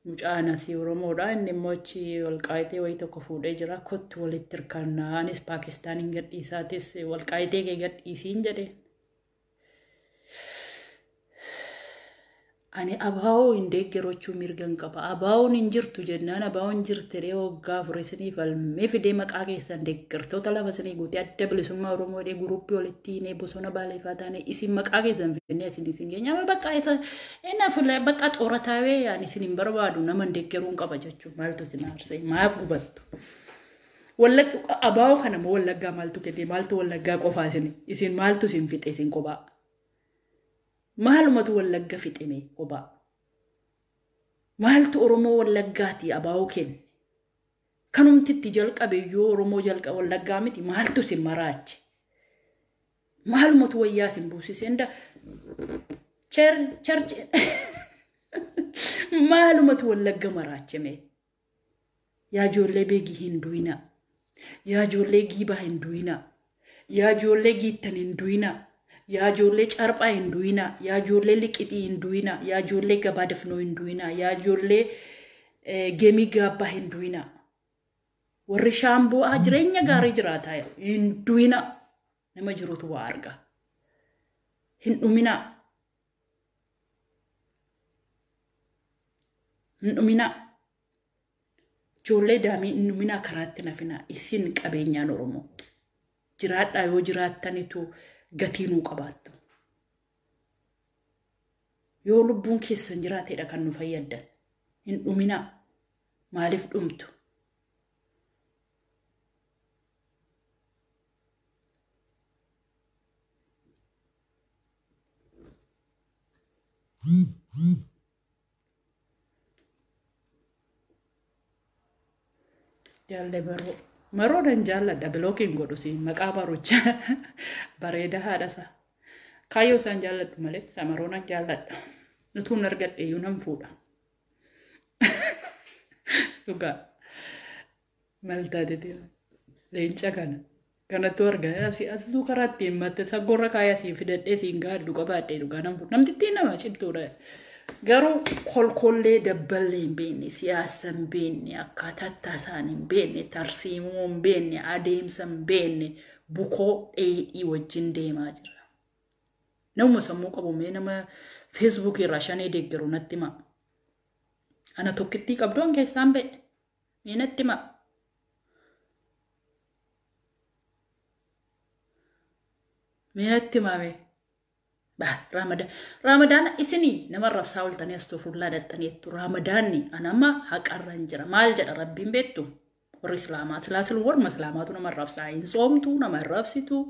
ሙጫና ሲሮሞዳ እንሞቺ ወልቃይቴ ወይ ተኮፉደ ጅራ ኮት ወልትርካና አኔስ ፓኪስታን እንገዲሳቴስ ወልቃይቴ ገዲሲን ጀደ ani abaa'oo hin deeggarochuu mirgan qaba. Abaa'oon hin jirtu jennaan abaa'oon jirtee waggaa fureessanii falmee fidee maqaa keessan deeggartoota lafa sanii guutee adda bilisummaa Oromoo dhee guruppii walitti hinee bosona baaleeffaa taane isin maqaa keessan fidee isin keenya bakka isa bakka xoorataa yaan isin hin barbaadu nama hin deeggaruun qaba jechuun maaltu isin aarsee maaf gubattu. Wallagga abaa'oo kana moo wallaggaa maaltu kennee maaltu wallaggaa qofaa isin maaltu isin fixe isin kophaa. Maalumatu wallagga fixime kophaa. Maaltu Oromoo wallaggaati abaa'oo kenne. Kanumtitti jalqabe yoo Oromoo jalqa wallaggaa miti maaltu isin maraache. Maalumatu wayyaa isin buusise enda church maalumatu wallagga maraachime. Yaa ijoollee beegii hin du'ina. Yaa ijoollee giibaa hin du'ina. Yaa ijoollee giittan hin du'ina. Yaa ijoollee carphaa hin du'ina. Yaa ijoollee liqixii hin du'ina. Yaa ijoollee gabaa dafnoo hin du'ina. Yaa ijoollee geemii gaabbaa hin du'ina. Warri shaamboo jireenya gaarii jiraataa hin du'ina. Nama jirutu waa arga. Hin dhumina. Hin dhumina. Ijoollee daamii hin dhumina karaatti nafina. Isin qabeenyaan Oromoo. Jiraadhaa yoo jiraattanitu gatiin qabaattu. Yoo lubbuun keessan jiraateedha kan nu fayyaddan. Hin dhumina. Maaliif dhumtu? Jaalle baroo. Maroo dan jaalladha bilookiin godhu si maqaa barucha bareeda haadhasa. Kaayyoo isaan jaalladhu malee samaroona jaalladha. Nutuun argadhe iyyuu nan fuudha. Dhugaa maltaa deddeema. Leenca kanattu argaa asii karaatti himatte saggoorra kaayaa siin fidadhee siin gaaddu qabaadhee dhugaa nan fuudha. Namtittiin nama cimtuudha. Garuu kolkollee dabballee hin beekne siyaasa hin beekne akkaataa taasaan hin beekne tarsiimoo hin beekne adeemsa hin beekne bukoo dheedhii wajjin deemaa jira. Namuma sammuu qabumee nama feesbuukii irraa shanee deeggaru natti hima. Ana tokkittii qabdoon keessaan ba'e mee natti hima. Mee natti himame. Ramadaan isini nama rabsaa oltanii astofullaa dhaxxaniittu. Ramadaanni anama haqarran jira. Maal jedha rabbiin beektu? Warri Islaamaa. Silaasiluu warma Islaamaatu nama rabsaa. Hin soomtu, nama rabsitu,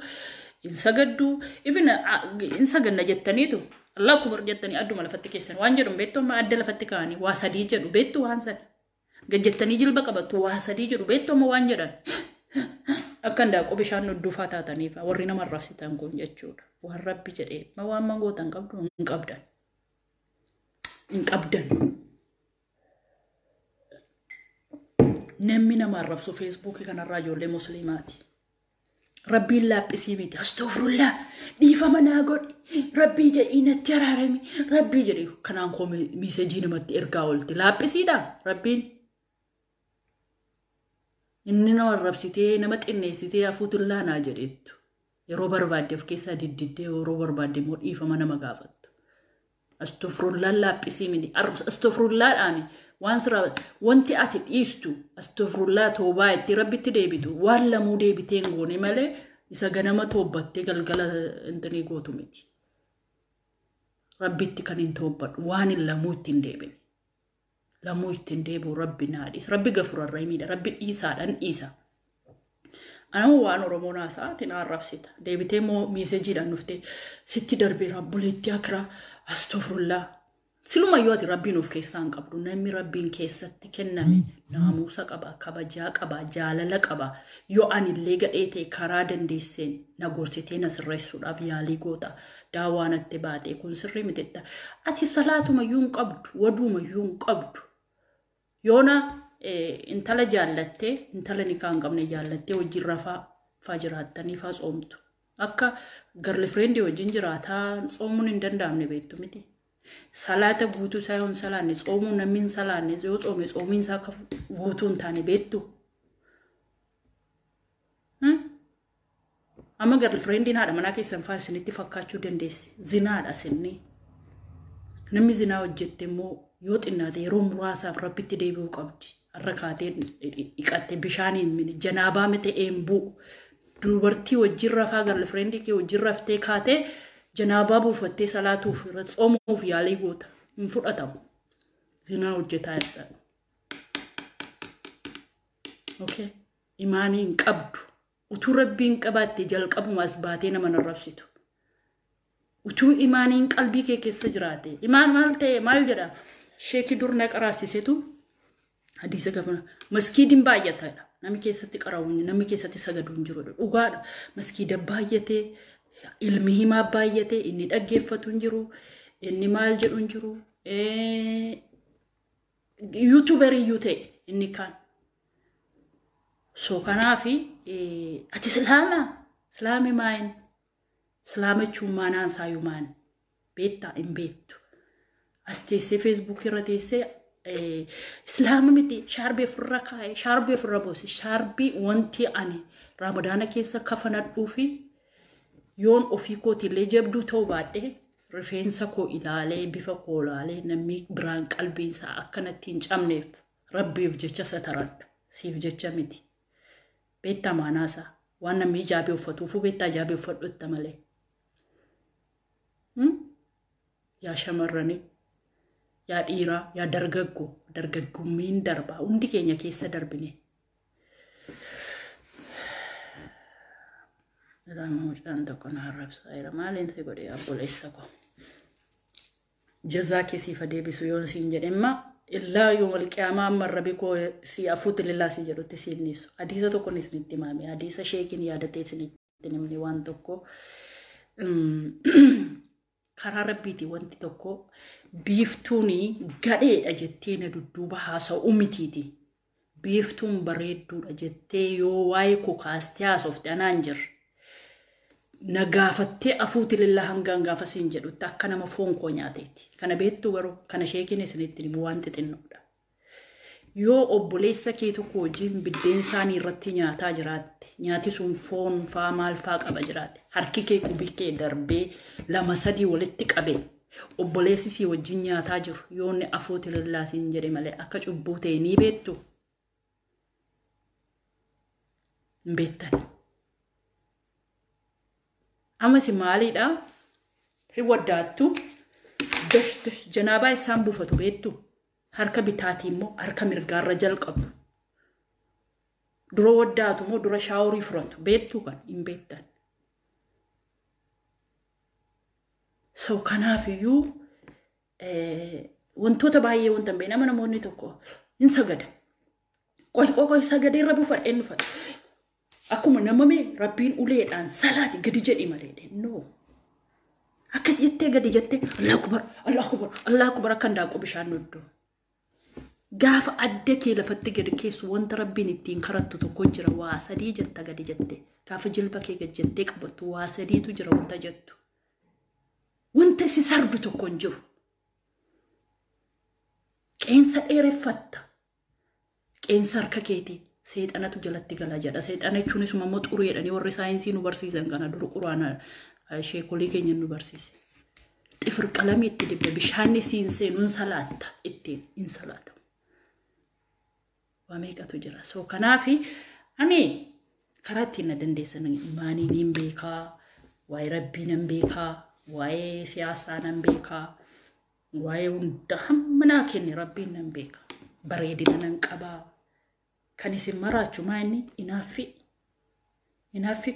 hin sagaddu. Hin saganna jettaniitu. Allah kubar jettanii adduma lafatti keessan. Waan jedhu beektu amma adda lafatti kaa'anii. Waa sadii jedhu beektu waan sana. Gajjettanii jilba qabattu waa sadii jedhu beektu amma waan jedhan. Akkan daaqoo bishaan nuddufaa taataniif warri nama rabsitan kun jechuudha. Waan rabbi jedhee ma waan mangootan qabdu hin qabdan. Hin qabdan. Namni nama rabsu feesbuukii kanarraa ijoollee musliimaati. Rabbiin laaphisii miti. Astoofrullaa dhiifama naa godhi. Rabbii jedhii natti araarami. Rabbii jedhee kanaan koo miisejii namatti ergaa oolti. Laaphisiidha rabbiin. Inni nama rabsitee nama xinneessitee hafuutullaa naa jedheettu. Yeroo barbaadde of keessaa diddiddee yeroo barbaadde immoo dhiifama nama gaafattu. Astoofrullaan laaphisii miti. Astoofrullaadhaan waan sira wanti ati dhiistu astoofrullaa toobaa itti rabbitti deebitu waan lamuu deebiteen goone malee isa ganama toobbattee galgala intanii gootu miti. Rabbitti kan hin toobbadhu waan hin lamuu ittiin deebine. Lamuu ittiin deebi'u rabbi naadhis. Rabbi gafurarra himiidha. Rabbi dhiisaadhaan dhiisa. Anamu waan Oromoo naasaati naan rabsita. Deebitee moo miisejiidhaan dhuftee sitti darbee rabbuleetti akiraa astoofrullaa. Silumayyoo ati rabbiin of keessaa hin qabdu. Namni rabbiin keessatti kenname naamusa qaba, kabajaa qaba, jaalala qaba. Yoo anillee gadhee ta'e karaa dandeesseen na gorsitee na sirreessuudhaaf yaalii goota. Daawwaan atti baatee kun sirrii mitetta. Ati salaatumayyuu hin qabdu, waduumayyuu hin qabdu. Yoona intala jaallattee, intala nikaa hin qabne jaallattee wajjin rafaa jiraattanii faa tsoomtu. Akka garlifreendii wajjin jiraataa tsoomuun hin danda'amne beektu miti. Salaata guutuu isaa yoon salaanne tsoomuu namni hin salaanne yoo tsoome tsoomiin isaa akka guutuu hin taane beektu. Amma garlifreendiin haadha manaa keessan faa isinitti fakkaachuu dandeessi. Zinaadha sinni. namni zinaa hojjette immoo yoo xinnaate yeroo muraasaaf rabbitti deebi'uu qabdi. Har'a kaatee dhiqatte bishaaniin mini janaabaa miti eembuu dubartii wajjin rafaa girlfriendii kee wajjin raftee kaatee janaabaa buufattee salaatuuf irra xoomuuf yaalii goota hin fudhatamu. Zinaa hojjetaa jedha. Okay. Imaanii hin qabdu. Utuu rabbiin qabaatte jalqabumaas baatee nama narrabsitu. Utuu imaaniin qalbii kee keessa jiraate. Imaan maal ta'e maal jedha? Sheekii dur na qaraasisetu hadiisa gafana. Maskiidiin baay'ataadha. Namni keessatti qaraawuun namni keessatti sagadu hin jiru. Dhugaadha. Maskiida baay'atee ilmi himaa baay'atee inni dhaggeeffatu hin jiru. Inni maal jedhu hin jiru. YouTuberii yoo ta'e inni kaan. So kanaafi ati islaami maayin islaamachuun maanaan saayuu maan beektaa hin beektu. As teessee Facebook irra teessee islaama miti shaarbii ofirra kaa'e shaarbii ofirra boose shaarbii wanti ani ramadaana keessa kafanadhuu fi yoon ofii kootillee jabduu ta'uu baadhee rifeensa koo ilaalee bifa koo ilaalee namni biraan qalbiinsaa akkanatti hin cabneef rabbiif jecha sataradha siif jecha miti. Beektaa maanaasaa waan namni ijaabee uffatuufu beektaa ijaabee uffadhu itti malee. Yaa shamarranii, yaa dhiiraa, yaa dargaggummiin darba hundi keenya keessa darbine. Mucaan tokko na arrabsaa jira. Maaliin ta'e godhee obboleessa koo. Jazaa keessiif adeebisu yoon siin jedhemma. Illaa yoo walqiyaamaa ammarra bikoo si afuutti lillaa si jedhutti siin niisu. Hadiisa tokko ni isinitti himame. Hadiisa sheekiin yaadatee isinitti himne waan tokko. Karaa rabbiiti wanti tokko biiftuuni gadheedha jettee na dudduuba haasa'u mitiiti. Biiftuun bareedduudha jettee yoo waa'ee koo kaastee haasofte anaan jirra. Na gaafattee afuutti lillaa hangaan gaafa siin jedhutti akka nama foon koo nyaateeti. Kana beektu garuu kana sheekiin isinitti himu waan xixinnoodha. Yoo obboleessa kee tokko wajjin biddeen isaanii irratti nyaataa jiraatte nyaati sun foon faa maal faa qaba jiraate harki kee qubii kee darbee 2-3 walitti qabee obboleessi si wajjin nyaataa jiru yoo inni afuutti lillaa siin jedhe malee akka cubbuu ta'e ni beektu. Hin beektani. Amma si maaliidha? Hin waddaattu janaabaa isaan buufatu beektu. Harka bitaatii immoo harka mirgaarra jalqabu. Dura waddaatu immoo dura shaaworii furatu beektu kan hin beektan. So kanaafiyyuu wantoota baay'ee wanta hin beekne namoonni tokko hin sagada. Qoy sagadee irra buufadheen dhufate. Akkuma namame rabbiin uleedhaan salaati gadi jedhi malee no. Akkas jettee gadi jettee Allah akbar akka ndaaqu bishaan nuddoo. Gaafa adda kee lafatti gadi keessu wanta rabbiin ittiin karattu tokko jira waa 3 jetta gadi jette. Gaafa jilba kee gadi jettee qabattu waa 3tu jira wanta jettu. Wanta si sardu tokko hin jiru. Qeensa dheereffatta. Qeensa harka keetii. Seexanatu jalatti gala jedha. Seexana jechuunis immoo xuruu jedhanii warri saayinsii nu barsiisan kana dur quraana sheekolii keenya nu barsiise. Xifir qalamii itti dibbe bishaanni siin seenuun salaatta ittiin hin salaatamu. Waa meeqatu jira. So kanaafi ani karaa ittiin na dandeessan imaanii niin beekaa, waa'ee rabbii nan beekaa, waa'ee siyaasaa nan beekaa, waa'ee hunda hammanaa kenne rabbiin nan beekaa. Bareedina nan qabaa. Kan isin maraachu maanni inaaffi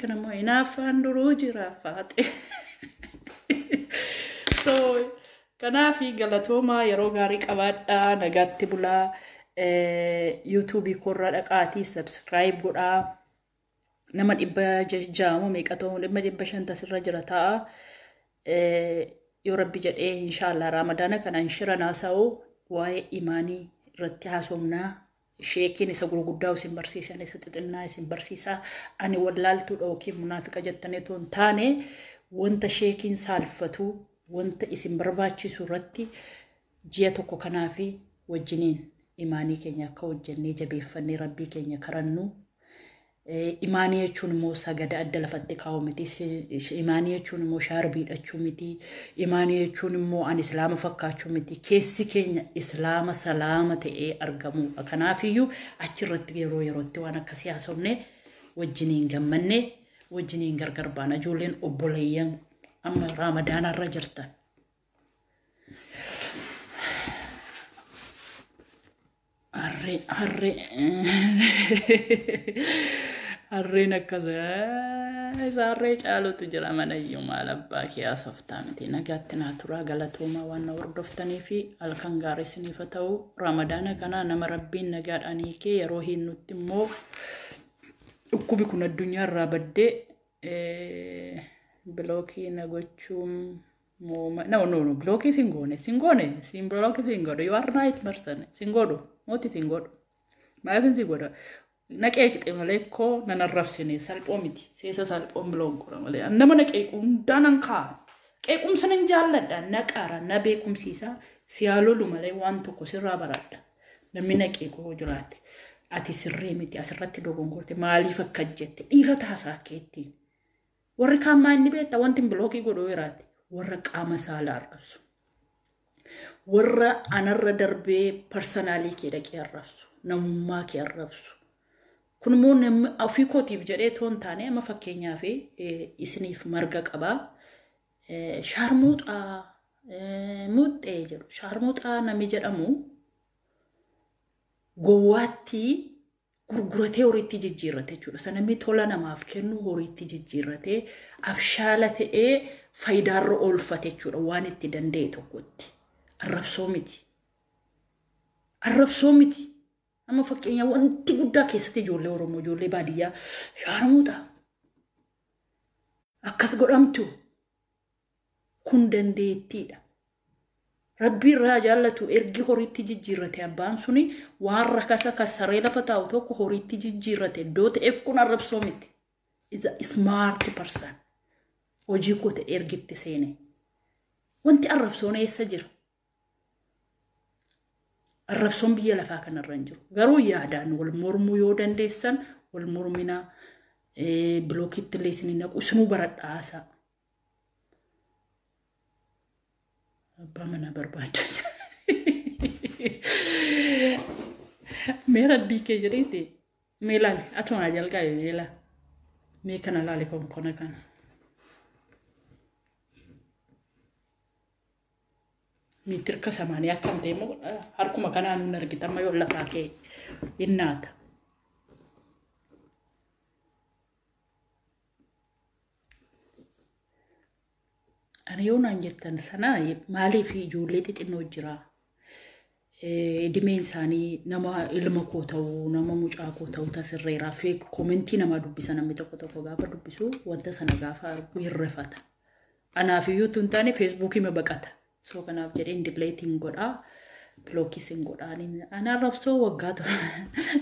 kana immoo inaaffaan duruu jira faate. So kanaafi galatoomaa yeroo gaarii qabaadhaa nagaatti bulaa YouTube korra dhaqaatii subscribe godhaa nama 600 meeqa ta'u 500 sirra jira ta'a. Yoo rabbi jedhee inshallah ramadaana kana inshira naasa'u waa'ee imaanii irratti haasofnaa. Sheekiin isa gurguddaa isin barsiisan isa xixinnaa isin barsiisaa ani wallaaltuu dhookiin munaafiqa jettanii toon taane wanta sheekiin saalfatu wanta isin barbaachisu irratti ji'a tokko kanaafi wajjiniin imaanii keenya akka hojjennee jabeeffannee rabbii keenya karannu imaanii jechuun immoo sagada adda lafatti kaa'u miti. Imaanii jechuun immoo shaarbii hidhachuu miti. Imaanii jechuun immoo an islaama fakkaachuu miti. Keessi keenya islaama salaama ta'ee argamudha. Kanaafiyyuu achirratti yeroo yerootti waan akkasii haasofne wajjiniin gammanne wajjiniin gargar baana. Ijoolleen obboleeyyan amma raamadaanarra jirtan. Harreen akkasa sarree caalutu jira manayyuu maal abbaa kee haasoftaa miti. Nagaatti naa turaa galatooma waan na hordoftanii fi halkan gaarii isiniif haa ta'u. Ramadaana kana nama rabbiin nagaadhaan hiikee yeroo hin nutti immoo dhukkubi kun addunyaa irraa baddee bilookii na gochuun no bilookii sin bilookii sin godhu you are right person sin godhu mooti sin godhu maafin sin godhu naqee qixee malee koo nan arrabsine salphoo miti seesa salphoon biloon godha malee nama naqee hundaanan kaa qeequmsa nan jaalladha naqaara na beekumsiisa siyaalolu malee waan tokko sirraa baradha namni naqee koo jiraate ati sirree miti asirratti dogongorte maaliif akka jette dhiira taasaa keetti warri kaan maanni beekta wanti bilookii godhuu jiraate warra qaama saalaa arrabsu warra anarra darbee personaalii kee dhaqee arrabsu namummaa kee arrabsu kun immoo namni ofii kootiif jedhee toon taane amma fakkeenyaaf isiniif marga qabaa shaarmuuxaa muudhee jedhu shaarmuuxaa nami jedhamu gowwaatti gurguratee horiitti jijjiirrate jechuudha. Sanamni tola namaaf kennu horiitti jijjiirratee abshaala ta'ee faayidaarra oolfate jechuudha waan itti danda'e tokkotti. Arrabsoo miti. Amma fakkeenya wanti guddaa keessatti ijoollee Oromoo ijoollee baadiyyaa shaarmuudha. Akkas godhamtu kun dandeettiidha. Rabbi irraa jaallatu ergi horiitti jijjiirrate abbaan suni waan rakasa kasaree lafa taa'u tokko horiitti jijjiirrate iddoo ta'eef kun arrabsoo miti. Is a smart person. Hojii koo ta'e ergitti seene. Wanti arrabsoon eessa jira? Arrabsoon biyya lafaa kanarra hin jiru. Garuu yaadaan wal mormuu yoo dandeessan wal mormina bilookitti illee isin naqu isinuu baradhaasaa. Abbaa mana barbaada. Mee rabbii kee jedheeti. Mee laali atuma jalqabe mee laa. Mee kana laali konkona kana. Miitirka samaanii akkam ta'e immoo harkuma kanaan nun argita amma yoo lafaa kee innaata. Ani yoo naan jettan sana maaliif ijoollee xixinnoo jira? Dhimeen isaanii nama ilma koo ta'uu nama mucaa koo ta'uu tasirreeraa fi koomentii nama dubbisa namni tokko gaafa dubbisu wanta sana gaafa argu hirrifata. Anaaf iyyuu tun taane feesbuukii ma baqata. So kanaaf jedhee dileetiin godhaa bilookiin godhaa. Ani arrabsoo waggaa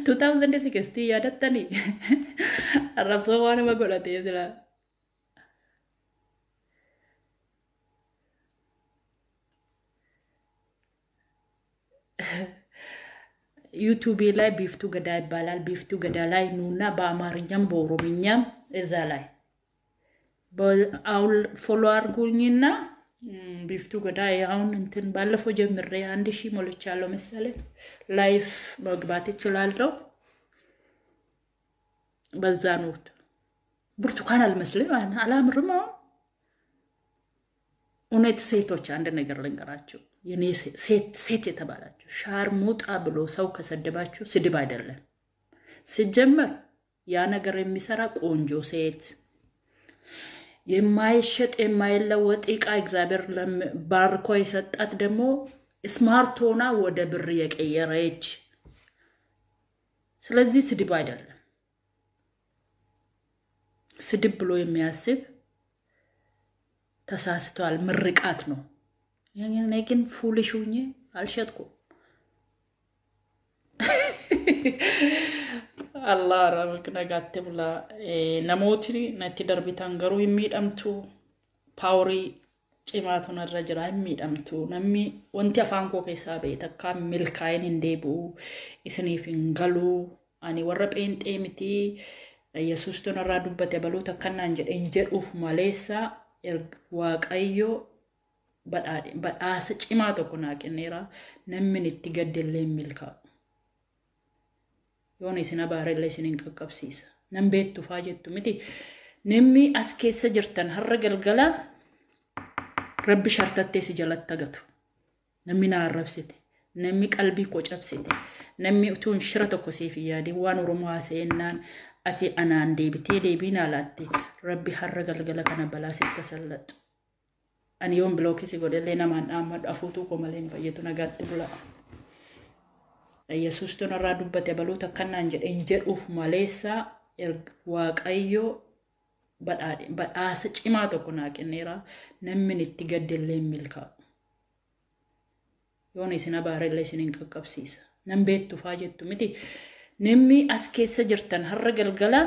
2016 yaadattanii arrabsoo waan nama godhatee jira. YouTube ላይ ቢፍቱ ገዳ ይባላል። ቢፍቱ ገዳ ላይ ኑና በአማርኛም በኦሮምኛም እዛ ላይ አሁን ፎሎ አድርጉኝና ቢፍቱ ገዳ አሁን እንትን ባለፈው ጀምሬ 1000 ሞልቻለሁ መሰለኝ ላይፍ መግባት እችላለሁ። በዛ ነው ብርቱካን አልመስልም አላምርም። እውነት ሴቶች አንድ ነገር ልንገራችሁ የኔ ሴት የተባላችሁ ሻርሙጣ ብሎ ሰው ከሰደባችሁ ስድብ አይደለም። ሲጀመር ያ ነገር የሚሰራ ቆንጆ ሴት የማይሸጥ የማይለወጥ ዕቃ እግዚአብሔር ባርኮ የሰጣት ደግሞ ስማርት ሆና ወደ ብር የቀየረች። ስለዚህ ስድብ አይደለም። ስድብ ብሎ የሚያስብ ተሳስቷል። ምርቃት ነው። እኔ ግን ፉልሽ ሆኜ አልሸጥኩም። አላህ ረብክ ነጋት ብላ ነሞቲ ነቲ ደርቢታን ገሩ የሚደምቱ ፓወሪ ጭማቱን ረጅራ የሚደምቱ ነሚ ወንቲ አፋንኮ ከሳበ ተካ ሚልካይን እንደቡ እስኒፊን ገሉ አኒ ወረ ጴንጤ ሚቲ Yesuus irraa dubbate baloota akkanaan jedhuuf maleessaa Waaqayyoo badhaasa cimaa tokko naa kenneera. Namni itti gaddellee milkaa'u. Yoon isin abaarellee isin hin qaqqabsiisa. Nan beettufaa jettu miti. Namni as keessa jirtan har'a galgala Rabbi shartattee si jalatti agatu. Namni na arrabsite. Namni qalbii koo cabsite. Namni utuun shira tokko siif yaade waan Oromoo haasa'ennaan ati anaan deebiin alaatte Rabbi har'a galgala kana balaa sitti salladhu. Ani yoon bilookisi godhellee namaan dhaammadhu afuutuu koo malee hin fayyadu nagaatti bula. Yesuus irraa dubbate baloota akkanaan jedhuuf maleessaa Waaqayyoo badhaasa cimaa tokko naa kenneera. Namni itti gaddellee milkaa'u. Yoon isin abaarellee isin hin qaqqabsiisa. Nan beettufaa jettu miti. Namni as keessa jirtan har'a galgala